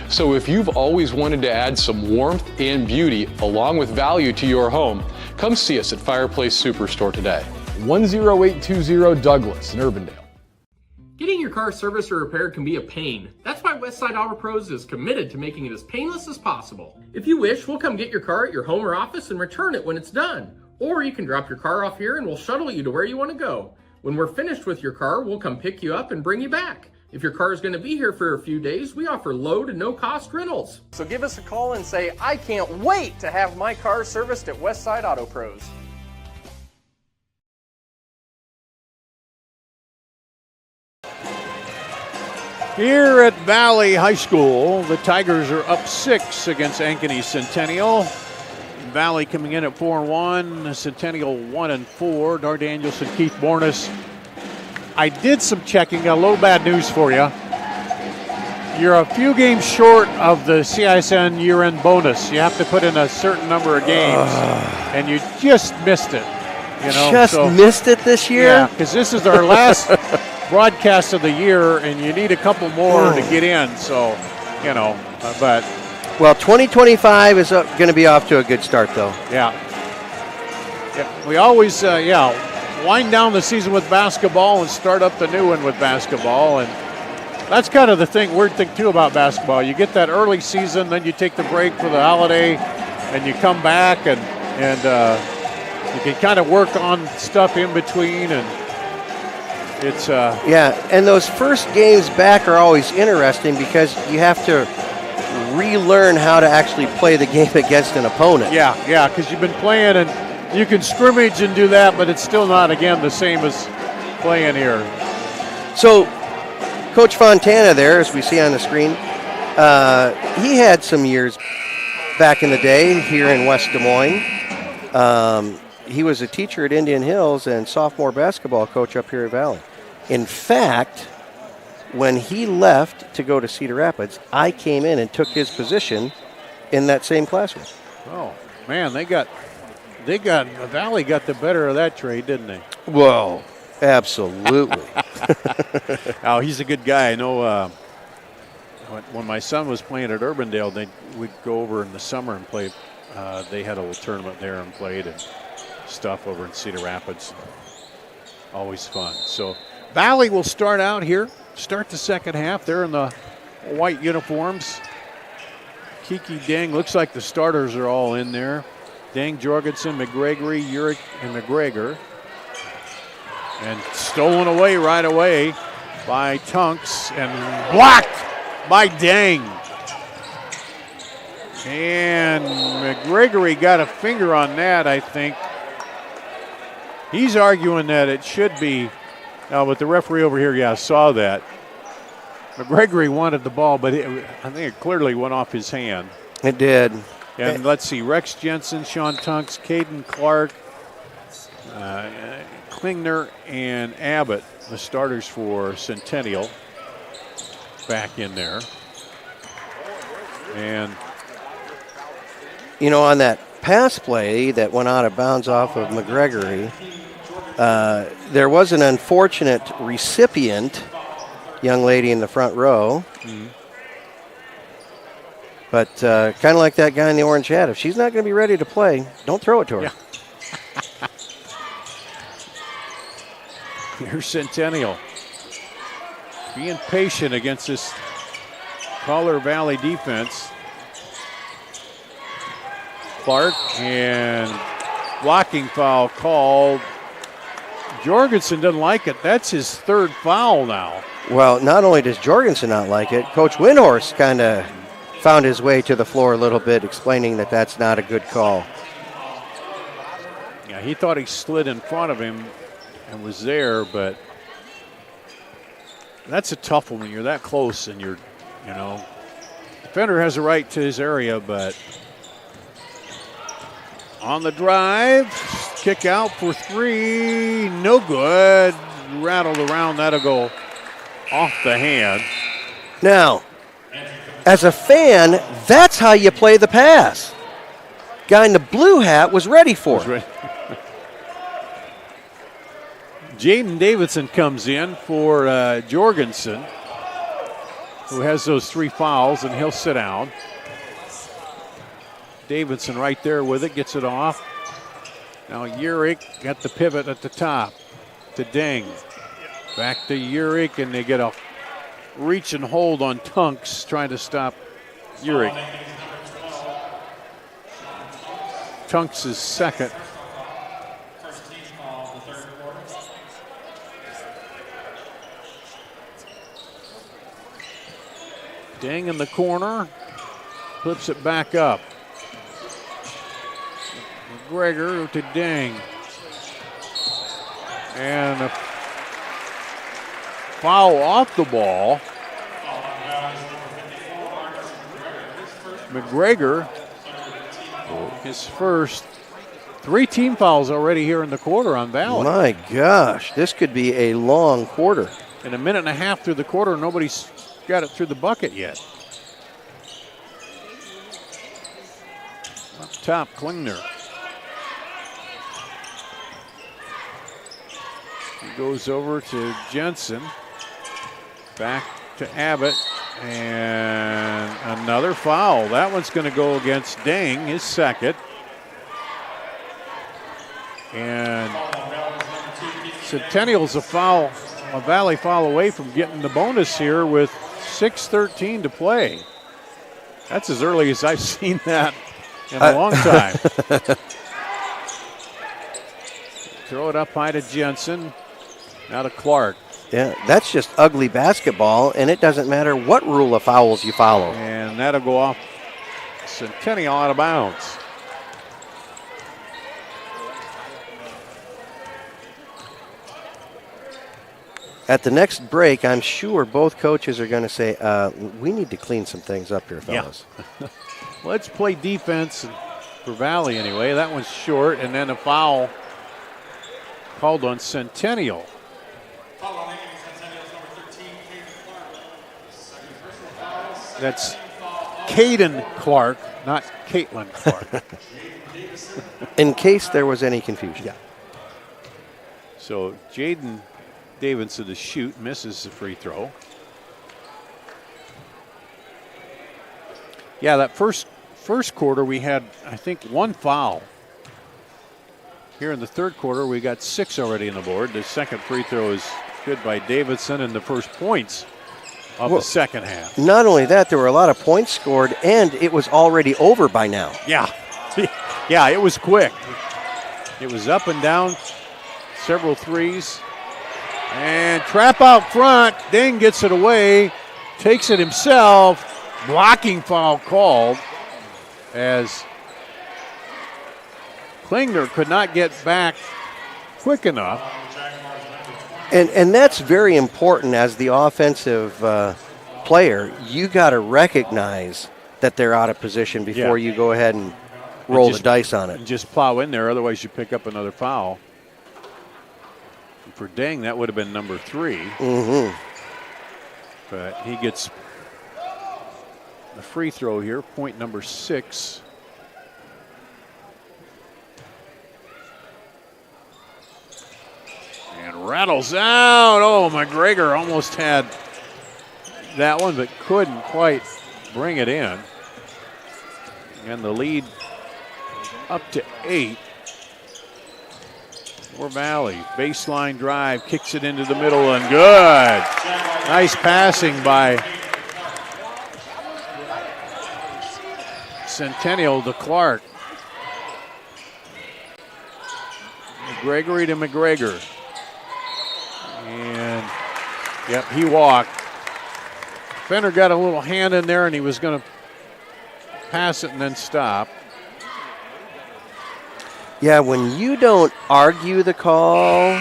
Speaker 5: So if you've always wanted to add some warmth and beauty along with value to your home, come see us at Fireplace Superstore today.
Speaker 6: 10820 Douglas in Urbandale.
Speaker 7: Getting your car serviced or repaired can be a pain. That's why Westside Auto Pros is committed to making it as painless as possible. If you wish, we'll come get your car at your home or office and return it when it's done. Or you can drop your car off here and we'll shuttle you to where you want to go. When we're finished with your car, we'll come pick you up and bring you back. If your car is going to be here for a few days, we offer low to no cost rentals.
Speaker 8: So give us a call and say, I can't wait to have my car serviced at Westside Auto Pros.
Speaker 1: Here at Valley High School, the Tigers are up 6 against Ankeny Centennial. Valley coming in at 4-1, Centennial 1-4. Dar Danielson, Keith Bornas. I did some checking, got a little bad news for you. You're a few games short of the CISN year-end bonus. You have to put in a certain number of games, and you just missed it.
Speaker 2: Missed it this year?
Speaker 1: Yeah, because this is our last broadcast of the year, and you need a couple more to get in. So, but.
Speaker 2: Well, 2025 is going to be off to a good start, though.
Speaker 1: Yeah. We always, wind down the season with basketball and start up the new one with basketball. And that's kind of the weird thing, too, about basketball. You get that early season, then you take the break for the holiday, and you come back, and you can kind of work on stuff in between, and it's
Speaker 2: and those first games back are always interesting because you have to relearn how to actually play the game against an opponent.
Speaker 1: Yeah, because you've been playing, and you can scrimmage and do that, but it's still not, again, the same as playing here.
Speaker 2: So, Coach Fontana there, as we see on the screen, he had some years back in the day here in West Des Moines. he was a teacher at Indian Hills and sophomore basketball coach up here at Valley. In fact, when he left to go to Cedar Rapids, I came in and took his position in that same classroom.
Speaker 1: Oh, man, Valley got the better of that trade, didn't they?
Speaker 2: Whoa, absolutely.
Speaker 1: Oh, he's a good guy. I know when my son was playing at Urbandale, we'd go over in the summer and play. They had a little tournament there and played and stuff over in Cedar Rapids. Always fun. So Valley will start the second half. They're in the white uniforms. Kiki Deng, looks like the starters are all in there. Deng, Jorgensen, McGregory, Urick, and McGregor. And stolen away right away by Tunks and blocked by Deng. And McGregory got a finger on that, I think. He's arguing that it should be, but the referee over here, saw that. McGregory wanted the ball, but I think it clearly went off his hand.
Speaker 2: It did.
Speaker 1: And let's see, Rex Jensen, Sean Tunks, Caden Clark, Klingner, and Abbott, the starters for Centennial, back in there. And
Speaker 2: on that pass play that went out of bounds off of McGregory, there was an unfortunate recipient, young lady in the front row. Mm-hmm. But kind of like that guy in the orange hat, if she's not going to be ready to play, don't throw it to her.
Speaker 1: Yeah. Here's Centennial being patient against this Collar Valley defense. Clark, and blocking foul called. Jorgensen doesn't like it. That's his third foul now.
Speaker 2: Well, not only does Jorgensen not like it, Coach Windhorst kind of found his way to the floor a little bit, explaining that that's not a good call.
Speaker 1: Yeah, he thought he slid in front of him and was there, but that's a tough one when you're that close and defender has a right to his area, but on the drive, kick out for three, no good. Rattled around, that'll go off the hand.
Speaker 2: Now, as a fan, that's how you play the pass. Guy in the blue hat was ready for it.
Speaker 1: Jaden Davidson comes in for Jorgensen, who has those three fouls, and he'll sit down. Davidson right there with it, gets it off. Now Urick got the pivot at the top to Deng. Back to Urick, and they get a reach and hold on Tunks, trying to stop Urick. Tunks is second. Deng in the corner, flips it back up. McGregor to Deng. And a foul off the ball. McGregor, his first 3 team fouls already here in the quarter on Valley.
Speaker 2: My gosh, this could be a long quarter.
Speaker 1: In a minute and a half through the quarter, nobody's got it through the bucket yet. Up top, Klingner. He goes over to Jensen. Back to Abbott. And another foul. That one's going to go against Deng, his second. And Centennial's a Valley foul away from getting the bonus here with 6:13 to play. That's as early as I've seen that in a long time. Throw it up high to Jensen. Now to Clark.
Speaker 2: Yeah, that's just ugly basketball, and it doesn't matter what rule of fouls you follow.
Speaker 1: And that'll go off Centennial out of bounds.
Speaker 2: At the next break, I'm sure both coaches are going to say, we need to clean some things up here, fellas.
Speaker 1: Yeah. Let's play defense and for Valley anyway. That one's short, and then a foul called on Centennial. That's Caden Clark, not Caitlin Clark.
Speaker 2: In case there was any confusion.
Speaker 1: Yeah. So Jaden Davidson to shoot, misses the free throw. Yeah, that first quarter we had, I think, 1 foul. Here in the third quarter, we got 6 already on the board. The second free throw is good by Davidson, and the first points of the second half.
Speaker 2: Not only that, there were a lot of points scored, and it was already over by now.
Speaker 1: Yeah. Yeah, it was quick. It was up and down, several threes. And trap out front. Ding gets it away, takes it himself. Blocking foul called as Klingner could not get back quick enough.
Speaker 2: And that's very important as the offensive player. You got to recognize that they're out of position before you go ahead and roll the dice on it.
Speaker 1: And just plow in there, otherwise you pick up another foul. And for Deng, that would have been number 3.
Speaker 2: Mm-hmm.
Speaker 1: But he gets the free throw here, point number 6. And rattles out. Oh, McGregor almost had that one, but couldn't quite bring it in. And the lead up to 8 for Valley. Baseline drive, kicks it into the middle, and good. Nice passing by Centennial to Clark. Gregory to McGregor. And, yep, he walked. Fenner got a little hand in there, and he was going to pass it and then stop.
Speaker 2: Yeah, when you don't argue the call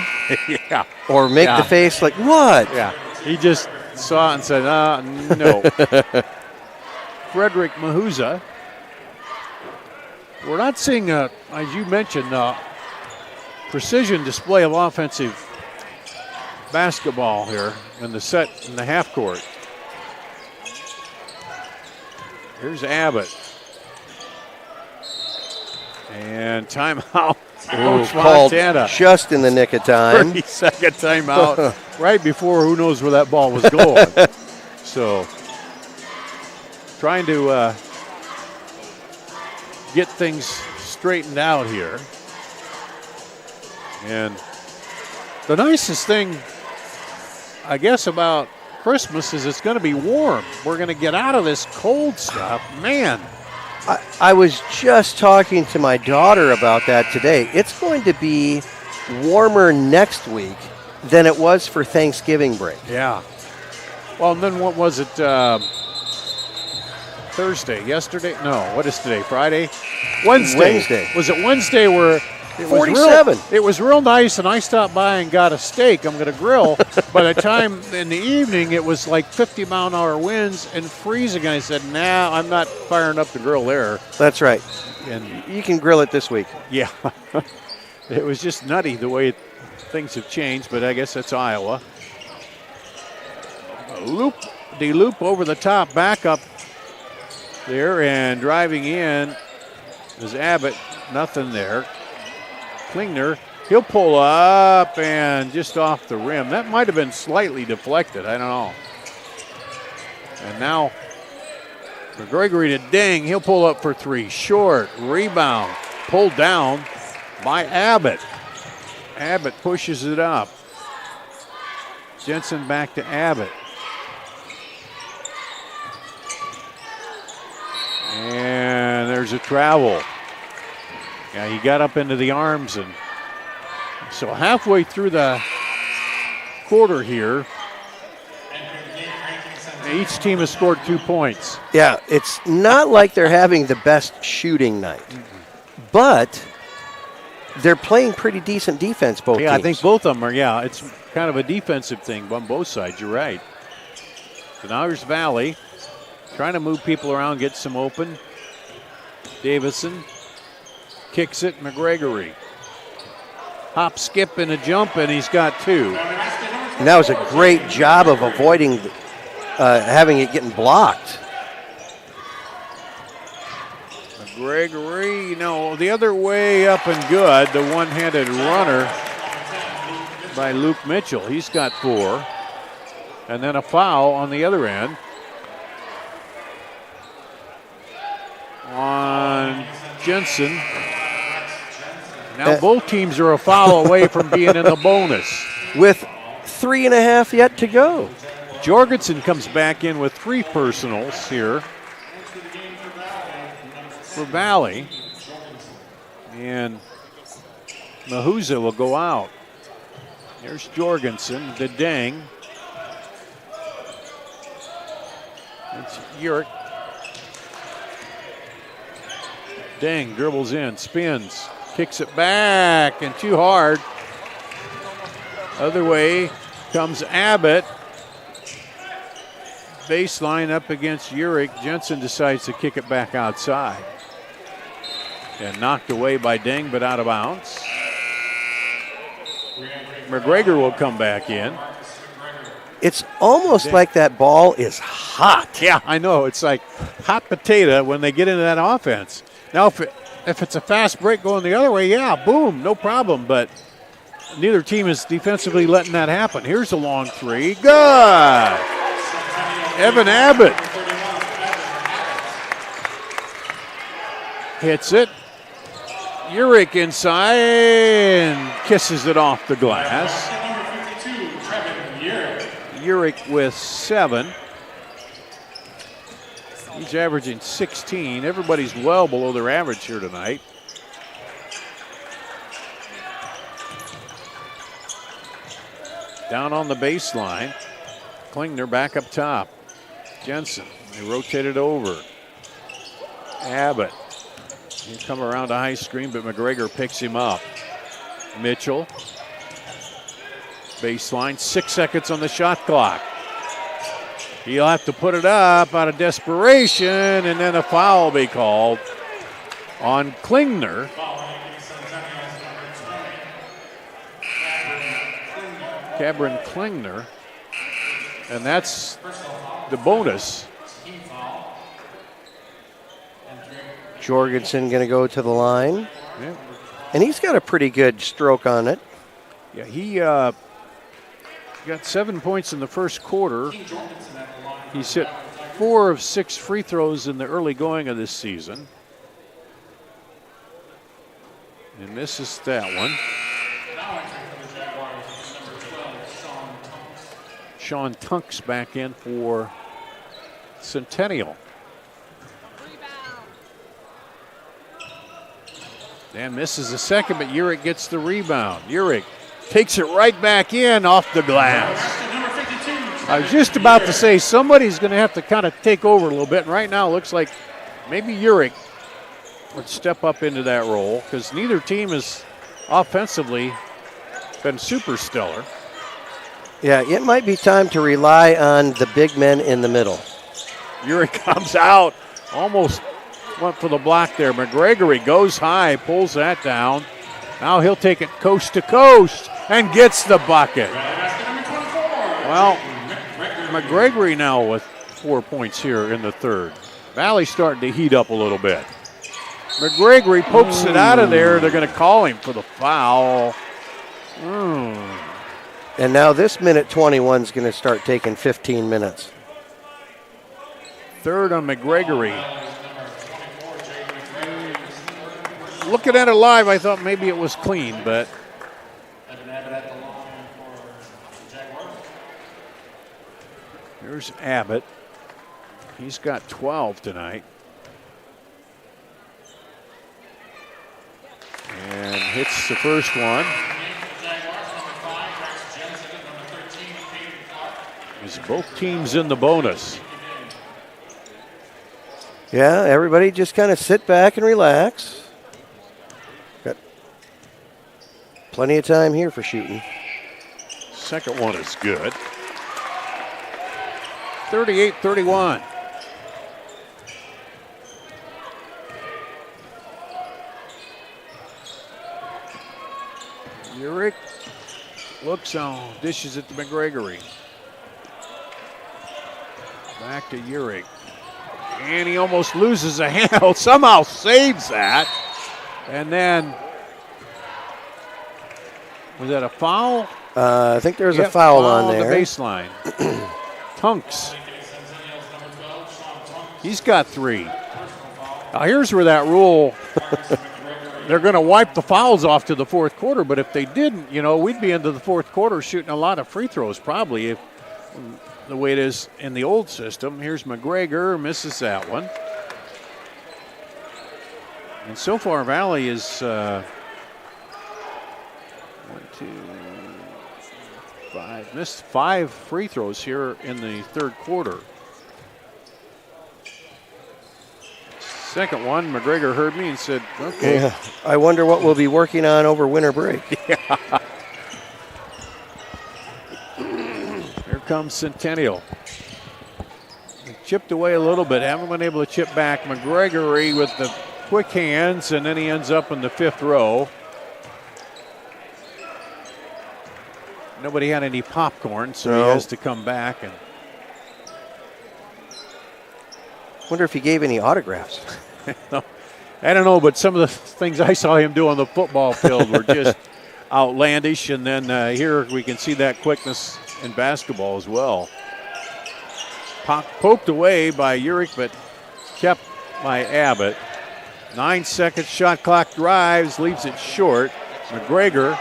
Speaker 1: yeah.
Speaker 2: or make the face like, what?
Speaker 1: Yeah, he just saw it and said, no. Frederick Mahuza. We're not seeing, as you mentioned, precision display of offensive basketball here in the half court. Here's Abbott. And timeout. Coach
Speaker 2: Called
Speaker 1: Montana.
Speaker 2: just in the nick of time.
Speaker 1: 30-second timeout right before who knows where that ball was going. So trying to get things straightened out here. And the nicest thing, I guess, about Christmas is it's going to be warm. We're going to get out of this cold stuff. Man.
Speaker 2: I was just talking to my daughter about that today. It's going to be warmer next week than it was for Thanksgiving break.
Speaker 1: Yeah. Well, and then what was it? Thursday, yesterday? No, what is today? Friday? Wednesday. Was it Wednesday where it
Speaker 2: 47.
Speaker 1: It was real nice, and I stopped by and got a steak. I'm going to grill. By the time in the evening, it was like 50-mile-an-hour winds and freezing. And I said, nah, I'm not firing up the grill there.
Speaker 2: That's right.
Speaker 1: And
Speaker 2: you can grill it this week.
Speaker 1: Yeah. It was just nutty the way things have changed, but I guess that's Iowa. D-loop over the top, back up there, and driving in is Abbott. Nothing there. Klingner, he'll pull up and just off the rim. That might have been slightly deflected. I don't know. And now for Gregory to Ding. He'll pull up for 3. Short. Rebound. Pulled down by Abbott. Abbott pushes it up. Jensen back to Abbott. And there's a travel. Yeah, he got up into the arms, and so halfway through the quarter here, each team has scored 2 points.
Speaker 2: Yeah, it's not like they're having the best shooting night, but they're playing pretty decent defense, both teams.
Speaker 1: I think both of them are, it's kind of a defensive thing on both sides. You're right. So now here's Valley trying to move people around, get some open. Davison Kicks it, McGregory. Hop, skip, and a jump, and he's got 2.
Speaker 2: And that was a great job of avoiding having it getting blocked.
Speaker 1: McGregory, no, the other way up and good. The one-handed runner by Luke Mitchell. He's got 4. And then a foul on the other end on Jensen. Now both teams are a foul away from being in the bonus.
Speaker 2: With 3.5 yet to go.
Speaker 1: Jorgensen comes back in with 3 personals here for Valley. And Mahuza will go out. Here's Jorgensen, the ding. It's Urick. Dang, dribbles in, spins, kicks it back, and too hard. Other way comes Abbott. Baseline up against Urick. Jensen decides to kick it back outside. And knocked away by Deng, but out of bounds. McGregor will come back in.
Speaker 2: It's almost like that ball is hot.
Speaker 1: Yeah, I know. It's like hot potato when they get into that offense. Now, if it's a fast break going the other way, yeah, boom, no problem. But neither team is defensively letting that happen. Here's a long 3. Good. Evan Abbott hits it. Urick inside and kisses it off the glass. Urick with 7. He's averaging 16. Everybody's well below their average here tonight. Down on the baseline. Klingner back up top. Jensen, they rotate it over. Abbott. He'll come around to high screen, but McGregor picks him up. Mitchell. Baseline, 6 seconds on the shot clock. He'll have to put it up out of desperation, and then a foul will be called on Klingner. Cameron Klingner. And that's the bonus.
Speaker 2: Jorgensen going to go to the line.
Speaker 1: Yeah.
Speaker 2: And he's got a pretty good stroke on it.
Speaker 1: Yeah, he got 7 points in the first quarter. He's hit 4 of 6 free throws in the early going of this season. And misses that one. Sean Tunks back in for Centennial. Dan misses the second, but Urick gets the rebound. Urick takes it right back in off the glass. I was just about to say somebody's going to have to kind of take over a little bit. And right now it looks like maybe Urick would step up into that role because neither team has offensively been super stellar.
Speaker 2: Yeah, it might be time to rely on the big men in the middle.
Speaker 1: Urick comes out, almost went for the block there. McGregory goes high, pulls that down. Now he'll take it coast to coast and gets the bucket. Well, McGregory now with 4 points here in the third. Valley's starting to heat up a little bit. McGregory pokes it out of there. They're going to call him for the foul.
Speaker 2: And now this minute 21 is going to start taking 15 minutes.
Speaker 1: Third on McGregory. Looking at it live, I thought maybe it was clean, but here's Abbott. He's got 12 tonight. And hits the first one. As both teams in the bonus.
Speaker 2: Yeah, everybody just kind of sit back and relax. Got plenty of time here for shooting.
Speaker 1: Second one is good. 38-31. Urick looks on, dishes it to McGregory. Back to Urick. And he almost loses a handle, somehow saves that. And then, was that a foul?
Speaker 2: I think there's a foul on there.
Speaker 1: The baseline. Tunks. He's got 3. Now here's where that rule, they're going to wipe the fouls off to the fourth quarter, but if they didn't, we'd be into the fourth quarter shooting a lot of free throws probably, if the way it is in the old system. Here's McGregor, misses that one. And so far, Valley is 1, 2, 5, missed 5 free throws here in the third quarter. Second one, McGregor heard me and said, okay.
Speaker 2: Yeah, I wonder what we'll be working on over winter break.
Speaker 1: Yeah. Here comes Centennial. They chipped away a little bit, haven't been able to chip back. McGregory with the quick hands, and then he ends up in the 5th row. Nobody had any popcorn, so he has to come back. And
Speaker 2: wonder if he gave any autographs.
Speaker 1: No, I don't know, but some of the things I saw him do on the football field were just outlandish. And then here we can see that quickness in basketball as well. Poked away by Urick, but kept by Abbott. 9 seconds, shot clock drives, leaves it short. McGregor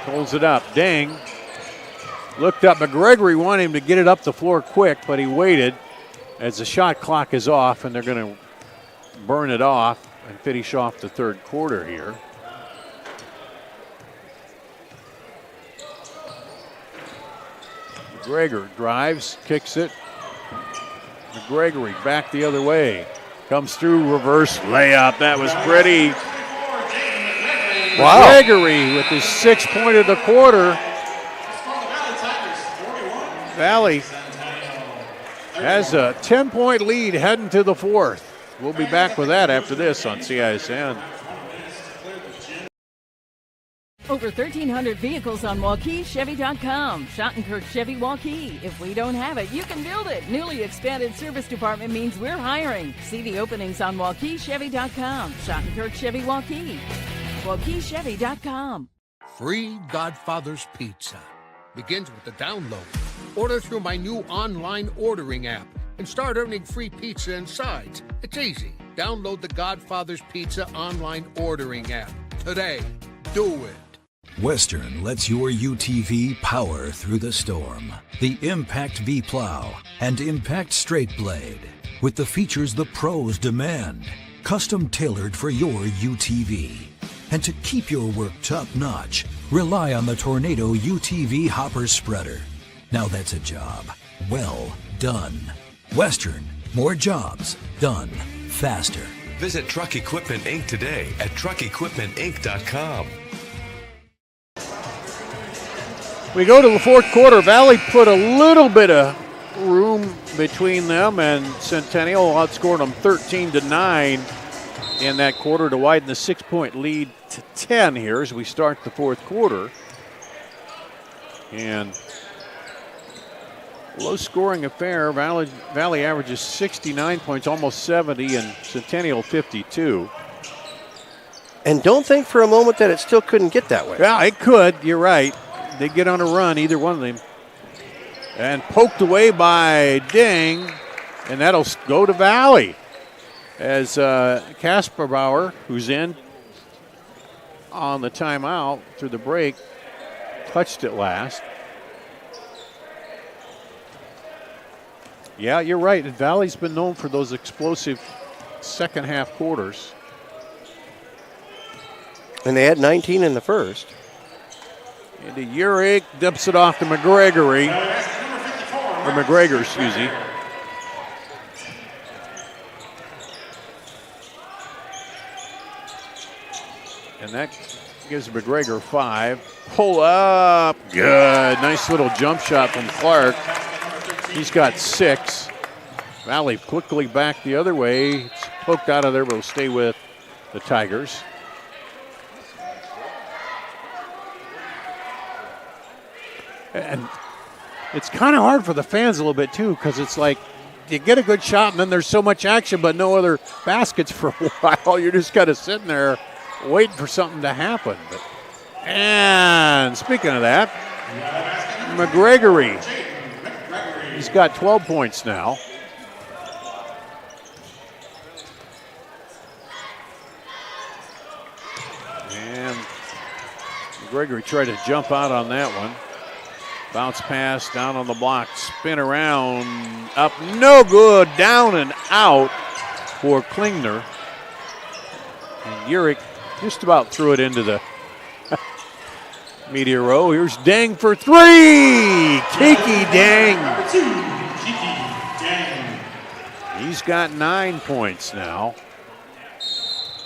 Speaker 1: pulls it up. Dang. Looked up. McGregory wanted him to get it up the floor quick, but he waited as the shot clock is off, and they're going to burn it off and finish off the third quarter here. McGregor drives, kicks it. McGregory back the other way. Comes through, reverse layup. That was pretty.
Speaker 2: Wow.
Speaker 1: McGregory with his 6th point of the quarter. Valley has a 10-point lead heading to the 4th. We'll be back with that after this on CISN.
Speaker 15: Over 1,300 vehicles on WaukeeChevy.com. Schottenkirk Chevy Waukee. If we don't have it, you can build it. Newly expanded service department means we're hiring. See the openings on WaukeeChevy.com. Schottenkirk Chevy Waukee. WaukeeChevy.com.
Speaker 14: Free Godfather's Pizza begins with the download. Order through my new online ordering app and start earning free pizza and sides. It's easy. Download the Godfather's Pizza online ordering app today. Do it.
Speaker 10: Western lets your UTV power through the storm. The Impact V Plow and Impact Straight Blade, with the features the pros demand. Custom tailored for your UTV. And to keep your work top notch, rely on the Tornado UTV Hopper Spreader. Now that's a job well done. Western, more jobs done faster.
Speaker 17: Visit Truck Equipment Inc. today at truckequipmentinc.com.
Speaker 1: We go to the fourth quarter. Valley put a little bit of room between them, and Centennial outscored them 13-9 in that quarter to widen the 6-point lead to 10 here as we start the fourth quarter. And low-scoring affair. Valley averages 69 points, almost 70, and Centennial 52.
Speaker 2: And don't think for a moment that it still couldn't get that way.
Speaker 1: Yeah, it could. You're right. They get on a run, either one of them. And poked away by Ding, and that'll go to Valley. As Casper Bauer, who's in on the timeout through the break, touched it last. Yeah, you're right. Valley's been known for those explosive second half quarters.
Speaker 2: And they had 19 in the first.
Speaker 1: Into Urick, dips it off to McGregory. Or McGregor, excuse me. And that gives McGregor 5. Pull up. Good. Nice little jump shot from Clark. He's got 6. Valley quickly back the other way. It's poked out of there, but will stay with the Tigers. And it's kind of hard for the fans a little bit, too, because it's like you get a good shot and then there's so much action but no other baskets for a while. You're just kind of sitting there waiting for something to happen. And speaking of that, McGregory, he's got 12 points now. And McGregory tried to jump out on that one. Bounce pass down on the block, spin around, up, no good, down and out for Klingner. And Urick just about threw it into the media row. Here's Dang for three. Kiki Dang. He's got 9 points now.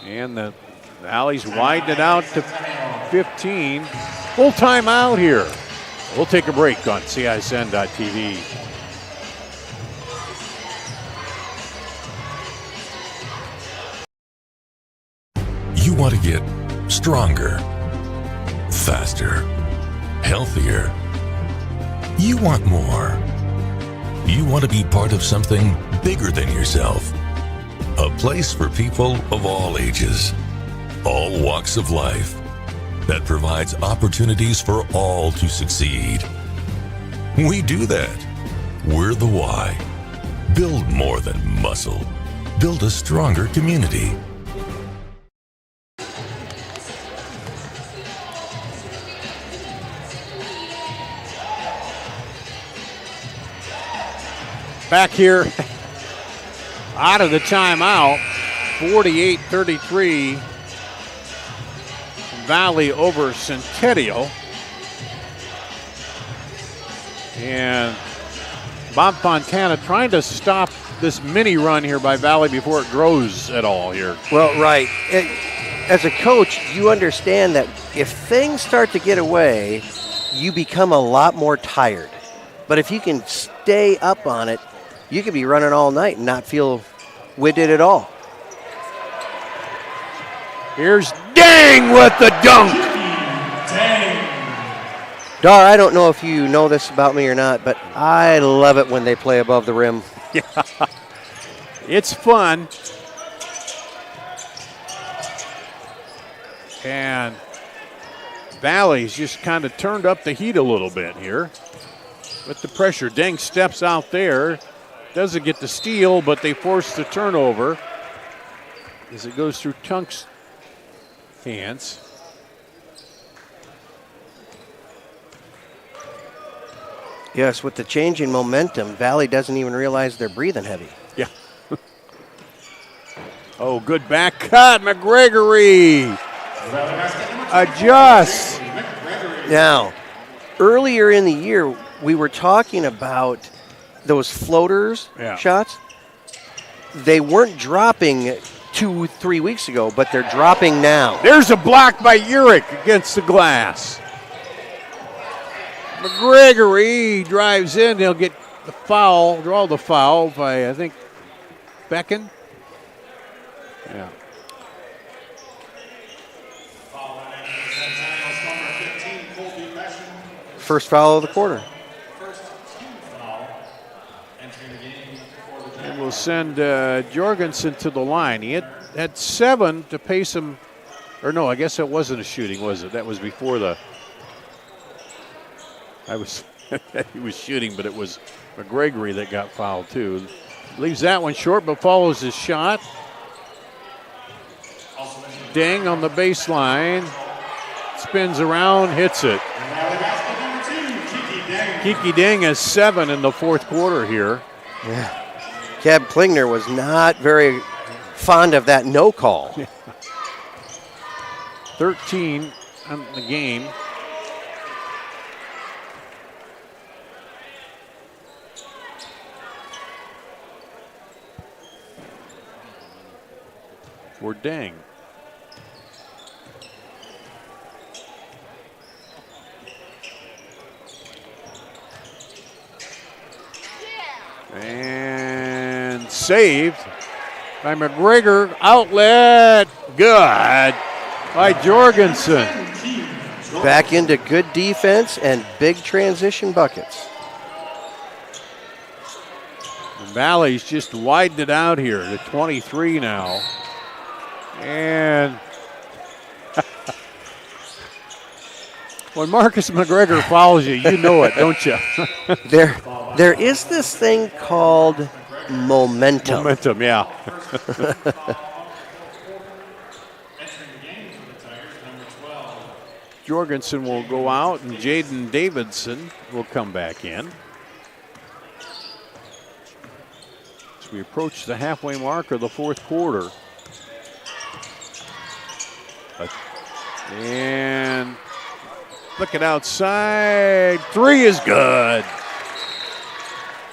Speaker 1: And the Valley's widened it out to 15. Full timeout here. We'll take a break on CISN.TV.
Speaker 9: You want to get stronger, faster, healthier. You want more. You want to be part of something bigger than yourself. A place for people of all ages, all walks of life, that provides opportunities for all to succeed. We do that. We're the why. Build more than muscle. Build a stronger community.
Speaker 1: Back here out of the timeout, 48-33. Valley over Centennial. And Bob Fontana trying to stop this mini run here by Valley before it grows at all here.
Speaker 2: Well, right. As a coach, you understand that if things start to get away, you become a lot more tired. But if you can stay up on it, you could be running all night and not feel winded at all.
Speaker 1: Here's Dang with the dunk.
Speaker 2: Dar, I don't know if you know this about me or not, but I love it when they play above the rim.
Speaker 1: Yeah, it's fun. And Valley's just kind of turned up the heat a little bit here with the pressure. Dang steps out there, doesn't get the steal, but they force the turnover as it goes through Tunk's hands.
Speaker 2: Yes, with the change in momentum, Valley doesn't even realize they're breathing heavy.
Speaker 1: Yeah. Oh, good back cut, McGregory. Adjusts.
Speaker 2: Now, earlier in the year, we were talking about those floaters shots. They weren't dropping 2-3 weeks ago, but they're dropping now.
Speaker 1: There's a block by Urick against the glass. McGregory drives in. He'll get the foul, draw the foul by, I think, Becken. Yeah.
Speaker 2: First foul of the quarter.
Speaker 1: And we'll send Jorgensen to the line. He had 7 to pace him. Or no, I guess that wasn't a shooting, was it? That was before the... he was shooting, but it was McGregory that got fouled too. Leaves that one short, but follows his shot. Dang on the baseline. Spins around, hits it. Kiki Dang has 7 in the fourth quarter here.
Speaker 2: Yeah. Cab Klingner was not very fond of that no call.
Speaker 1: 13 on the game. For Dang. And saved by McGregor. Outlet. Good by Jorgensen.
Speaker 2: Back into good defense and big transition buckets.
Speaker 1: Valley's just widened it out here to 23 now. And when Marcus McGregor fouls you, you know it, don't you?
Speaker 2: There is this thing called momentum.
Speaker 1: Momentum, yeah. Jorgensen will go out, and Jaden Davidson will come back in. As we approach the halfway mark of the fourth quarter. And looking outside, three is good.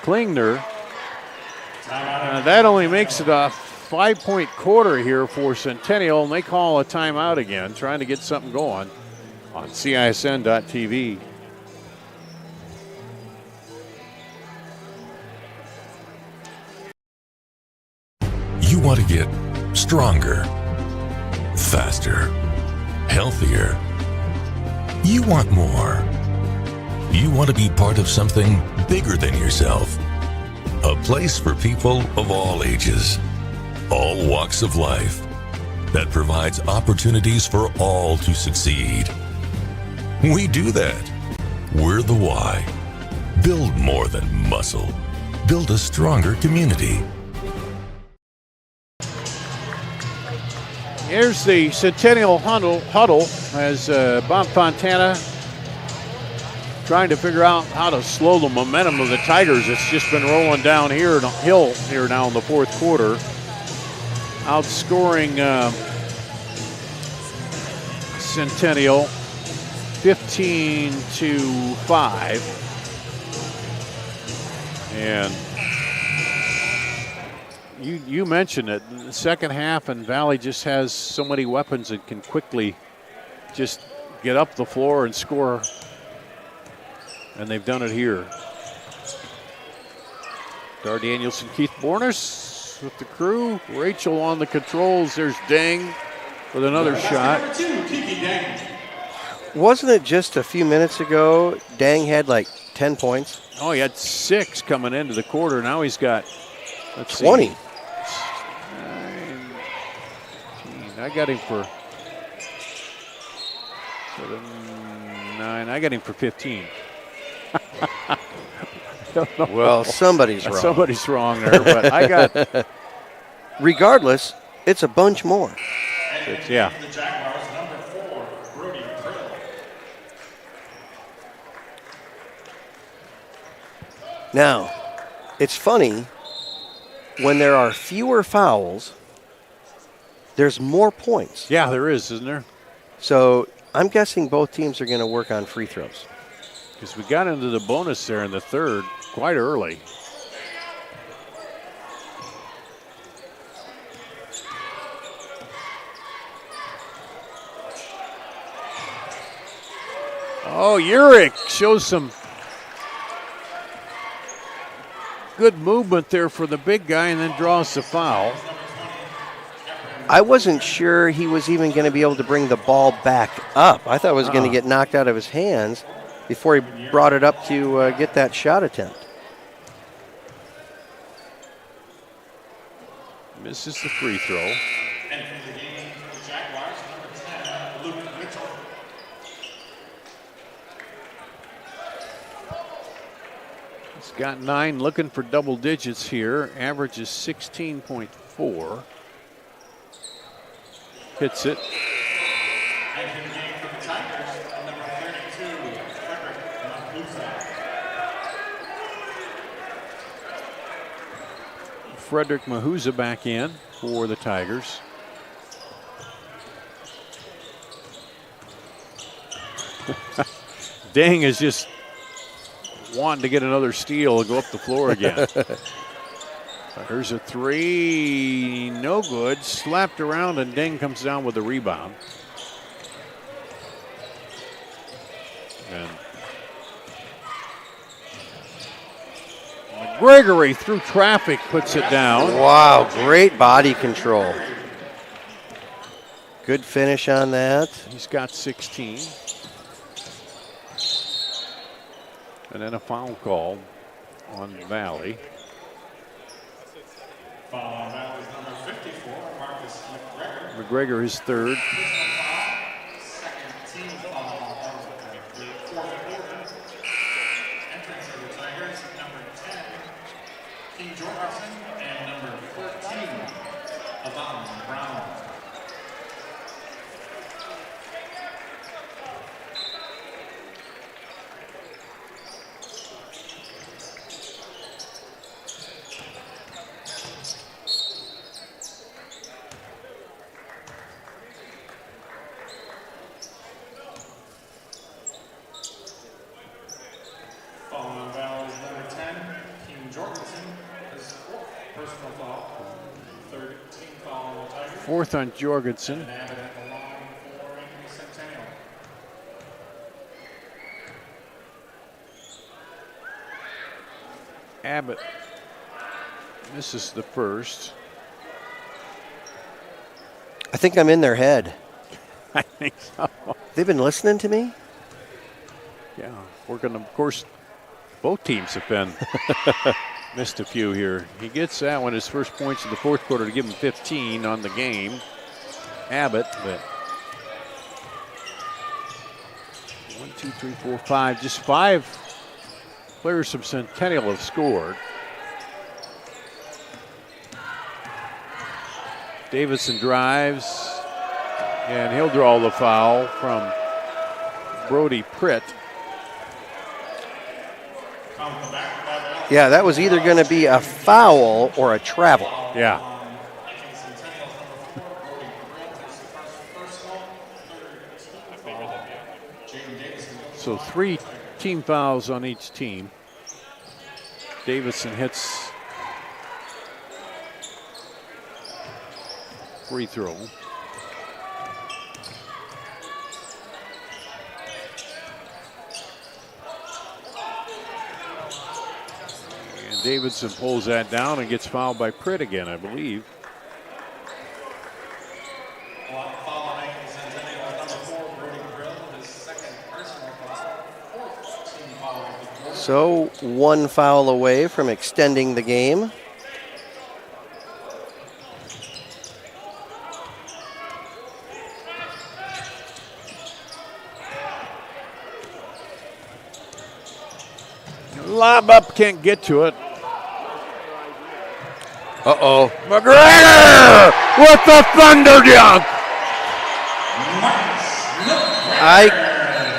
Speaker 1: Klingner. That only makes it a 5-point quarter here for Centennial, and they call a timeout again, trying to get something going on CISN.TV.
Speaker 9: You want to get stronger, faster, healthier. You want more. You want to be part of something bigger than yourself. A place for people of all ages, all walks of life, that provides opportunities for all to succeed. We do that. We're the why. Build more than muscle. Build a stronger community.
Speaker 1: Here's the Centennial huddle as Bob Fontana trying to figure out how to slow the momentum of the Tigers. It's just been rolling down here hill here now in the fourth quarter, outscoring Centennial 15-5. And you mentioned it, in the second half, and Valley just has so many weapons and can quickly just get up the floor and score. And they've done it here. Dar Danielson, Keith Bornas with the crew. Rachel on the controls. There's Deng with another shot.
Speaker 2: Wasn't it just a few minutes ago, Deng had like 10 points?
Speaker 1: Oh, he had 6 coming into the quarter. Now he's got,
Speaker 2: 20.
Speaker 1: See, 9, I got him for 7, 9. I got him for 15.
Speaker 2: Well, somebody's wrong.
Speaker 1: Somebody's wrong there, but I got.
Speaker 2: Regardless, it's a bunch more.
Speaker 1: Yeah.
Speaker 2: Now, it's funny, when there are fewer fouls, there's more points.
Speaker 1: Yeah, there is, isn't there?
Speaker 2: So I'm guessing both teams are going to work on free throws.
Speaker 1: Because we got into the bonus there in the third quite early. Oh, Urich shows some good movement there for the big guy and then draws the foul.
Speaker 2: I wasn't sure he was even going to be able to bring the ball back up. I thought it was going to get knocked out of his hands before he brought it up to get that shot attempt.
Speaker 1: Misses the free throw. He's got 9, looking for double digits here. Average is 16.4. Hits it. Frederick Mahuza back in for the Tigers. Dang is just wanting to get another steal and go up the floor again. There's a 3, no good. Slapped around and Deng comes down with the rebound. And Gregory through traffic puts it down.
Speaker 2: Wow, great body control. Good finish on that.
Speaker 1: He's got 16. And then a foul call on Valley.
Speaker 11: Foul on Valley's number 54, Marcus McGregor.
Speaker 1: McGregor, his third.
Speaker 11: Second team foul of the fourth quarter. Entrance for the Tigers, number 10, King Jorgensen, and number 14, Avon Brown. Following Valley's number 10, King Jorgensen, his fourth personal foul. Third team foul on the Tigers.
Speaker 1: Fourth on Jorgensen.
Speaker 11: And Abbott at the line for Ankeny Centennial.
Speaker 1: Abbott misses the first.
Speaker 2: I think I'm in their head.
Speaker 1: I think so.
Speaker 2: They've been listening to me?
Speaker 1: Yeah, we're going to, of course, both teams have been missed a few here. He gets that one, his first points in the fourth quarter to give him 15 on the game. Abbott, but 1, 2, 3, 4, 5. Just 5 players from Centennial have scored. Davidson drives, and he'll draw the foul from Brody Pritt.
Speaker 2: Yeah, that was either going to be a foul or a travel.
Speaker 1: Yeah. So 3 team fouls on each team. Davidson hits free throw. And Davidson pulls that down and gets fouled by Pritt again, I believe.
Speaker 2: So 1 foul away from extending the game.
Speaker 1: Lob up, can't get to it.
Speaker 2: Uh-oh.
Speaker 1: McGregor with the thunder dunk.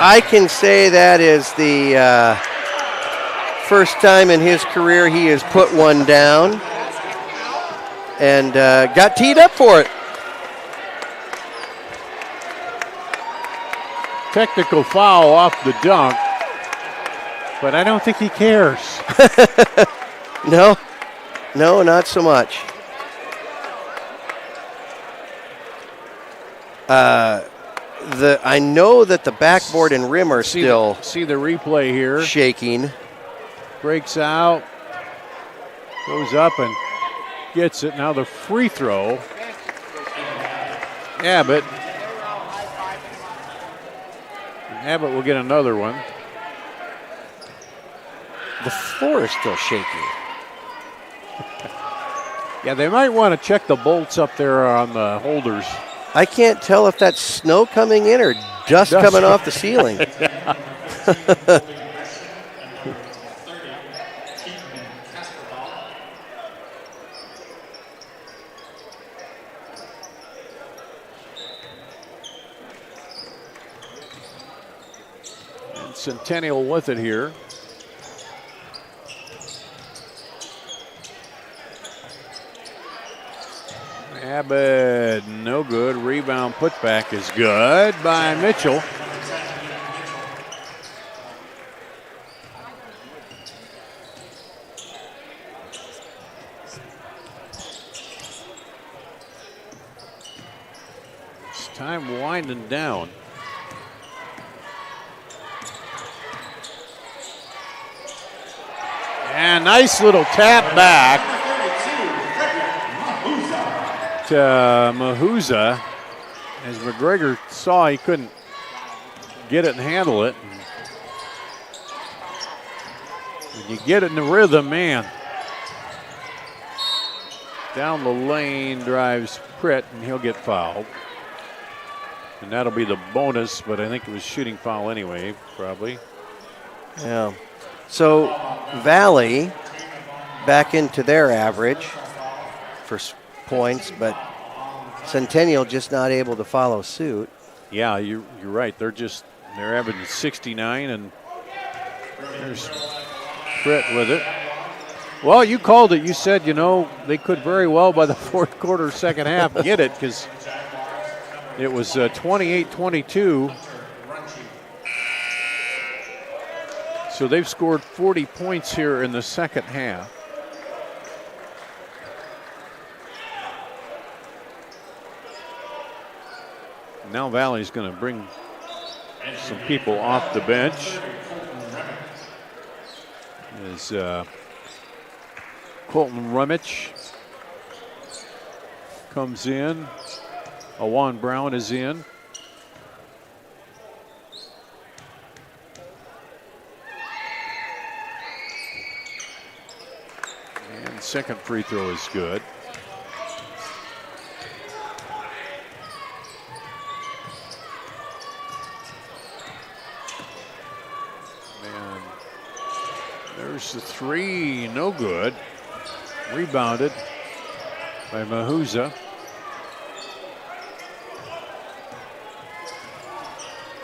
Speaker 2: I can say that is the first time in his career he has put one down and got teed up for it.
Speaker 1: Technical foul off the dunk, but I don't think he cares.
Speaker 2: No, not so much. I know that the backboard and rim are still
Speaker 1: see the replay here.
Speaker 2: Shaking.
Speaker 1: Breaks out, goes up and gets it. Now the free throw. Abbott. Abbott will get another one.
Speaker 2: The floor is still shaking.
Speaker 1: Yeah, they might want to check the bolts up there on the holders.
Speaker 2: I can't tell if that's snow coming in or dust coming off the ceiling.
Speaker 1: And Centennial with it here. Abbott, no good. Rebound putback is good by Mitchell. It's time winding down. And nice little tap back to Mahuza, as McGregor saw he couldn't get it and handle it. When you get it in the rhythm, man. Down the lane drives Pritt, and he'll get fouled. And that'll be the bonus, but I think it was shooting foul anyway, probably.
Speaker 2: Yeah. So Valley back into their average for points, but Centennial just not able to follow suit.
Speaker 1: Yeah, you're right. They're averaging 69, and there's Pritt with it. Well, you called it. You said, they could very well by the fourth quarter, second half, get it, because it was 28-22. So they've scored 40 points here in the second half. Now Valley's going to bring some people off the bench. Is Colton Rummich comes in. Awan Brown is in. And second free throw is good. And there's the three, no good. Rebounded by Mahuza.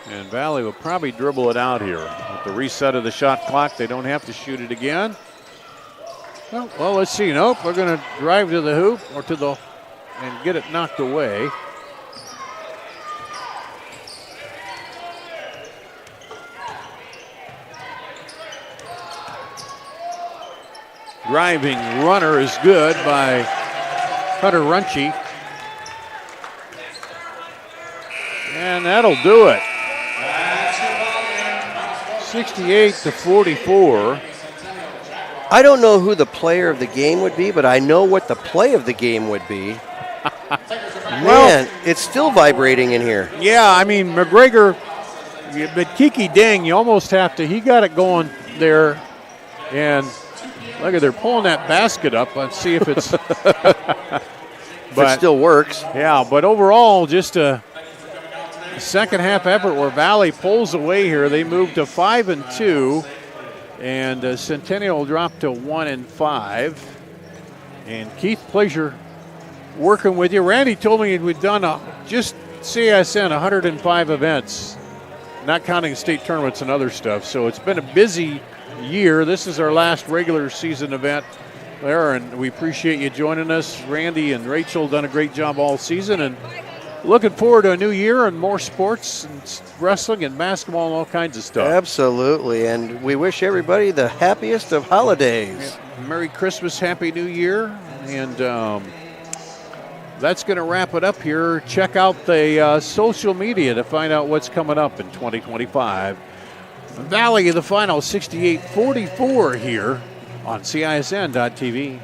Speaker 1: And Valley will probably dribble it out here. With the reset of the shot clock, they don't have to shoot it again. Well, let's see. Nope, we're going to drive to the hoop or and get it knocked away. Driving runner is good by Hunter Runchie. And that'll do it. 68-44.
Speaker 2: I don't know who the player of the game would be, but I know what the play of the game would be. Man, it's still vibrating in here.
Speaker 1: Yeah, I mean, McGregor, but Kiki Deng, you almost have to, he got it going there. And look at, they're pulling that basket up. Let's see if it's.
Speaker 2: It still works.
Speaker 1: Yeah, but overall, just a second half effort where Valley pulls away here. They move to 5-2, and Centennial dropped to 1-5. And Keith, pleasure working with you. Randy told me we'd done just CISN 105 events, not counting state tournaments and other stuff. So it's been a busy year. This is our last regular season event there, and we appreciate you joining us. Randy and Rachel done a great job all season, and looking forward to a new year and more sports and wrestling and basketball and all kinds of stuff.
Speaker 2: Absolutely, and we wish everybody the happiest of holidays.
Speaker 1: Yeah. Merry Christmas, Happy New Year, and that's going to wrap it up here. Check out the social media to find out what's coming up in 2025. Valley of the final 68-44 here on CISN.TV.